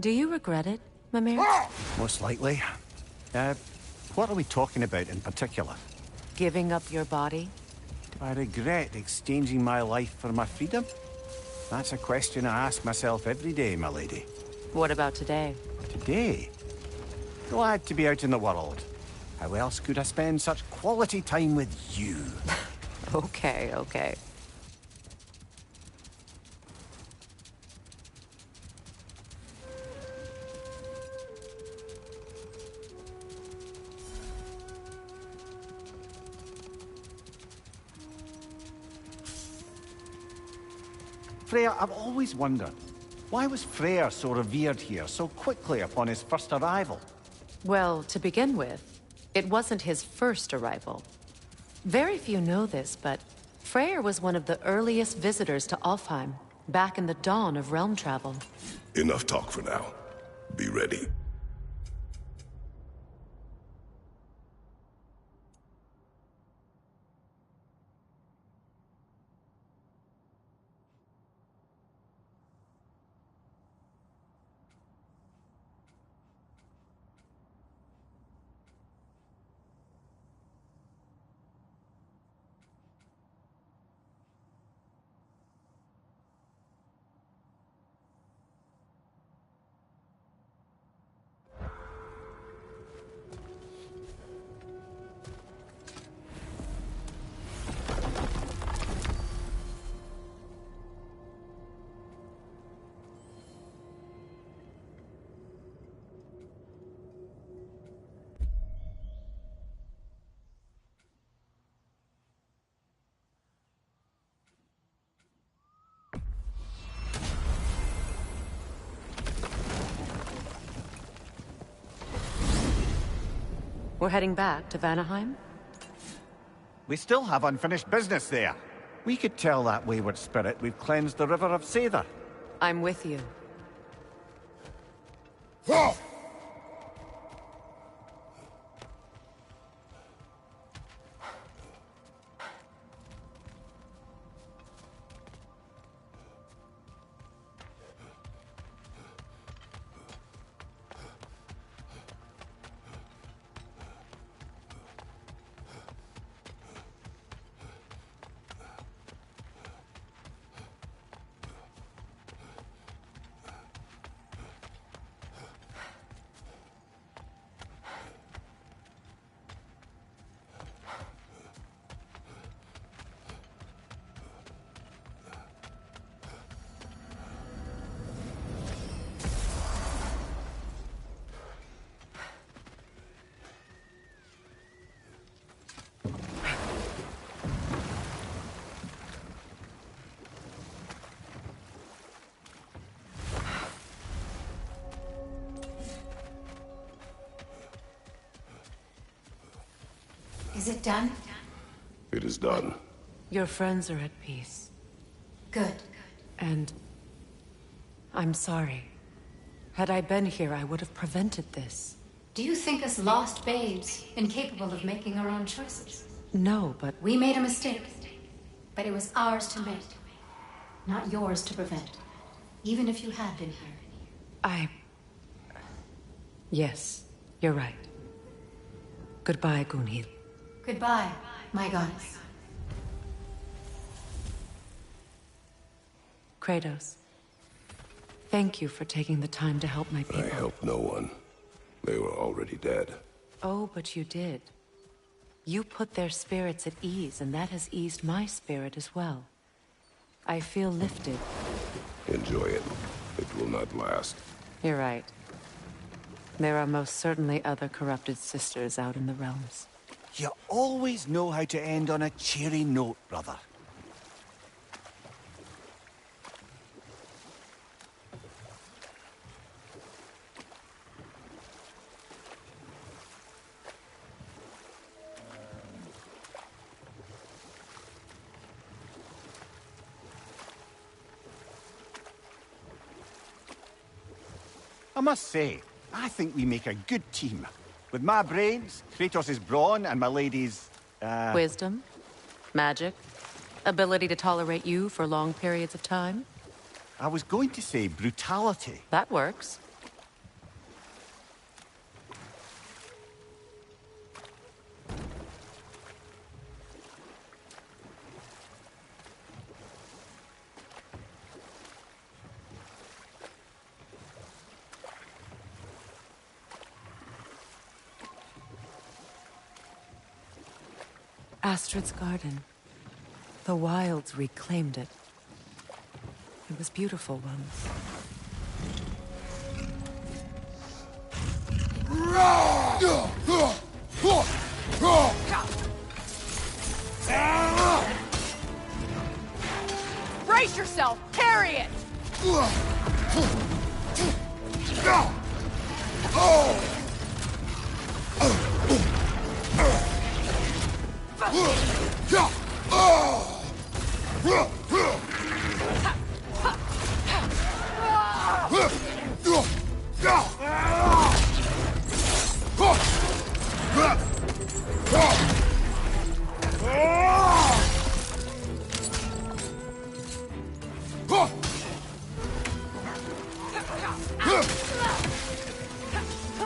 Do you regret it, Mimir? Most likely. What are we talking about in particular? Giving up your body? Do I regret exchanging my life for my freedom? That's a question I ask myself every day, my lady. What about today? Today? Glad to be out in the world. How else could I spend such quality time with you? Okay, okay. Freya, I've always wondered, why was Freyr so revered here so quickly upon his first arrival? Well, to begin with, it wasn't his first arrival. Very few know this, but Freyr was one of the earliest visitors to Alfheim, back in the dawn of realm travel. Enough talk for now. Be ready. We're heading back to Vanaheim? We still have unfinished business there. We could tell that wayward spirit we've cleansed the river of Seither. I'm with you. Is it done? It is done. Your friends are at peace. Good. And I'm sorry. Had I been here, I would have prevented this. Do you think us lost babes, incapable of making our own choices? No, but... We made a mistake, but it was ours to make, not yours to prevent, even if you had been here. Yes, you're right. Goodbye, Gunhild. Goodbye, my goddess. Kratos, thank you for taking the time to help my people. I helped no one. They were already dead. Oh, but you did. You put their spirits at ease, and that has eased my spirit as well. I feel lifted. Enjoy it. It will not last. You're right. There are most certainly other corrupted sisters out in the realms. You always know how to end on a cheery note, brother. I must say, I think we make a good team. With my brains, Kratos' brawn, and my lady's, Wisdom? Magic? Ability to tolerate you for long periods of time? I was going to say brutality. That works. Astrid's garden. The wilds reclaimed it. It was beautiful once. Brace yourself! Carry it!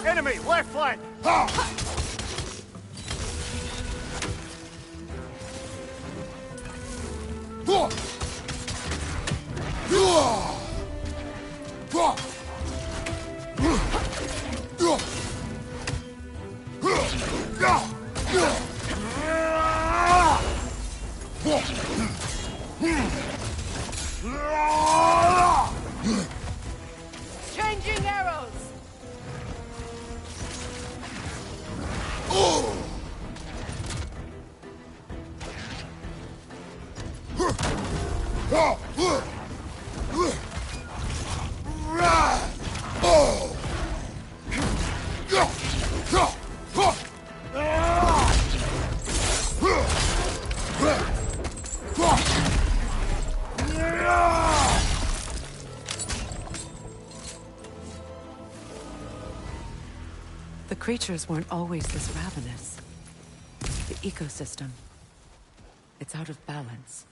Enemy, left flank! Changing arrows! The creatures weren't always this ravenous. The ecosystem. It's out of balance.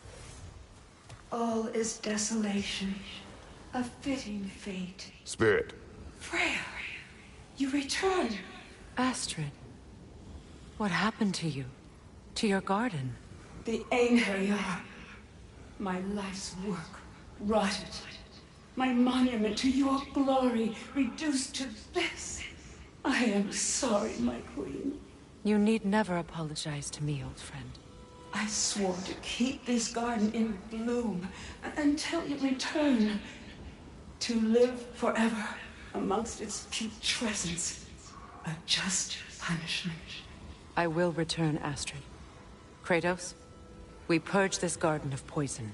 All is desolation. A fitting fate. Spirit. Freya, you return. Astrid, what happened to you? To your garden? The Einherjar. My life's work rotted. My monument to your glory reduced to this. I am sorry, my queen. You need never apologize to me, old friend. I swore to keep this garden in bloom until you return. To live forever amongst its putrescence. A just punishment. I will return, Astrid. Kratos, we purge this garden of poison.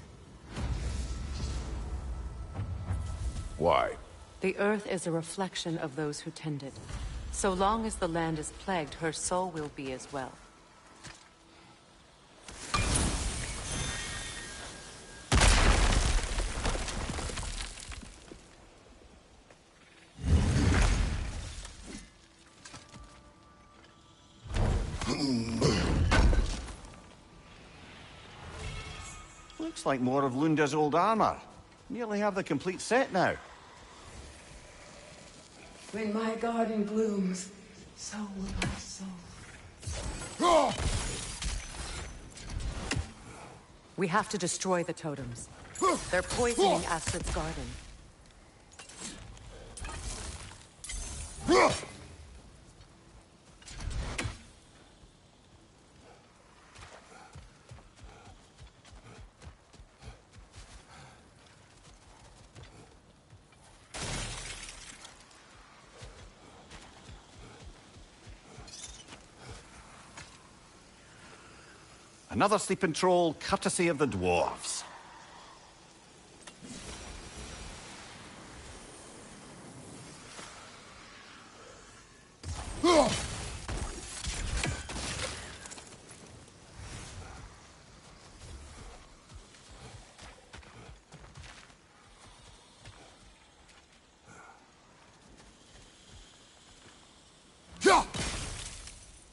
Why? The earth is a reflection of those who tend it. So long as the land is plagued, her soul will be as well. Looks like more of Lunda's old armor. Nearly have the complete set now. When my garden blooms, so will my soul. We have to destroy the totems. They're poisoning Astrid's garden. Another sleeping troll, courtesy of the dwarves.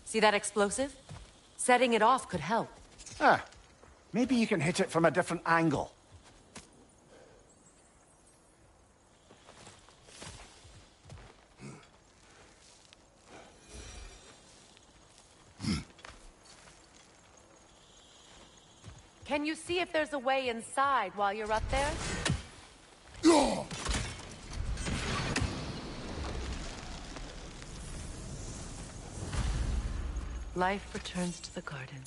See that explosive? Setting it off could help. Ah, maybe you can hit it from a different angle. Can you see if there's a way inside while you're up there? Life returns to the garden.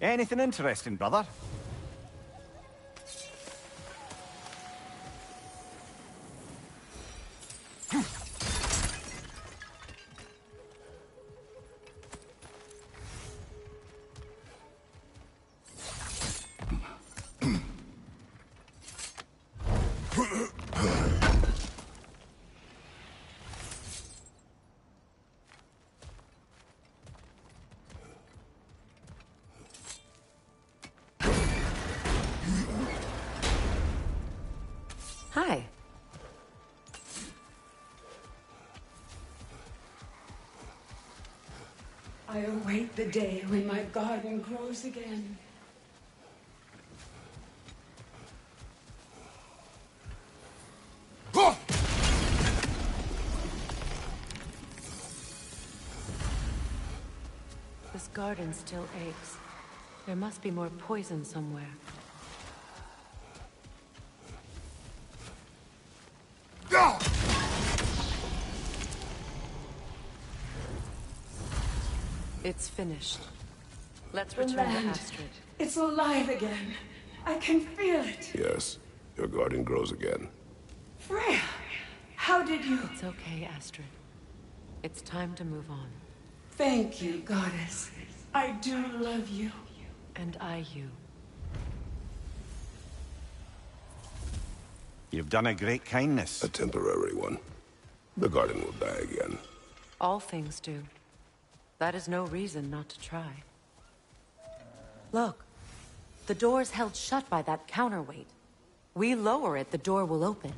Anything interesting, brother? Hi. I await the day when my garden grows again. This garden still aches. There must be more poison somewhere. It's finished. Let's The return to land. Astrid. It's alive again. I can feel it. Yes, your garden grows again. Freya, how did you... It's okay, Astrid. It's time to move on. Thank you, goddess. I do love you. And I you. You've done a great kindness. A temporary one. The garden will die again. All things do. That is no reason not to try. Look. The door's held shut by that counterweight. We lower it, the door will open.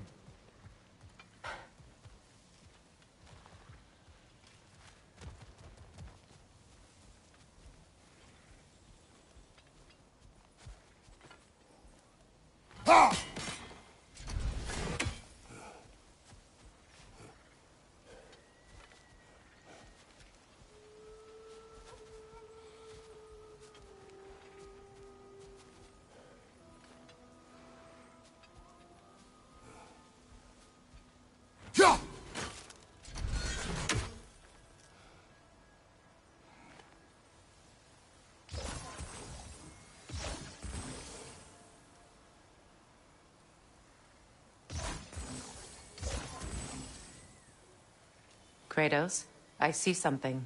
Kratos, I see something.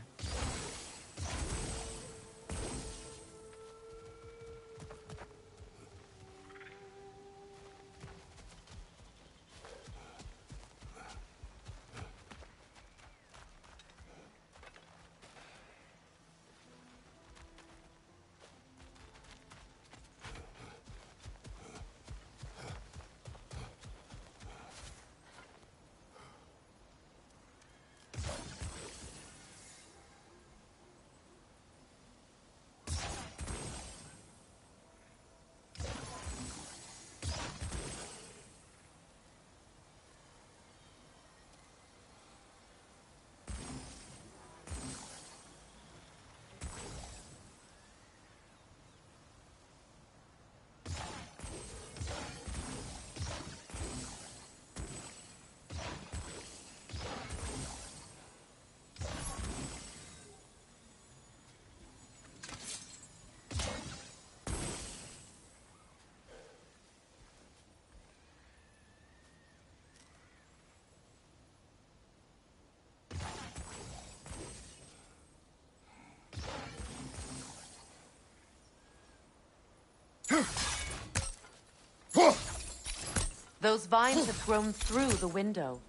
Those vines have grown through the window.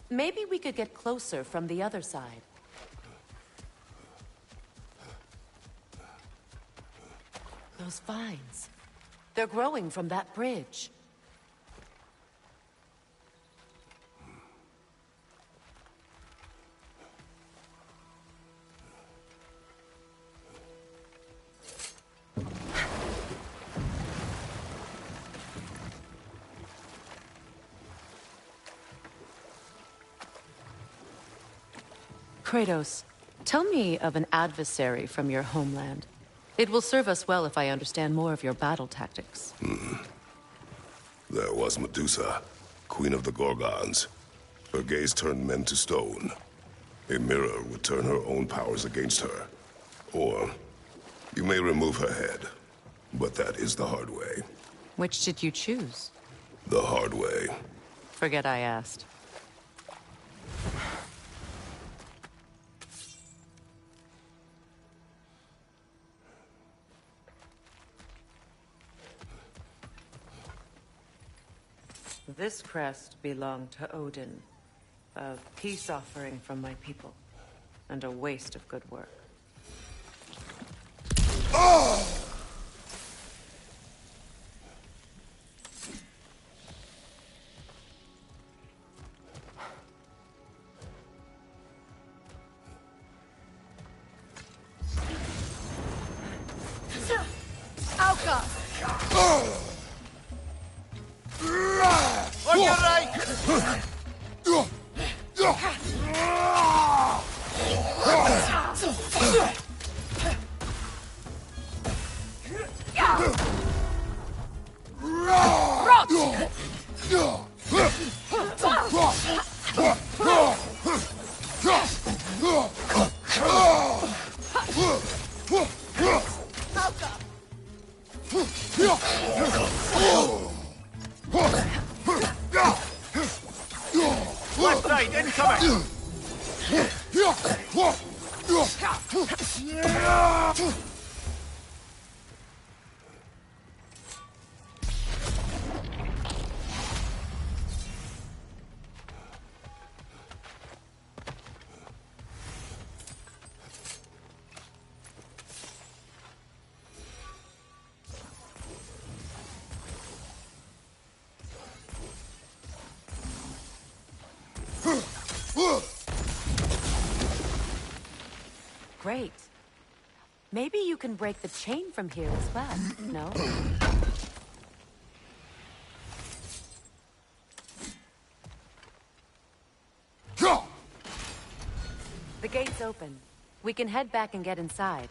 Maybe we could get closer from the other side. Those vines. They're growing from that bridge. Kratos, tell me of an adversary from your homeland. It will serve us well if I understand more of your battle tactics. There was Medusa, queen of the Gorgons. Her gaze turned men to stone. A mirror would turn her own powers against her. Or, you may remove her head, but that is the hard way. Which did you choose? The hard way. Forget I asked. This crest belonged to Odin. A peace offering from my people. And a waste of good work. Left side, incoming! Great. Maybe you can break the chain from here as well, no? The gate's open. We can head back and get inside.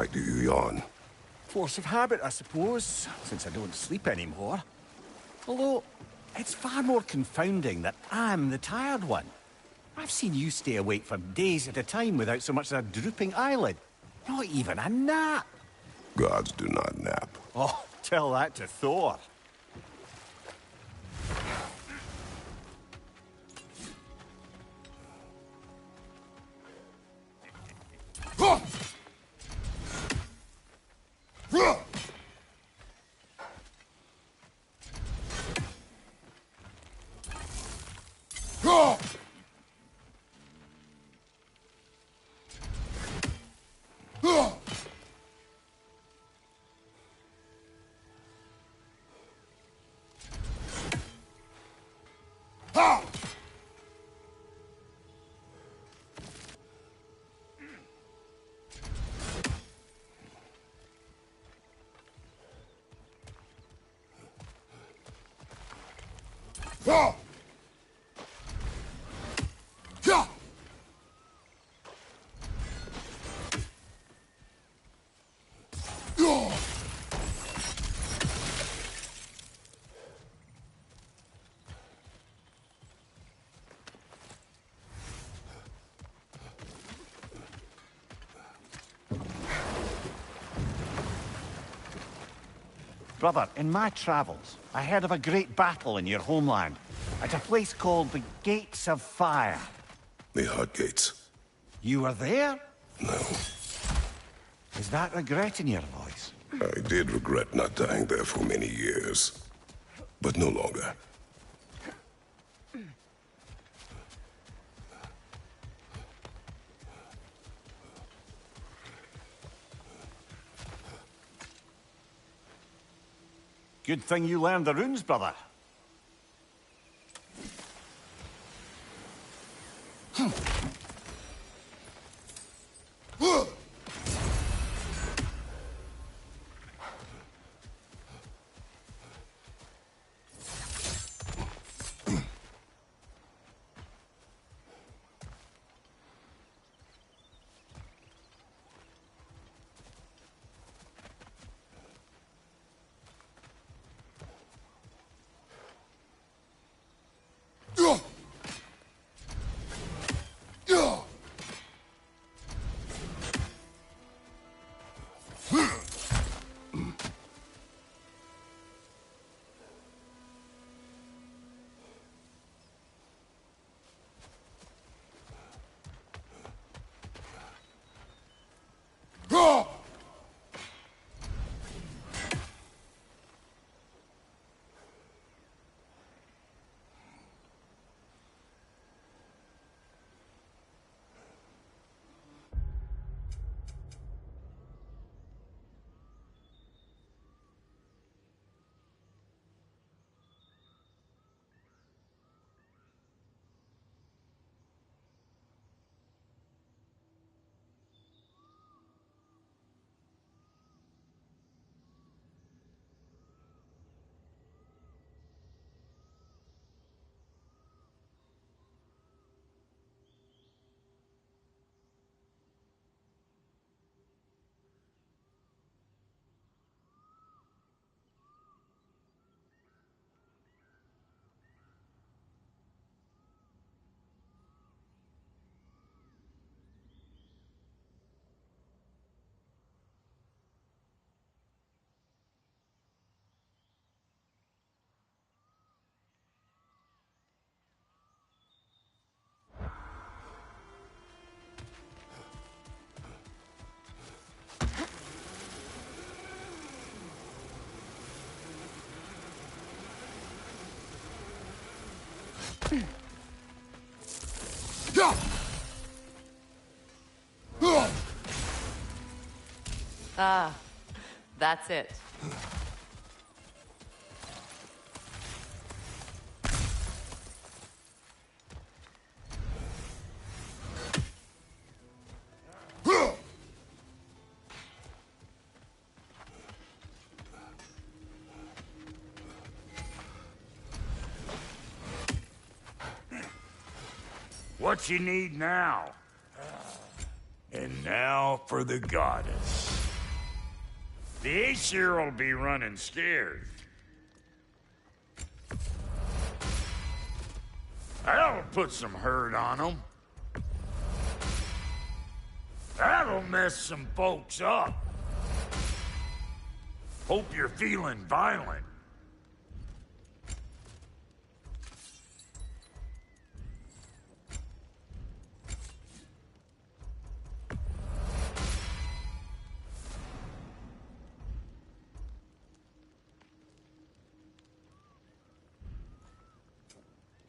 Why do you yawn? Force of habit, I suppose, since I don't sleep anymore. Although, it's far more confounding that I'm the tired one. I've seen you stay awake for days at a time without so much as a drooping eyelid. Not even a nap. Gods do not nap. Oh, tell that to Thor. Brother, in my travels, I heard of a great battle in your homeland, at a place called the Gates of Fire. The Hut Gates. You were there? No. Is that regret in your voice? I did regret not dying there for many years, but no longer. Good thing you learned the runes, brother. Ah, that's it. What you need now? And now for the goddess. The Aesir will be running scared. That'll put some hurt on them. That'll mess some folks up. Hope you're feeling violent.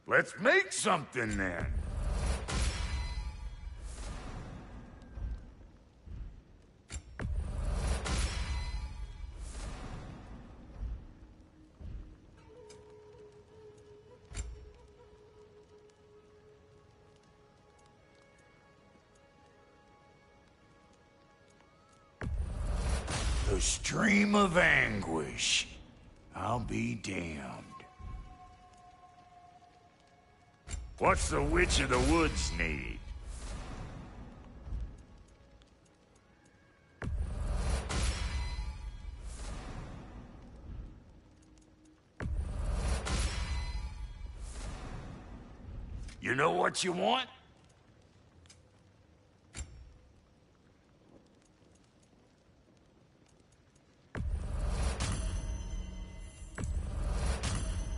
Let's make something then. The stream of anguish. I'll be damned. What's the Witch of the Woods need? You know what you want?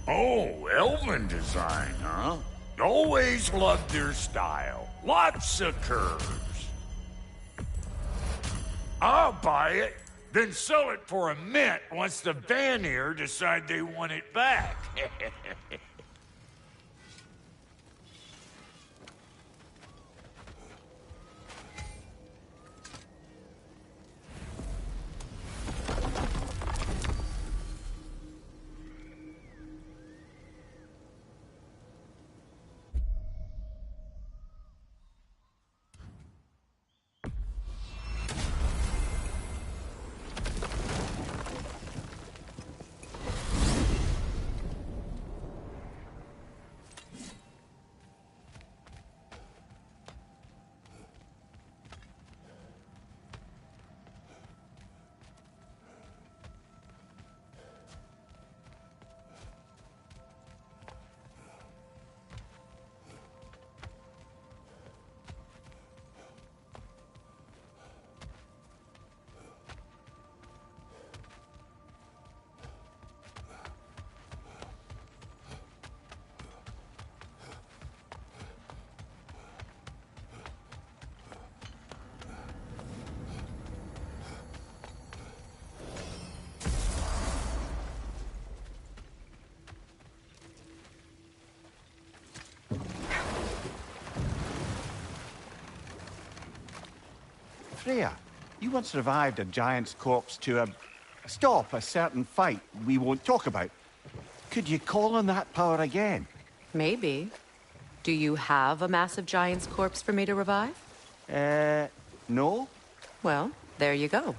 Oh, Elven design, huh? Always loved their style. Lots of curves. I'll buy it, then sell it for a mint once the Vanir decide they want it back. Freya, you once revived a giant's corpse to stop a certain fight we won't talk about. Could you call on that power again? Maybe. Do you have a massive giant's corpse for me to revive? No? Well, there you go.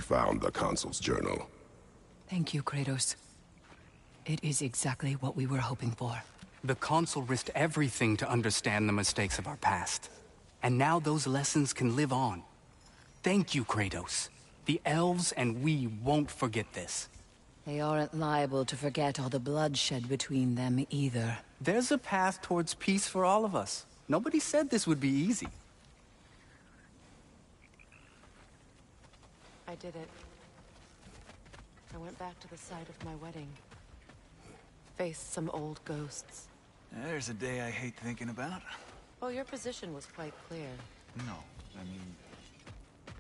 We found the Consul's journal. Thank you, Kratos. It is exactly what we were hoping for. The Consul risked everything to understand the mistakes of our past. And now those lessons can live on. Thank you, Kratos. The elves and we won't forget this. They aren't liable to forget all the bloodshed between them either. There's a path towards peace for all of us. Nobody said this would be easy. I did it. I went back to the site of my wedding. Faced some old ghosts. There's a day I hate thinking about. Well, your position was quite clear. No, I mean... There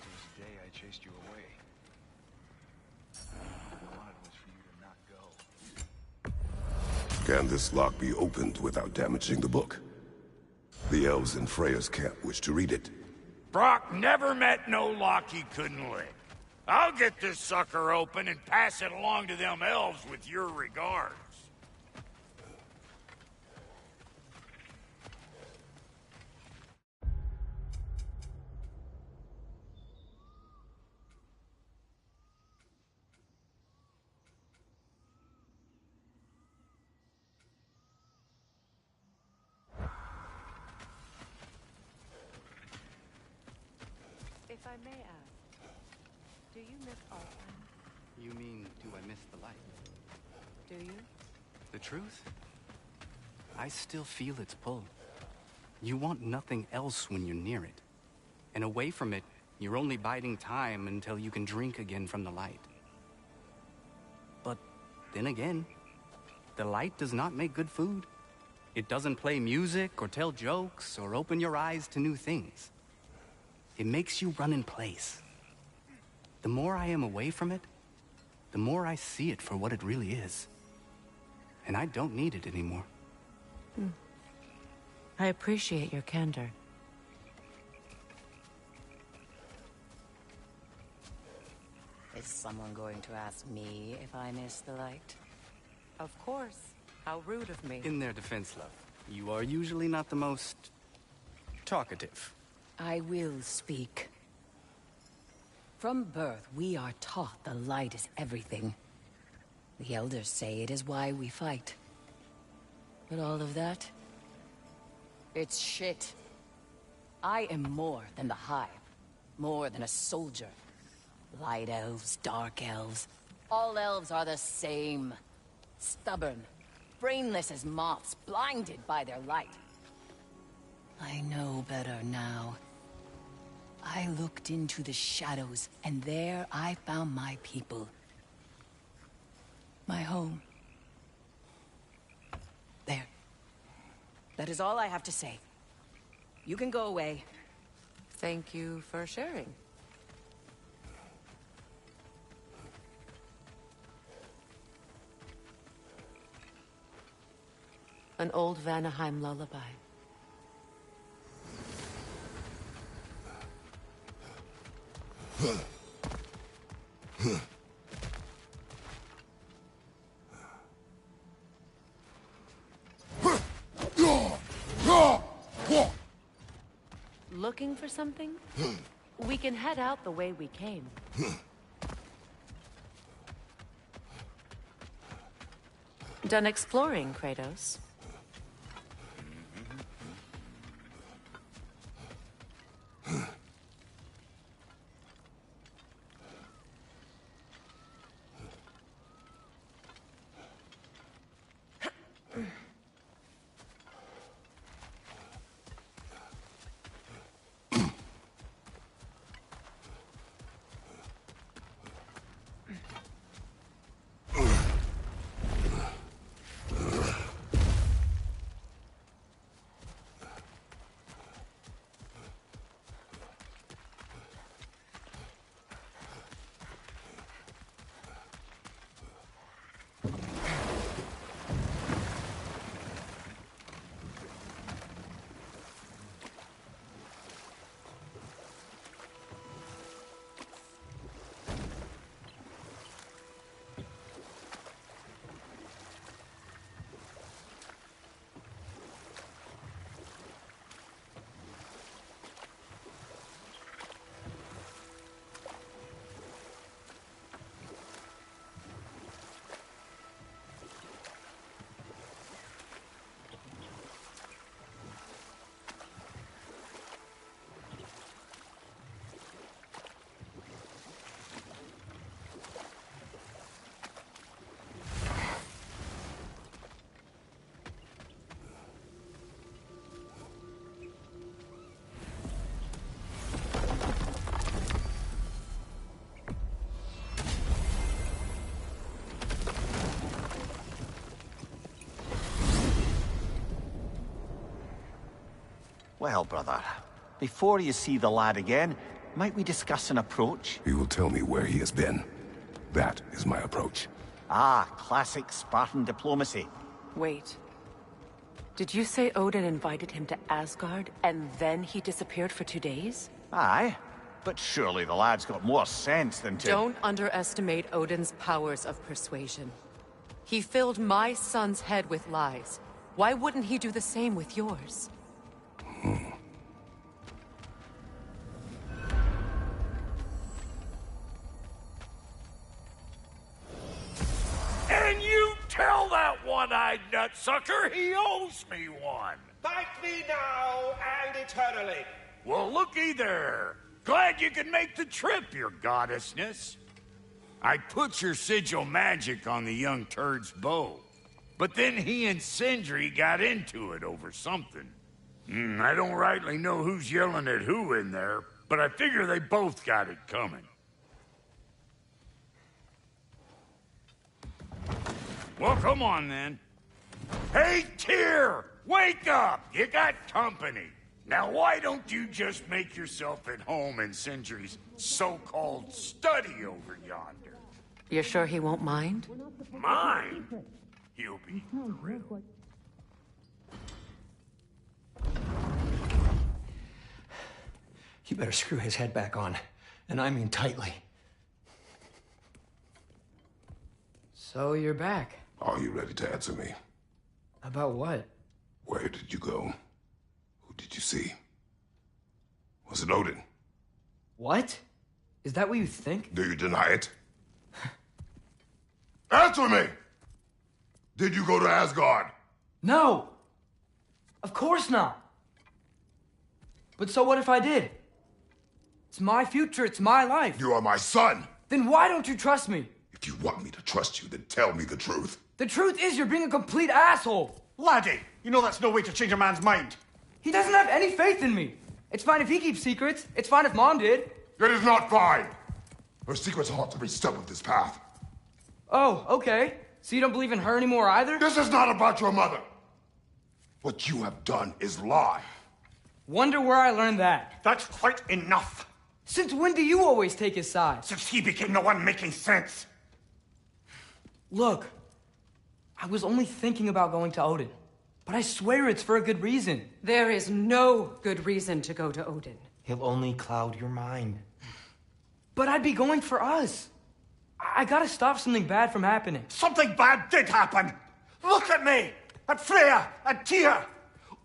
was a day I chased you away. All I wanted was for you to not go. Can this lock be opened without damaging the book? The elves in Freya's camp wish to read it. Brock never met no lock he couldn't lick. I'll get this sucker open and pass it along to them elves with your regards. If I may ask, do you miss Alpine? You mean, do I miss the light? Do you? The truth? I still feel its pull. You want nothing else when you're near it. And away from it, you're only biding time until you can drink again from the light. But then again, the light does not make good food. It doesn't play music or tell jokes or open your eyes to new things. It makes you run in place. The more I am away from it, the more I see it for what it really is. And I don't need it anymore. I appreciate your candor. Is someone going to ask me if I miss the light? Of course. How rude of me. In their defense, love, you are usually not the most talkative. I will speak. From birth, we are taught the light is everything. The elders say it is why we fight. But all of that? It's shit. I am more than the Hive. More than a soldier. Light elves, dark elves. All elves are the same. Stubborn. Brainless as moths, blinded by their light. I know better now. I looked into the shadows, and there I found my people. My home. There. That is all I have to say. You can go away. Thank you for sharing. An old Vanaheim lullaby. Looking for something? We can head out the way we came. Done exploring, Kratos? Well, brother, before you see the lad again, might we discuss an approach? He will tell me where he has been. That is my approach. Ah, classic Spartan diplomacy. Wait. Did you say Odin invited him to Asgard, and then he disappeared for 2 days? Aye, but surely the lad's got more sense than to... Don't underestimate Odin's powers of persuasion. He filled my son's head with lies. Why wouldn't he do the same with yours? And you tell that one-eyed nutsucker he owes me one. Thank me now and eternally. Well, looky there. Glad you could make the trip, your goddessness. I put your sigil magic on the young turd's bow. But then he and Sindri got into it over something. I don't rightly know who's yelling at who in there, but I figure they both got it coming. Well, come on then. Hey, Tyr! Wake up! You got company. Now, why don't you just make yourself at home in Sindri's so-called study over yonder? You're sure he won't mind? Mind? He'll be thrilled. You better screw his head back on, and I mean tightly. So you're back. Are you ready to answer me? About what? Where did you go? Who did you see? Was it Odin? What? Is that what you think? Do you deny it? Answer me! Did you go to Asgard? No! Of course not! But so what if I did? It's my future, it's my life. You are my son! Then why don't you trust me? If you want me to trust you, then tell me the truth. The truth is you're being a complete asshole! Laddie, you know that's no way to change a man's mind. He doesn't have any faith in me. It's fine if he keeps secrets. It's fine if Mom did. It is not fine! Her secrets haunt every step of this path. Oh, okay. So you don't believe in her anymore either? This is not about your mother. What you have done is lie. Wonder where I learned that. That's quite enough. Since when do you always take his side? Since he became the one making sense. Look, I was only thinking about going to Odin, but I swear it's for a good reason. There is no good reason to go to Odin. He'll only cloud your mind. But I'd be going for us. I gotta stop something bad from happening. Something bad did happen. Look at me, at Freya, at Tyr.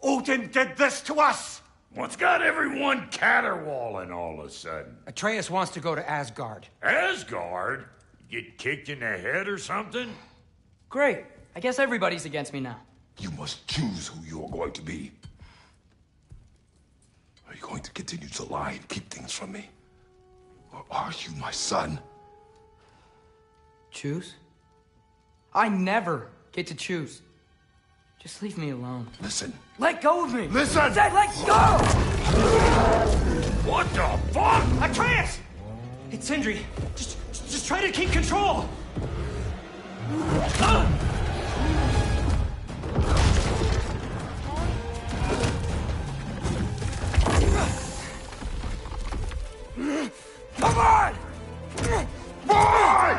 Odin did this to us. What's got everyone caterwauling all of a sudden? Atreus wants to go to Asgard. Asgard? Get kicked in the head or something? Great. I guess everybody's against me now. You must choose who you are going to be. Are you going to continue to lie and keep things from me? Or are you my son? Choose? I never get to choose. Just leave me alone. Listen. Let go of me! Listen! I said let go! What the fuck? Atreus! It's Sindri. Just try to keep control. Come on! Boy!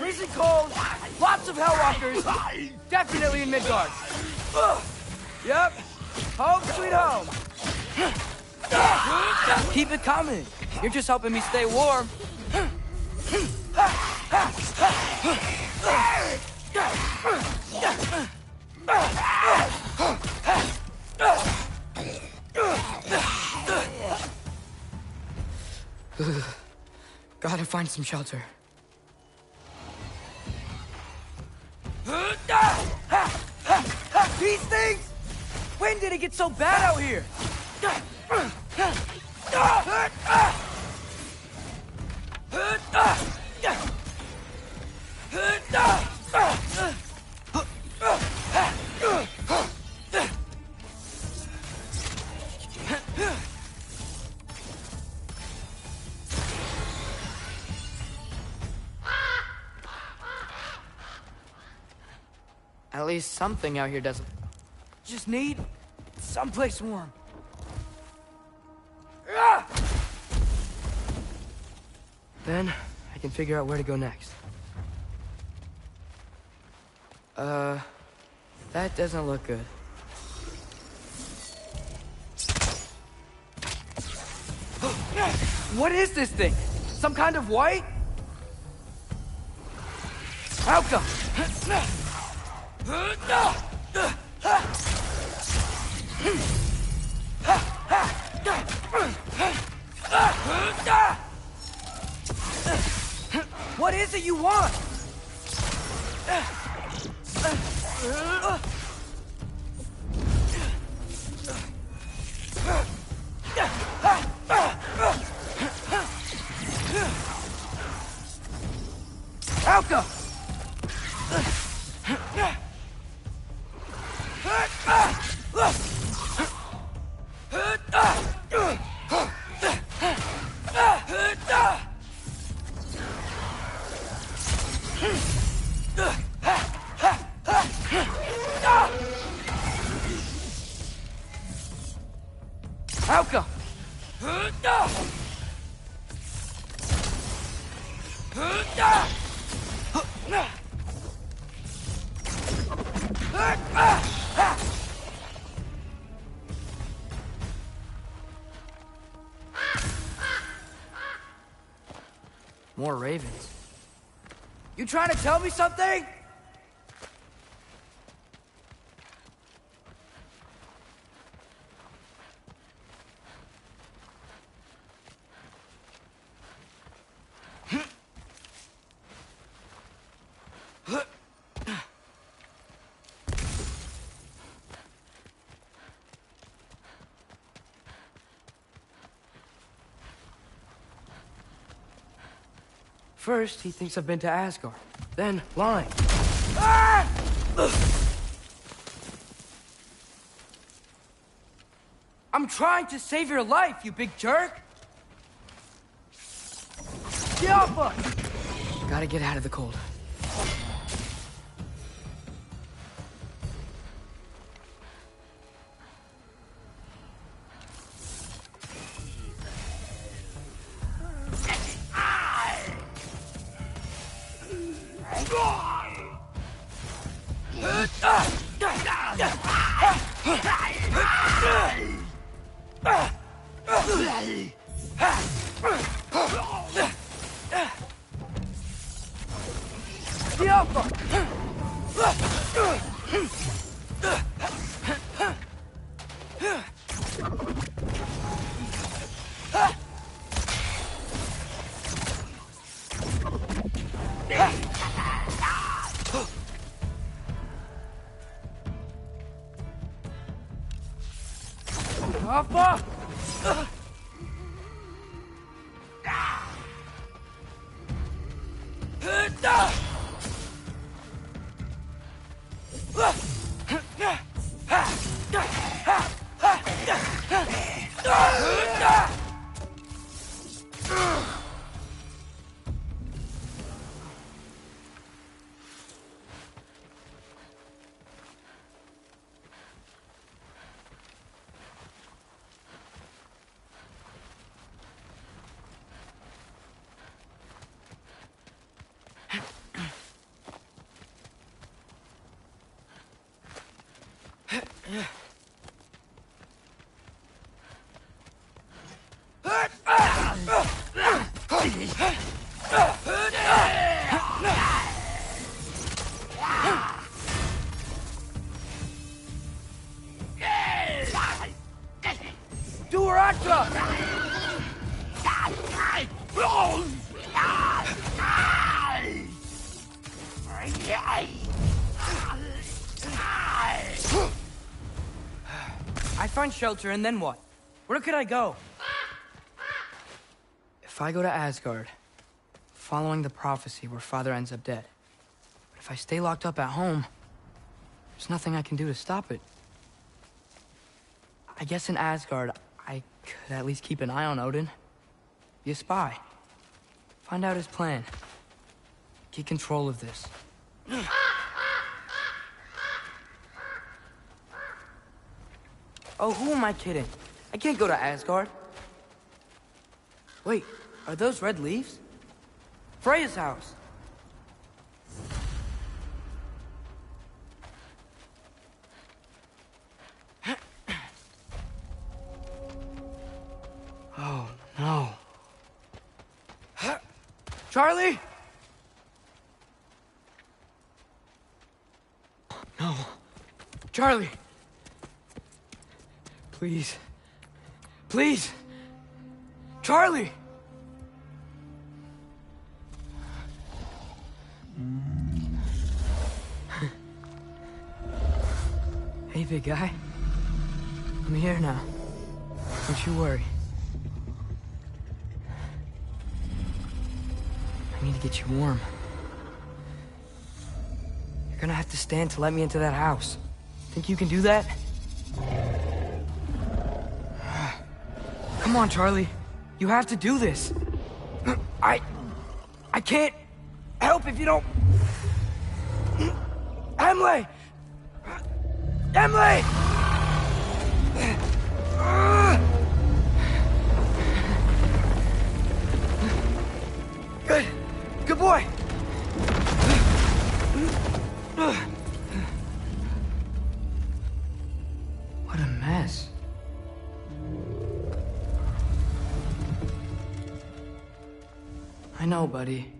Freezing cold, lots of Hellwalkers, definitely in Midgard. Yep, home sweet home. Keep it coming. You're just helping me stay warm. Gotta find some shelter. These things When did it get so bad out here? At least something out here doesn't. Just need someplace warm. Then I can figure out where to go next. That doesn't look good. What is this thing? Some kind of white? Alka! What is it you want? Alka! Alka! More ravens. You trying to tell me something? First, he thinks I've been to Asgard. Then, lying. Ah! I'm trying to save your life, you big jerk! Get off us! Gotta get out of the cold. find shelter, and then what? Where could I go? If I go to Asgard, following the prophecy where Father ends up dead. But if I stay locked up at home, there's nothing I can do to stop it. I guess in Asgard, I could at least keep an eye on Odin. Be a spy. Find out his plan. Get control of this. Oh, who am I kidding? I can't go to Asgard. Wait, are those red leaves? Freya's house. Oh, no. Charlie? No. Charlie! Please. Please! Charlie! Hey, big guy. I'm here now. Don't you worry. I need to get you warm. You're gonna have to stand to let me into that house. Think you can do that? Come on, Charlie. You have to do this. I can't help if you don't... Emily! Emily! Good. Good boy. What a mess. I know, buddy.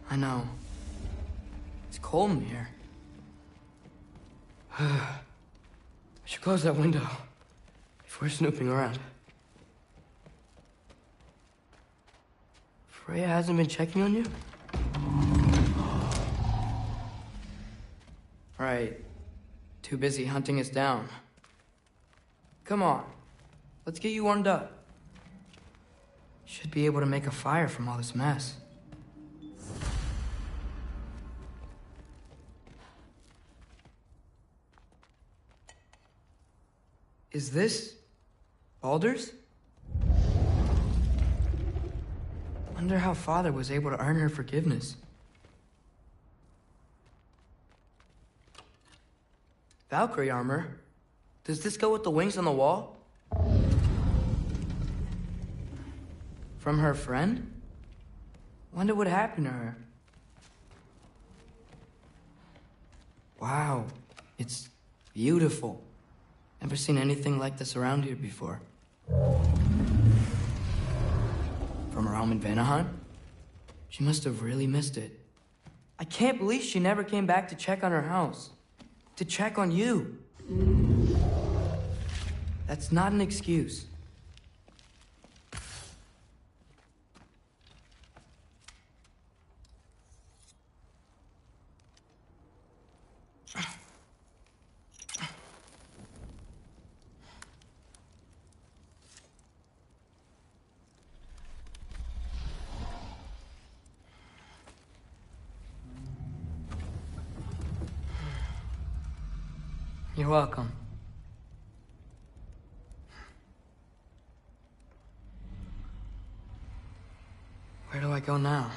I know. It's cold in here. I should close that window before snooping around. Freya hasn't been checking on you? Right. Too busy hunting us down. Come on. Let's get you warmed up. Should be able to make a fire from all this mess. Is this Baldur's? Wonder how Father was able to earn her forgiveness. Valkyrie armor? Does this go with the wings on the wall? From her friend? Wonder what happened to her. Wow, it's beautiful. Never seen anything like this around here before. From her home in Vanaheim? She must have really missed it. I can't believe she never came back to check on her house. To check on you. That's not an excuse. You're welcome. Where do I go now?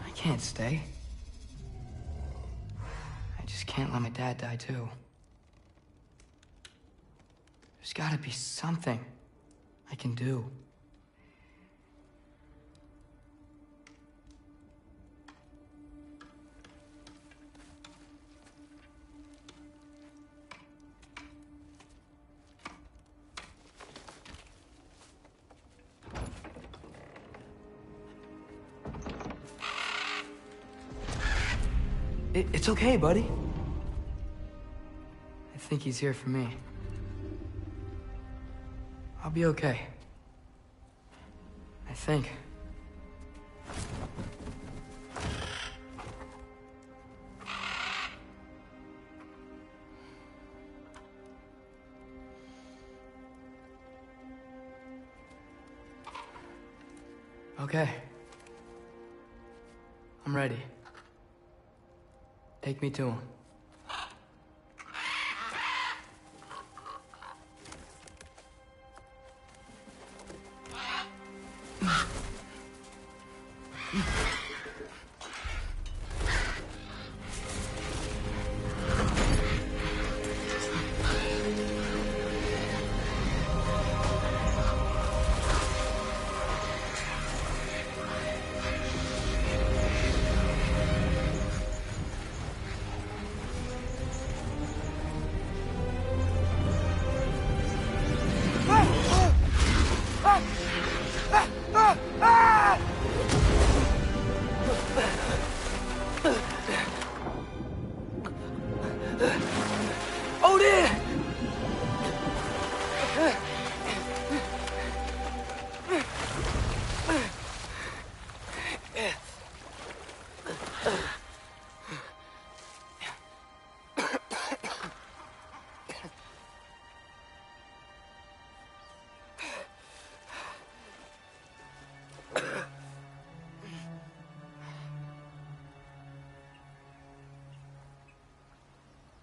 I can't stay. I just can't let my dad die too. There's gotta be something I can do. It's okay, buddy. I think he's here for me. I'll be okay. I think. Okay. I'm ready. Take me to him.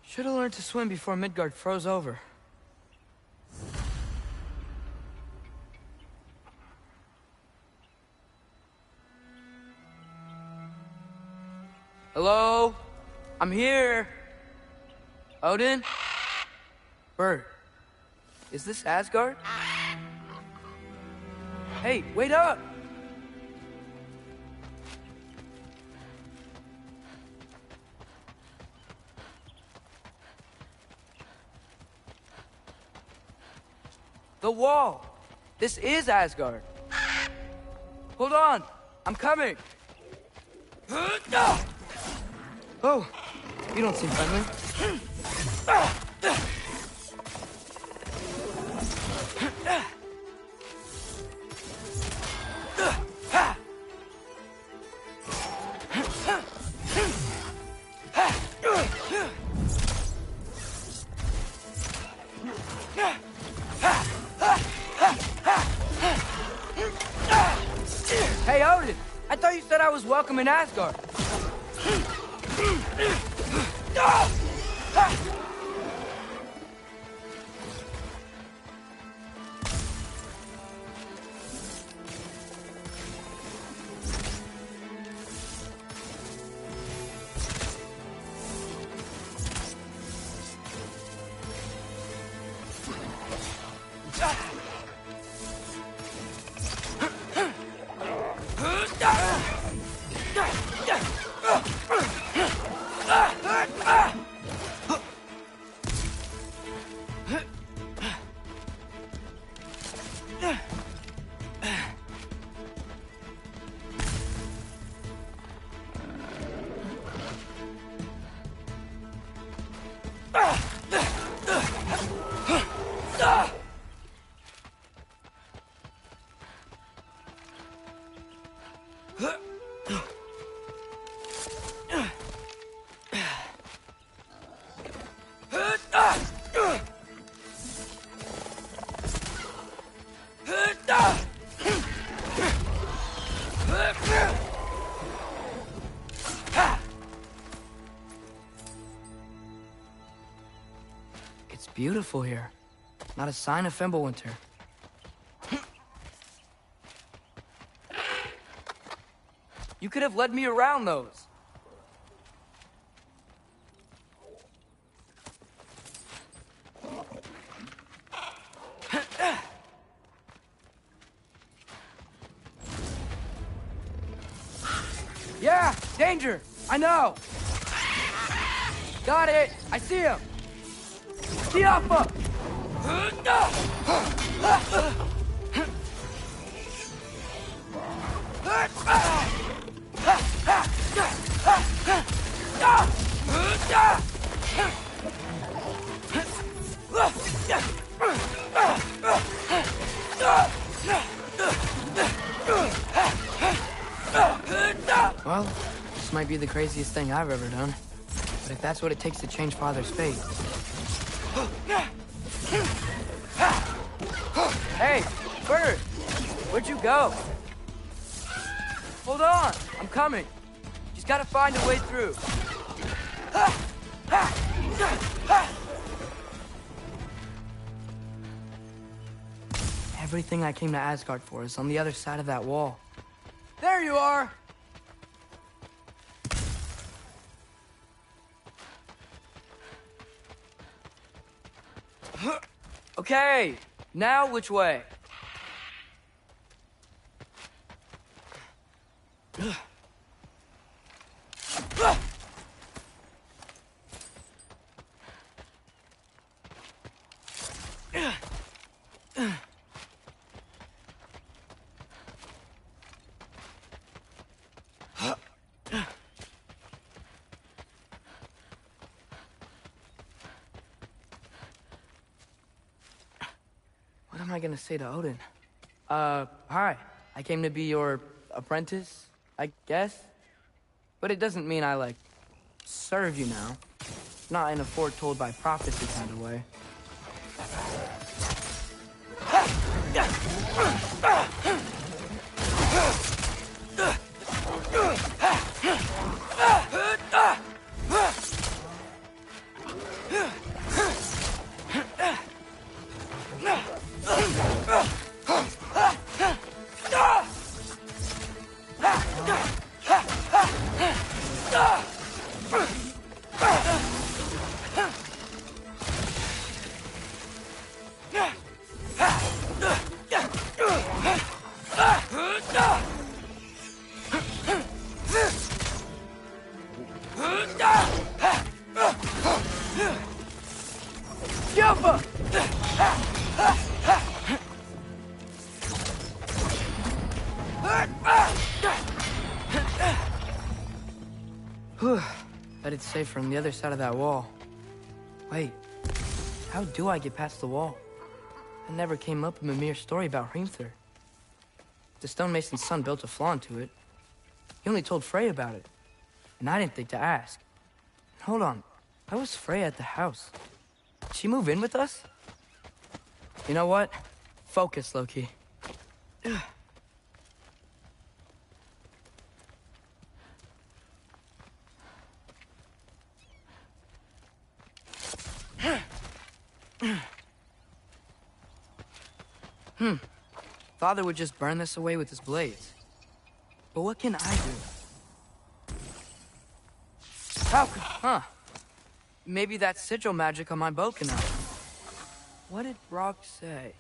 Should have learned to swim before Midgard froze over. Hello? I'm here. Odin? Bird. Is this Asgard? Hey, wait up! The wall! This is Asgard! Hold on! I'm coming! Oh, you don't seem friendly. Hey, Odin! I thought you said I was welcome in Asgard. It's beautiful here. Not a sign of Fimbulwinter. You could have led me around those. Yeah, danger! I know! Got it! I see him! Tiafa! Well, this might be the craziest thing I've ever done. But if that's what it takes to change Father's fate... Hey, Bird! Where'd you go? Hold on! I'm coming. Just gotta find a way through. Everything I came to Asgard for is on the other side of that wall. There you are! Okay, now which way? What am I gonna say to Odin? Hi. I came to be your apprentice, I guess? But it doesn't mean I, like, serve you now. Not in a foretold by prophecy kind of way. Bet it's safer on the other side of that wall. Wait, how do I get past the wall? That never came up in Mimir's story about Hrimthur. The stonemason's son built a flaw into it. He only told Frey about it, and I didn't think to ask. Hold on, how was Frey at the house? Did she move in with us? You know what? Focus, Loki. Father would just burn this away with his blades. But what can I do? Huh. Maybe that sigil magic on my bow can help. What did Brock say?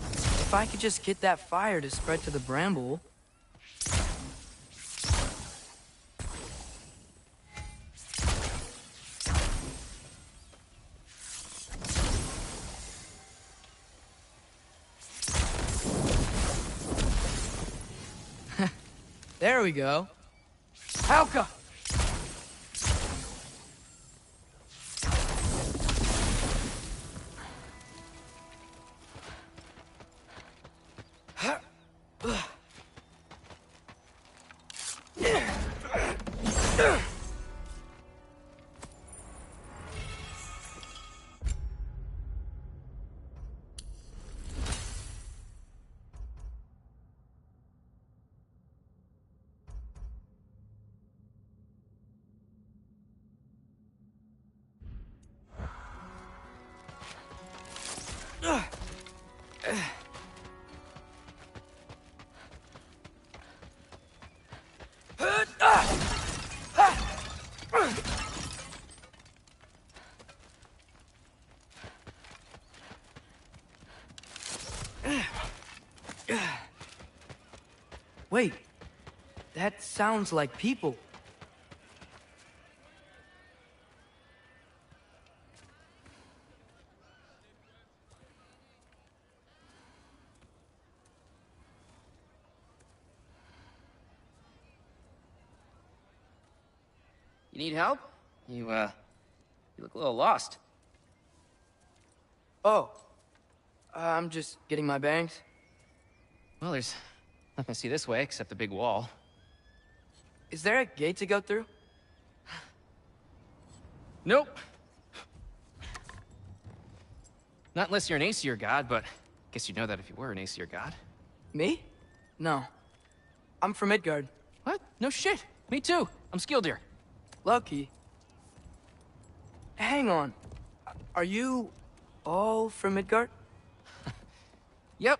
If I could just get that fire to spread to the bramble... There we go. Halka! Wait, that sounds like people. You need help? You look a little lost. Oh, I'm just getting my bangs. Well, there's nothing to see this way except the big wall. Is there a gate to go through? Nope. Not unless you're an Aesir god, but guess you'd know that if you were an Aesir god. Me? No. I'm from Midgard. What? No shit. Me too. I'm Skildir. Lucky. Hang on. Are you all from Midgard? Yep.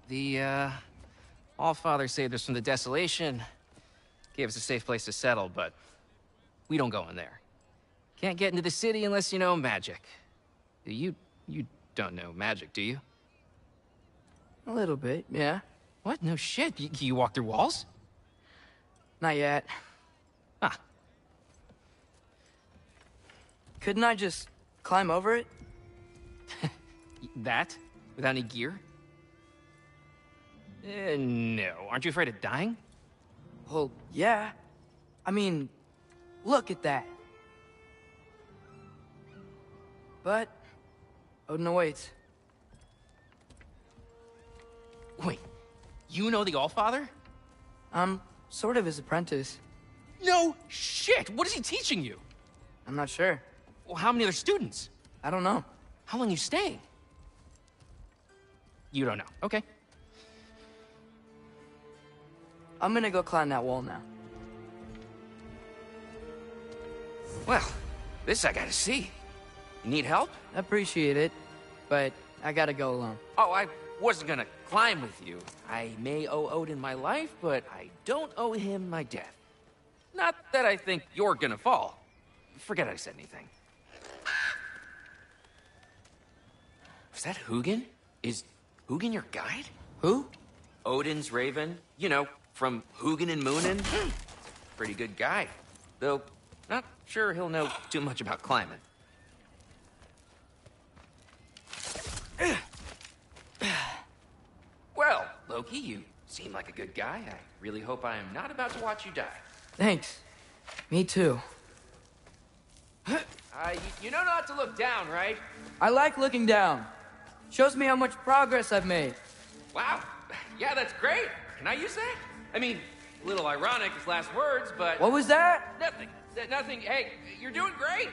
The, Allfather saved us from the desolation. Gave us a safe place to settle, but we don't go in there. Can't get into the city unless you know magic. You don't know magic, do you? A little bit, yeah. What? No shit. You walk through walls? Not yet. Ah. Couldn't I just climb over it? That? Without any gear? No. Aren't you afraid of dying? Well, yeah. I mean, look at that. But Odin awaits. Wait, you know the Allfather? I'm sort of his apprentice. No shit! What is he teaching you? I'm not sure. Well, how many other students? I don't know. How long you staying? You don't know. Okay. I'm gonna go climb that wall now. Well, this I gotta see. You need help? Appreciate it, but I gotta go alone. Oh, I wasn't gonna climb with you. I may owe Odin my life, but I don't owe him my death. Not that I think you're gonna fall. Forget I said anything. Was that Hugin? Is Hugin your guide? Who? Odin's raven. You know, from Hugin and Moonin. Pretty good guy. Though, not sure he'll know too much about climbing. Well, Loki, you seem like a good guy. I really hope I am not about to watch you die. Thanks. Me too. You know not to look down, right? I like looking down. Shows me how much progress I've made. Wow. Yeah, that's great. Can I use that? I mean, a little ironic as last words, but... What was that? Nothing. Nothing. Hey, you're doing great.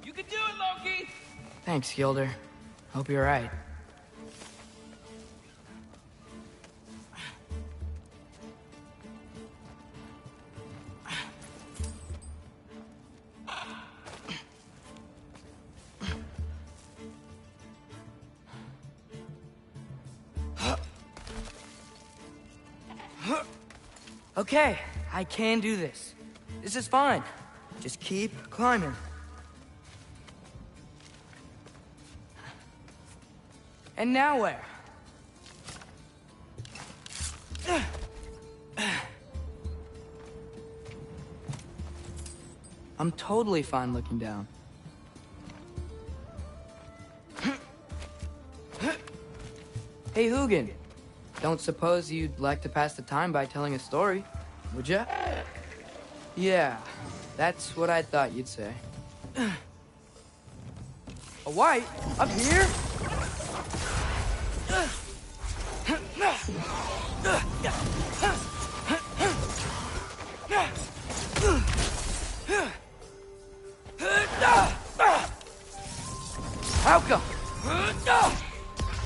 You can do it, Loki! Thanks, Gilder. Hope you're right. Okay, I can do this. This is fine. Just keep climbing. And now where? I'm totally fine looking down. Hey, Hugin. Don't suppose you'd like to pass the time by telling a story, would ya? Yeah, that's what I thought you'd say. A white? Up here? How come? How come?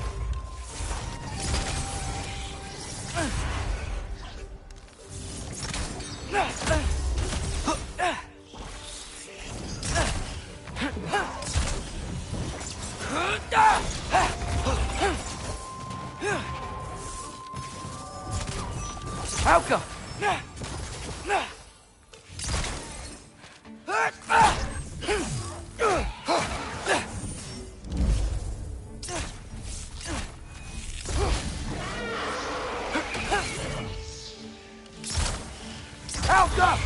How come?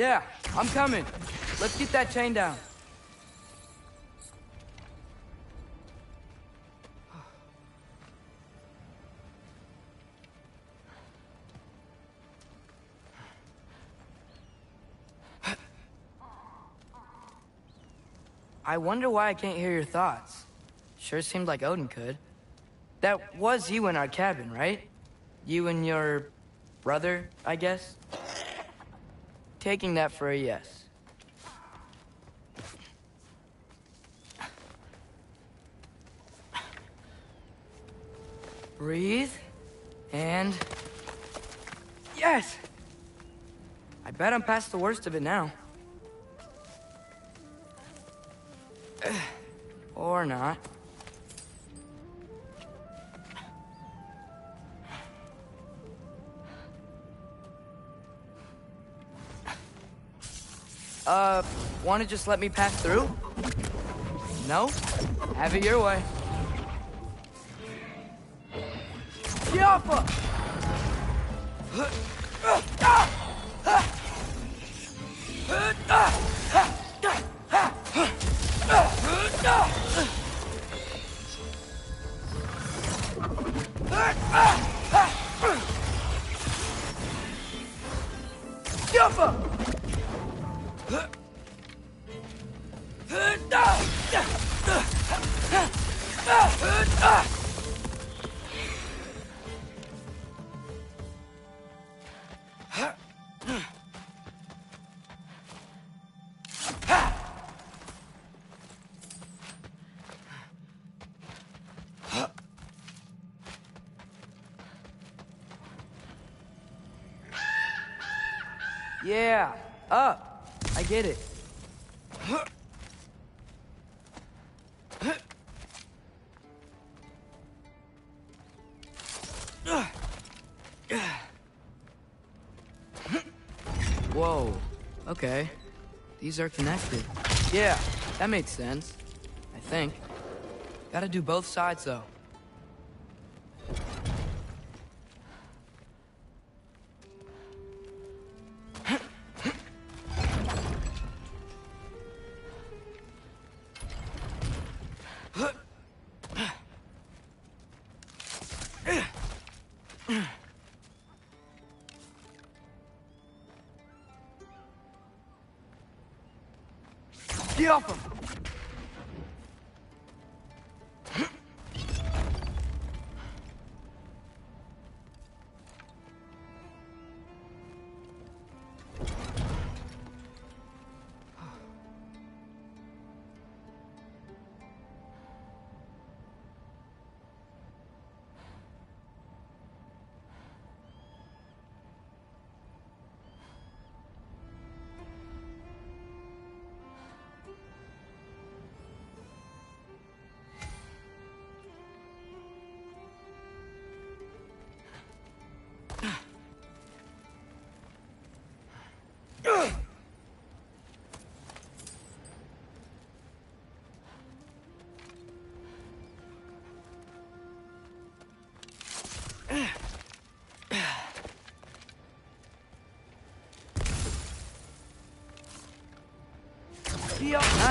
Yeah, I'm coming. Let's get that chain down. I wonder why I can't hear your thoughts. Sure seemed like Odin could. That was you in our cabin, right? You and your brother, I guess? Taking that for a yes. Breathe. And... yes! I bet I'm past the worst of it now. Or not. Wanna just let me pass through? No? Have it your way. Yappa! Yeah, up. I get it. Whoa, okay. These are connected. Yeah, that makes sense. I think. Gotta do both sides, though. Get off him!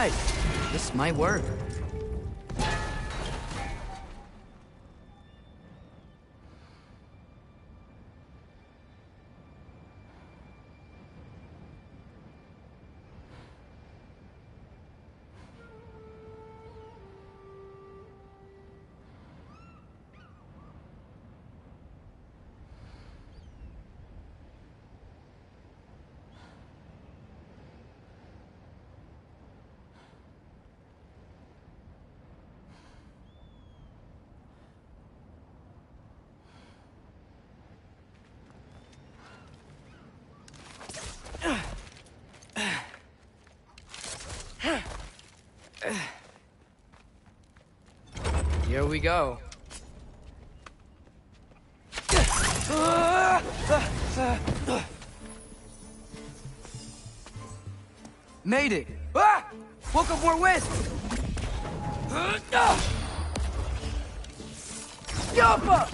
Nice. This might work. Here we go. Made it! Ah! Woke up more wisp! Yappa!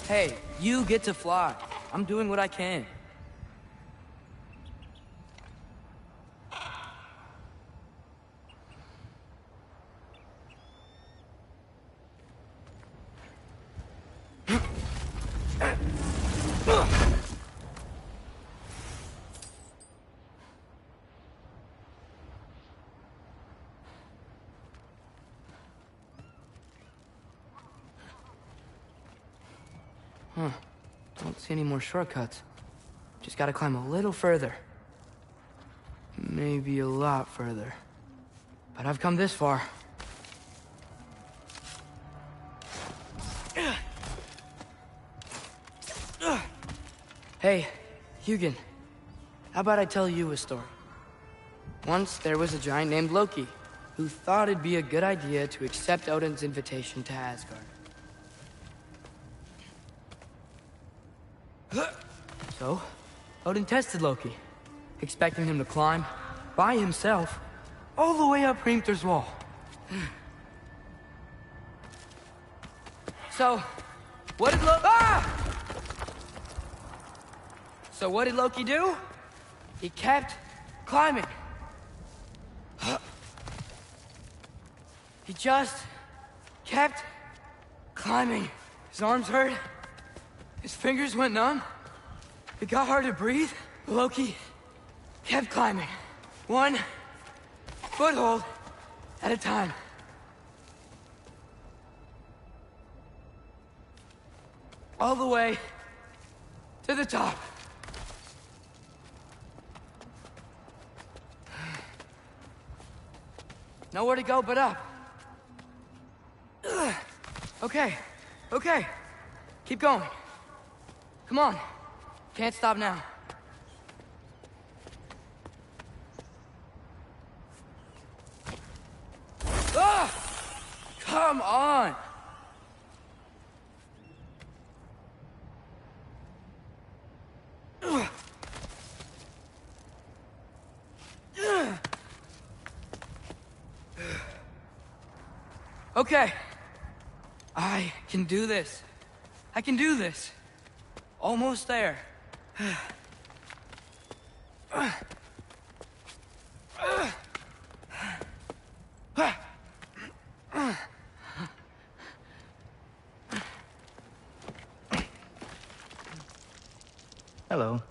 Hey, you get to fly. I'm doing what I can. Huh. Don't see any more shortcuts. Just gotta climb a little further. Maybe a lot further. But I've come this far. Hey, Hugin. How about I tell you a story? Once there was a giant named Loki, who thought it'd be a good idea to accept Odin's invitation to Asgard. So, Odin tested Loki, expecting him to climb, by himself, all the way up Hrimthur's wall. So, what did Loki do? He kept climbing. He just kept climbing. His arms hurt. His fingers went numb. It got hard to breathe. Loki kept climbing. One foothold at a time. All the way to the top. Nowhere to go but up. Okay, okay. Keep going. Come on. Can't stop now. Come on! Okay. I can do this. I can do this. Almost there. Hello.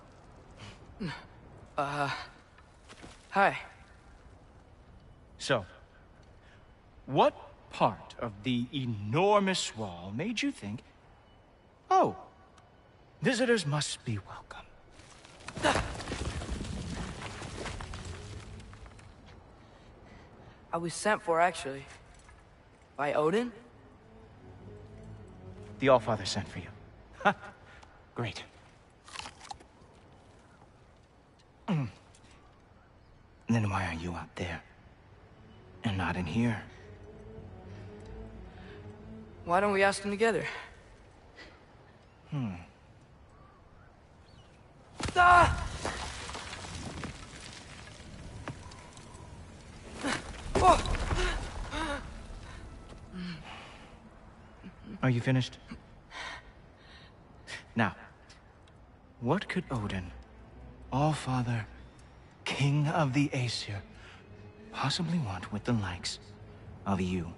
Hi. So, what part of the enormous wall made you think, oh, visitors must be welcome? I was sent for, actually. By Odin? The Allfather sent for you. Ha! Great. Then why are you out there? And not in here? Why don't we ask them together? Ah! Oh! Are you finished? Now, what could Odin, Allfather, King of the Aesir, possibly want with the likes of you?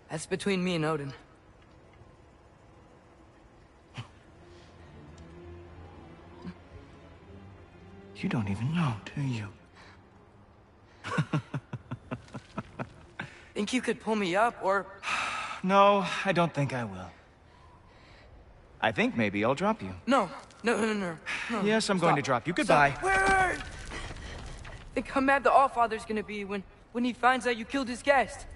That's between me and Odin. You don't even know, do you? Think you could pull me up, or... No, I don't think I will. I think maybe I'll drop you. No. Yes, I'm going to drop you. Goodbye. Stop. Wait. Think how mad the Allfather's gonna be when he finds out you killed his guest.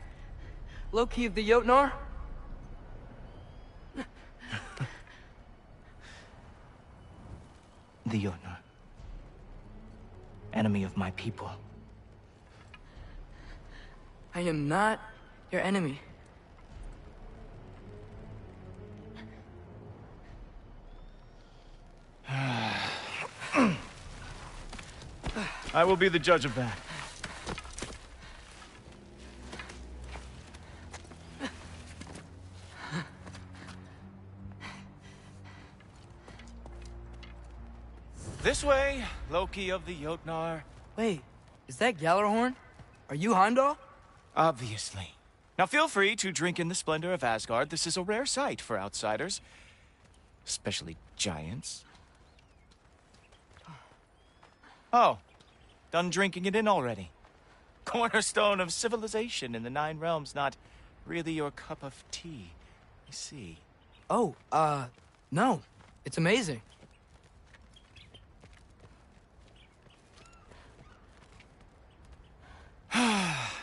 Loki of the Jotnar? The Jotnar. Enemy of my people. I am not your enemy. I will be the judge of that. This way, Loki of the Jotnar. Wait, is that Gjallarhorn? Are you Heimdall? Obviously. Now feel free to drink in the splendor of Asgard. This is a rare sight for outsiders. Especially giants. Oh, done drinking it in already. Cornerstone of civilization in the Nine Realms, not really your cup of tea. I see. Oh, no. It's amazing.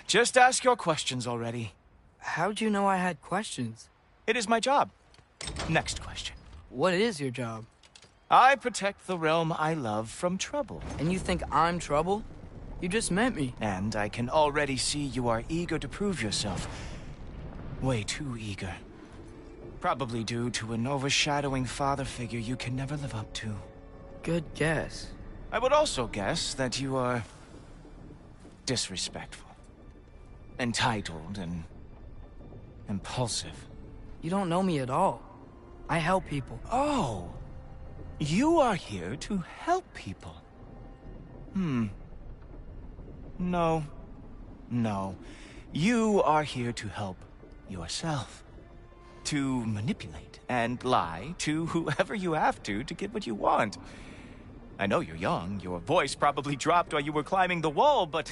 Just ask your questions already. How'd you know I had questions? It is my job. Next question. What is your job? I protect the realm I love from trouble. And you think I'm trouble? You just met me. And I can already see you are eager to prove yourself. Way too eager. Probably due to an overshadowing father figure you can never live up to. Good guess. I would also guess that you are disrespectful, entitled, and impulsive. You don't know me at all. I help people. Oh, you are here to help people. No. You are here to help yourself. To manipulate and lie to whoever you have to get what you want. I know you're young, your voice probably dropped while you were climbing the wall, but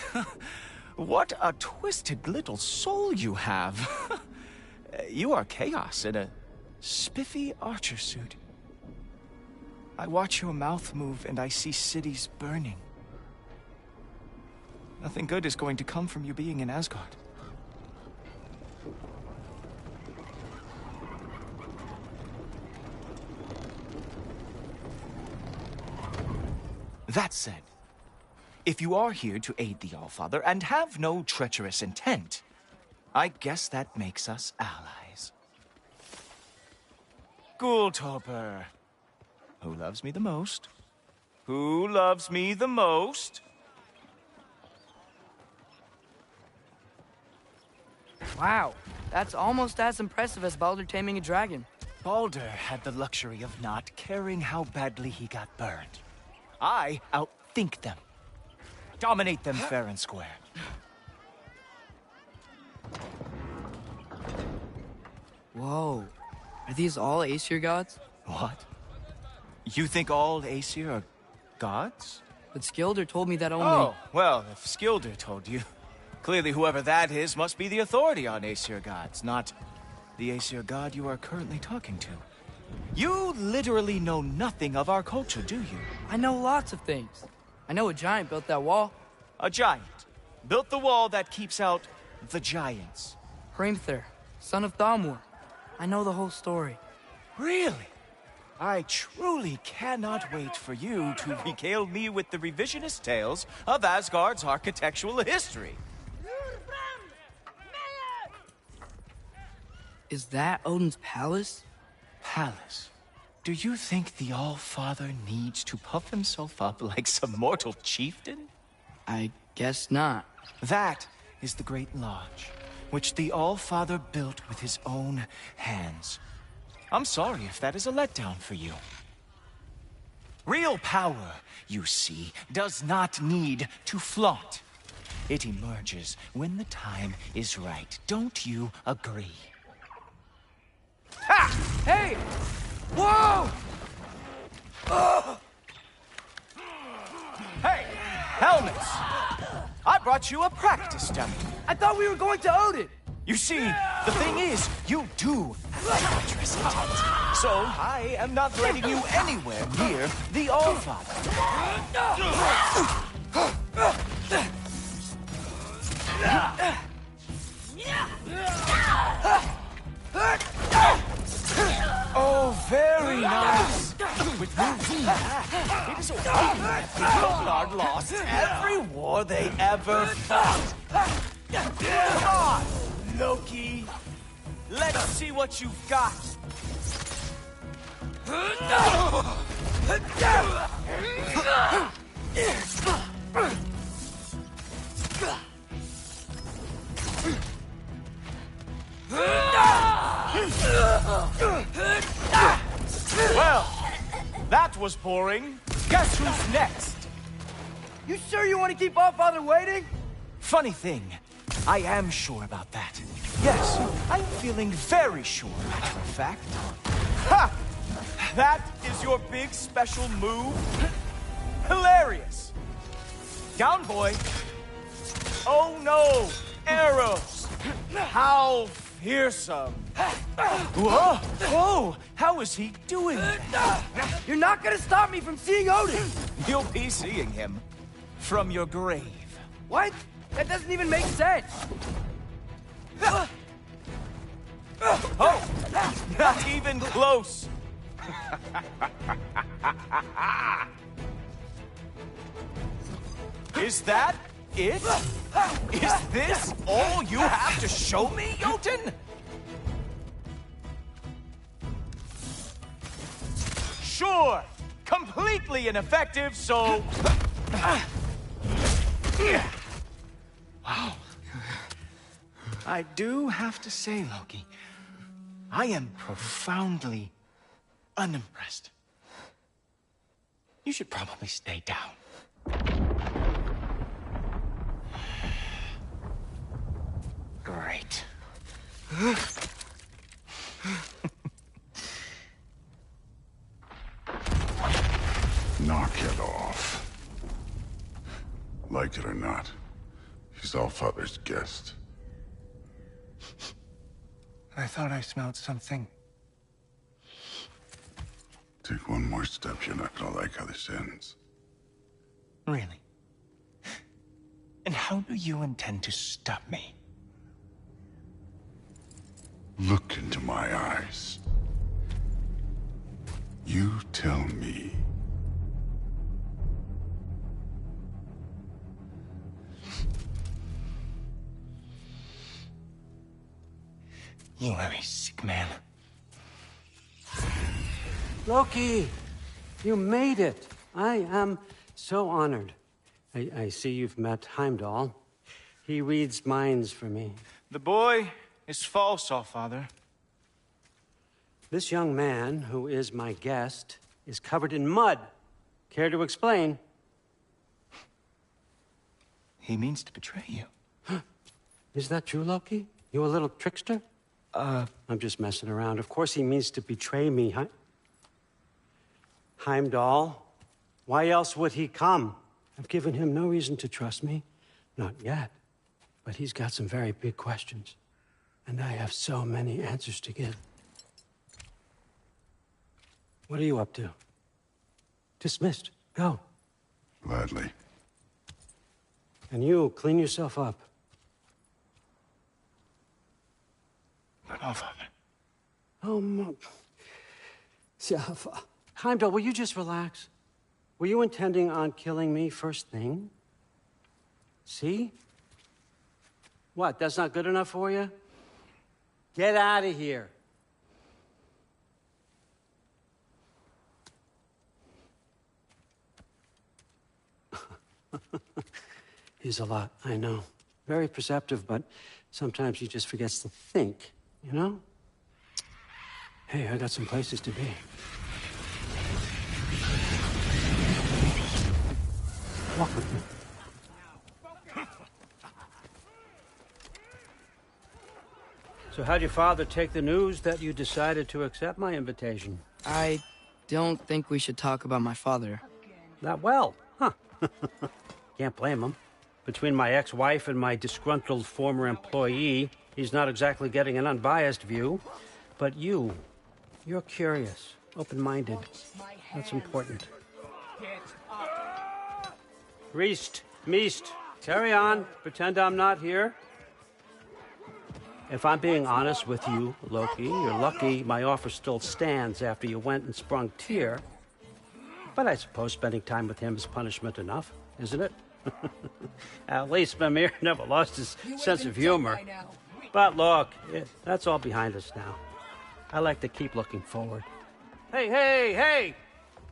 what a twisted little soul you have. You are chaos in a spiffy archer suit. I watch your mouth move and I see cities burning. Nothing good is going to come from you being in Asgard. That said, if you are here to aid the Allfather and have no treacherous intent, I guess that makes us allies. Ghoultoper. Who loves me the most? Who loves me the most? Wow, that's almost as impressive as Baldur taming a dragon. Baldur had the luxury of not caring how badly he got burned. I outthink them. Dominate them fair and square. Whoa. Are these all Aesir gods? What? You think all Aesir are gods? But Skilder told me that only... Oh, well, if Skilder told you, clearly whoever that is must be the authority on Aesir gods, not the Aesir god you are currently talking to. You literally know nothing of our culture, do you? I know lots of things. I know a giant built that wall. A giant built the wall that keeps out the giants. Hrimthur, son of Thamur. I know the whole story. Really? I truly cannot wait for you to regale me with the revisionist tales of Asgard's architectural history. Is that Odin's palace? Palace? Do you think the All-Father needs to puff himself up like some mortal chieftain? I guess not. That is the Great Lodge, which the All-Father built with his own hands. I'm sorry if that is a letdown for you. Real power, you see, does not need to flaunt. It emerges when the time is right. Don't you agree? Ha! Hey! Whoa! Hey! Helmets! I brought you a practice dummy. I thought we were going to Odin! You see, the thing is, you do have treacherous intent. So I am not letting you anywhere near the All-Father. Oh, very nice. With moves like that, it is a wonder that the Jotnar lost every war they ever fought. Come on, Loki. Let's see what you've got. Well, that was boring. Guess who's next? You sure you want to keep Allfather waiting? Funny thing, I am sure about that. Yes, I'm feeling very sure, matter of fact. Ha! That is your big special move? Hilarious! Down, boy. Oh no! Arrows! How fearsome! Whoa! Whoa! How is he doing that? You're not gonna stop me from seeing Odin! You'll be seeing him from your grave. What? That doesn't even make sense! Oh! Not even close! Is that it? Is this all you have to show me, Jotun? Sure, completely ineffective, so... Wow. I do have to say, Loki, I am profoundly unimpressed. You should probably stay down. Great. Knock it off. Like it or not, he's Allfather's guest. I thought I smelled something. Take one more step, you're not gonna like how this ends. Really? And how do you intend to stop me? Look into my eyes. You tell me. You are a sick man. Loki, you made it. I am so honored. I see you've met Heimdall. He reads minds for me. The boy is false, Allfather. This young man, who is my guest, is covered in mud. Care to explain? He means to betray you. Is that true, Loki? You a little trickster? I'm just messing around. Of course he means to betray me, Heimdall, why else would he come? I've given him no reason to trust me. Not yet. But he's got some very big questions. And I have so many answers to give. What are you up to? Dismissed. Go. Gladly. And you, clean yourself up. But Allfather. Oh, Heimdall, will you just relax? Were you intending on killing me first thing? See? What, that's not good enough for you? Get out of here. He's a lot, I know. Very perceptive, but sometimes he just forgets to think, you know? Hey, I got some places to be. Walk with me. So how'd your father take the news that you decided to accept my invitation? I don't think we should talk about my father. That well, huh? Can't blame him. Between my ex-wife and my disgruntled former employee, he's not exactly getting an unbiased view. But you're curious, open-minded. That's important. Meest, carry on. Pretend I'm not here. If I'm being honest with you, Loki, you're lucky my offer still stands after you went and sprung Tyr. But I suppose spending time with him is punishment enough, isn't it? At least Mimir never lost his sense of humor. But look, that's all behind us now. I like to keep looking forward. Hey!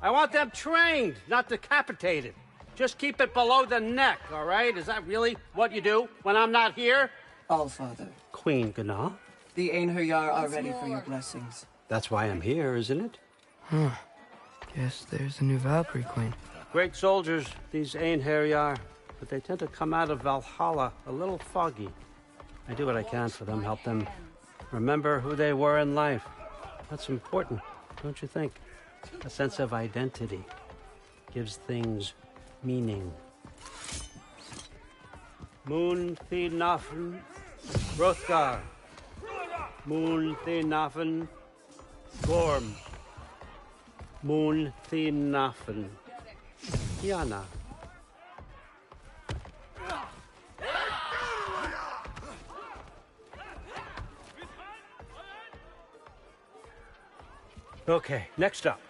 I want them trained, not decapitated. Just keep it below the neck, all right? Is that really what you do when I'm not here? Allfather. Queen Gná. The Einherjar are ready for your blessings. That's why I'm here, isn't it? Guess there's a new Valkyrie Queen. Great soldiers, these Einherjar, but they tend to come out of Valhalla a little foggy. I do what I can for them, help them remember who they were in life. That's important, don't you think? A sense of identity gives things meaning. Moon Thinafen, Hrothgar. Moon Thinafen, Gorm. Moon Thinafen, Kiana. Okay, next up.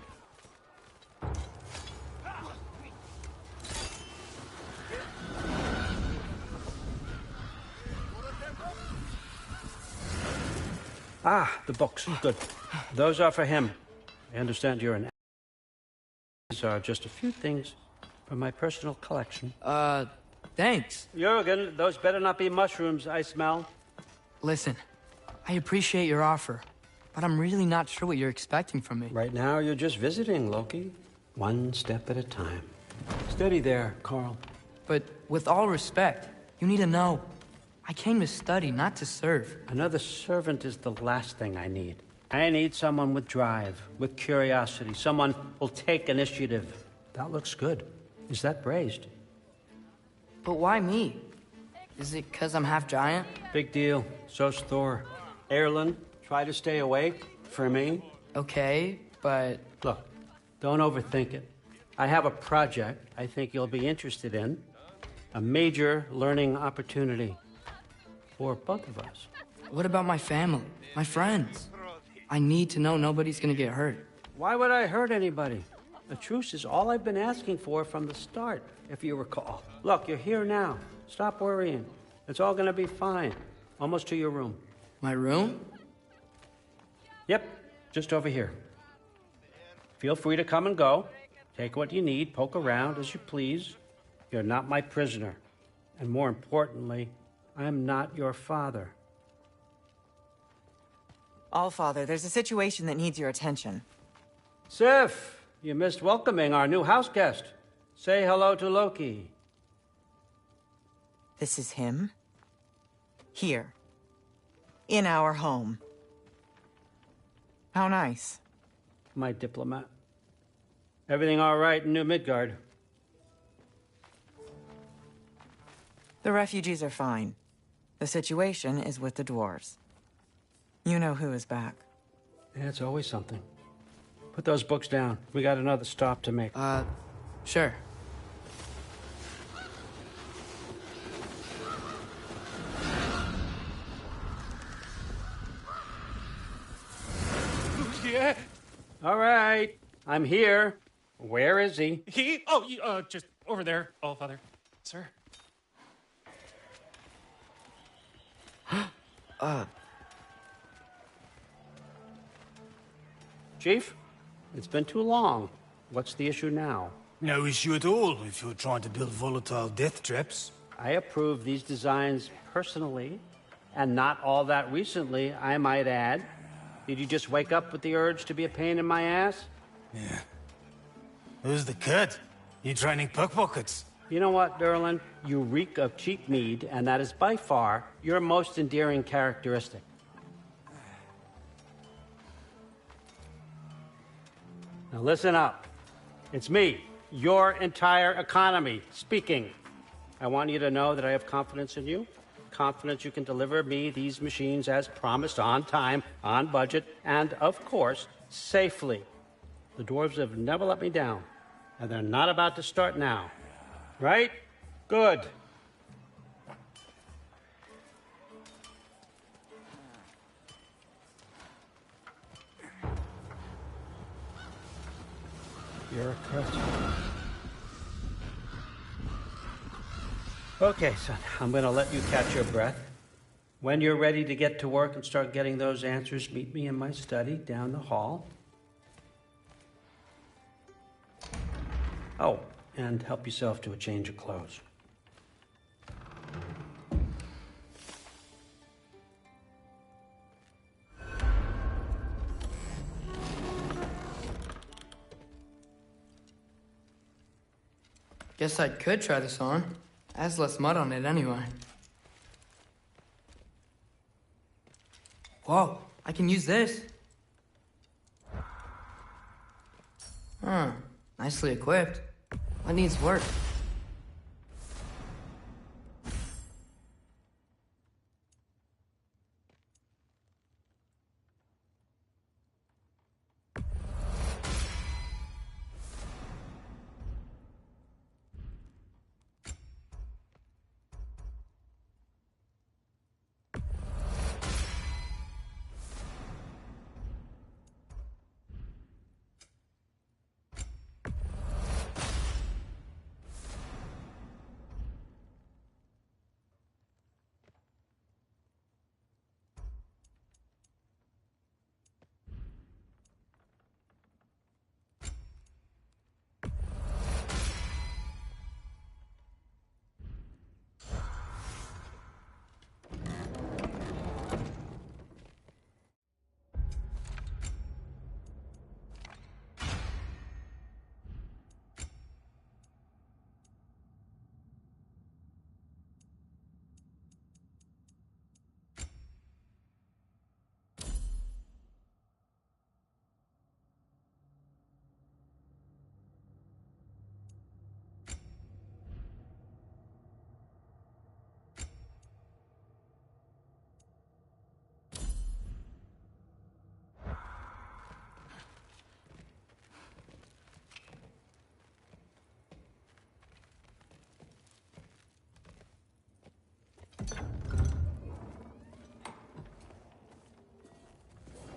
Ah, the books. Good. Those are for him. I understand you're an... These are just a few things from my personal collection. Thanks. Jurgen, those better not be mushrooms I smell. Listen, I appreciate your offer, but I'm really not sure what you're expecting from me. Right now, you're just visiting, Loki. One step at a time. Steady there, Carl. But with all respect, you need to know. I came to study, not to serve. Another servant is the last thing I need. I need someone with drive, with curiosity, someone who'll take initiative. That looks good. Is that braised? But why me? Is it because I'm half giant? Big deal. So's Thor. Erlen, try to stay awake for me. Okay, but... Look, don't overthink it. I have a project I think you'll be interested in. A major learning opportunity. For both of us. What about my family? My friends? I need to know nobody's gonna get hurt. Why would I hurt anybody? A truce is all I've been asking for from the start, if you recall. Look, you're here now. Stop worrying. It's all gonna be fine. Almost to your room. My room? Yep, just over here. Feel free to come and go. Take what you need, poke around as you please. You're not my prisoner. And more importantly, I'm not your father. Allfather, there's a situation that needs your attention. Sif, you missed welcoming our new house guest. Say hello to Loki. This is him? Here. In our home. How nice. My diplomat. Everything all right in New Midgard? The refugees are fine. The situation is with the dwarves. You know who is back. Yeah, it's always something. Put those books down. We got another stop to make. Sure. Yeah? All right. I'm here. Where is he? He? Oh, just over there, Allfather. Sir. Chief, it's been too long. What's the issue now? No issue at all if you're trying to build volatile death traps. I approve these designs personally, and not all that recently, I might add. Did you just wake up with the urge to be a pain in my ass? Yeah. Who's the cut? You training pickpockets? You know what, Derlin? You reek of cheap mead, and that is by far your most endearing characteristic. Now listen up. It's me, your entire economy, speaking. I want you to know that I have confidence in you. Confidence you can deliver me these machines as promised, on time, on budget, and, of course, safely. The dwarves have never let me down, and they're not about to start now. Right? Good. Bureaucrat. Okay, son, I'm going to let you catch your breath. When you're ready to get to work and start getting those answers, meet me in my study down the hall. Oh, and help yourself to a change of clothes. Guess I could try this on. It has less mud on it anyway. Whoa, I can use this. Huh, nicely equipped. What needs work?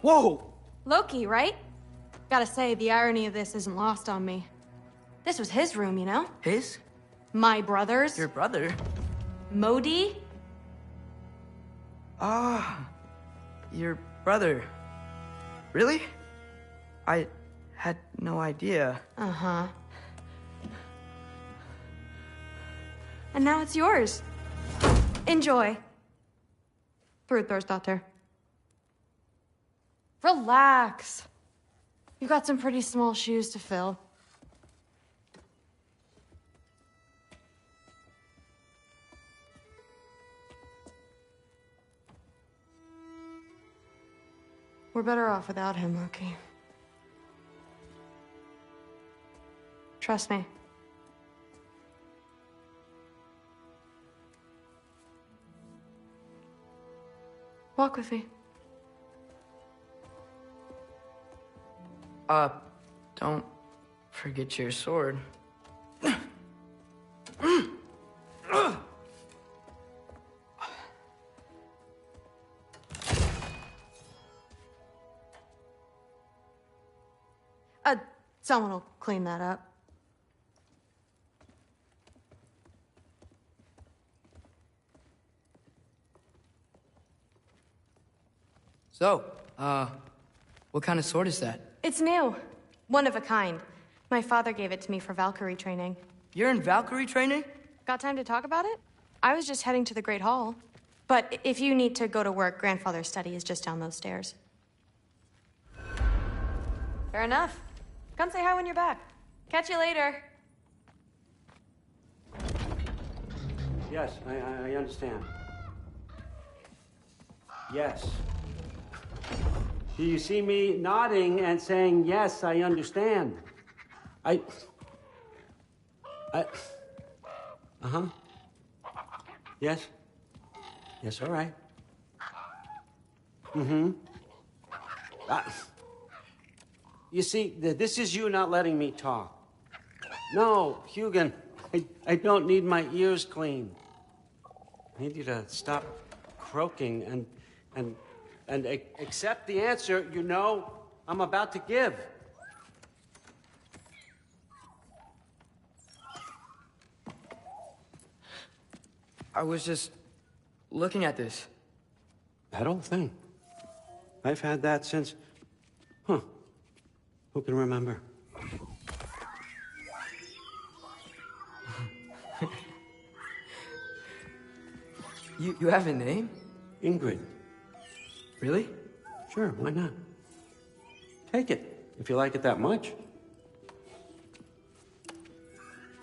Whoa! Loki, right? Gotta say, the irony of this isn't lost on me. This was his room, you know? His? My brother's. Your brother? Modi? Ah, your brother. Really? I had no idea. Uh-huh. And now it's yours. Enjoy. Daughter. Relax. You've got some pretty small shoes to fill. We're better off without him, Loki. Trust me. Walk with me. Don't forget your sword. Someone will clean that up. So, what kind of sword is that? It's new. One of a kind. My father gave it to me for Valkyrie training. You're in Valkyrie training? Got time to talk about it? I was just heading to the Great Hall. But if you need to go to work, Grandfather's study is just down those stairs. Fair enough. Come say hi when you're back. Catch you later. Yes, I understand. Yes. Do you see me nodding and saying, yes, I understand? Uh-huh. Yes? Yes, all right. Mm-hmm. You see, this is you not letting me talk. No, Hugin, I don't need my ears cleaned. I need you to stop croaking and accept the answer you know I'm about to give. I was just looking at this. That old thing. I've had that since... Huh. Who can remember? You have a name? Ingrid. Really? Sure, why not? Take it, if you like it that much.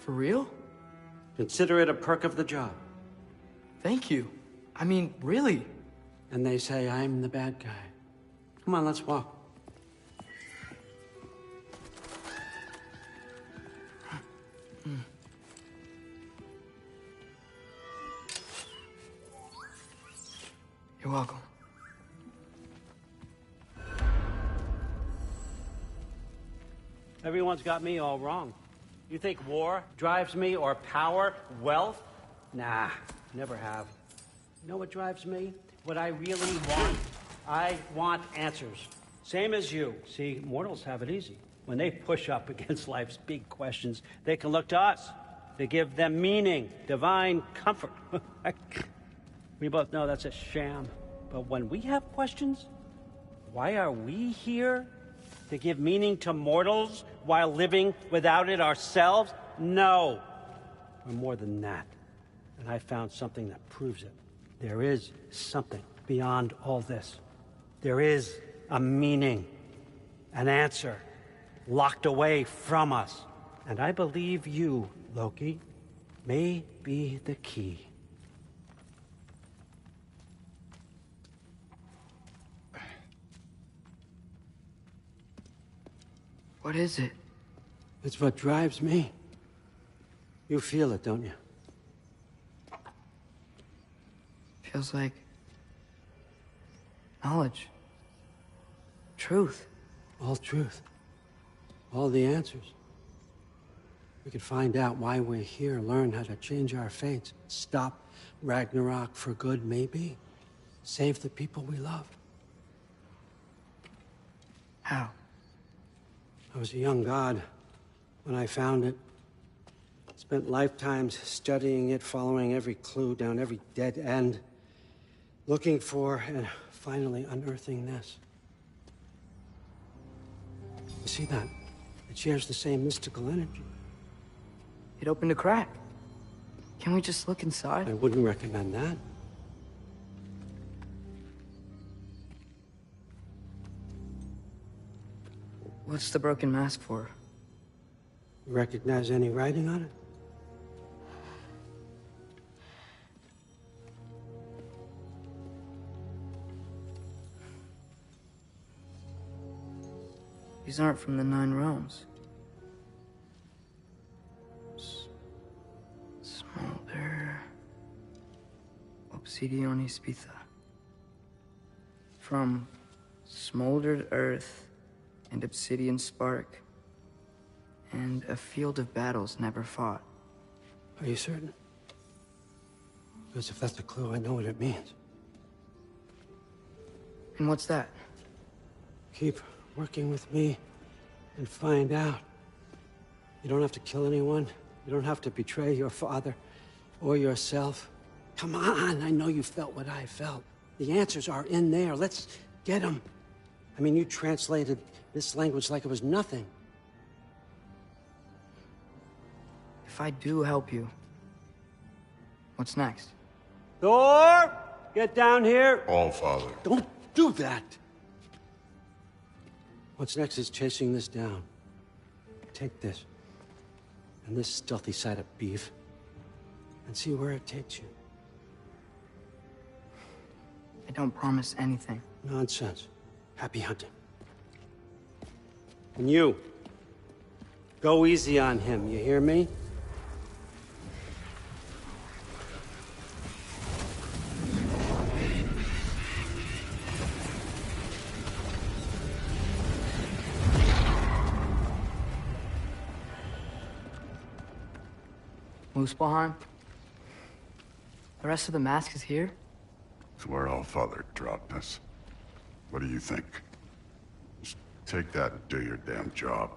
For real? Consider it a perk of the job. Thank you. I mean, really. And they say I'm the bad guy. Come on, let's walk. You're welcome. Everyone's got me all wrong. You think war drives me, or power, wealth? Nah, never have. You know what drives me? What I really want. I want answers. Same as you. See, mortals have it easy. When they push up against life's big questions, they can look to us to give them meaning, divine comfort. We both know that's a sham. But when we have questions, why are we here? To give meaning to mortals while living without it ourselves? No. We're more than that. And I found something that proves it. There is something beyond all this. There is a meaning, an answer, locked away from us. And I believe you, Loki, may be the key. What is it? It's what drives me. You feel it, don't you? Feels like knowledge. Truth. All truth. All the answers. We could find out why we're here, learn how to change our fates, stop Ragnarok for good, maybe. Save the people we love. How? I was a young god when I found it. Spent lifetimes studying it, following every clue down every dead end, looking for and finally unearthing this. You see that? It shares the same mystical energy. It opened a crack. Can we just look inside? I wouldn't recommend that. What's the broken mask for? You recognize any writing on it? These aren't from the Nine Realms. Smolder... Obsidion Ispitha. From smoldered earth and obsidian spark, and a field of battles never fought. Are you certain? Because if that's a clue, I know what it means. And what's that? Keep working with me and find out. You don't have to kill anyone. You don't have to betray your father or yourself. Come on, I know you felt what I felt. The answers are in there. Let's get them. I mean, you translated this language like it was nothing. If I do help you, what's next? Thor! Get down here! All-Father. Don't do that! What's next is chasing this down. Take this, and this stealthy side of beef, and see where it takes you. I don't promise anything. Nonsense. Happy hunting. And you, go easy on him, you hear me? Muspelheim? The rest of the mask is here? It's where All-Father dropped us. What do you think? Just take that and do your damn job.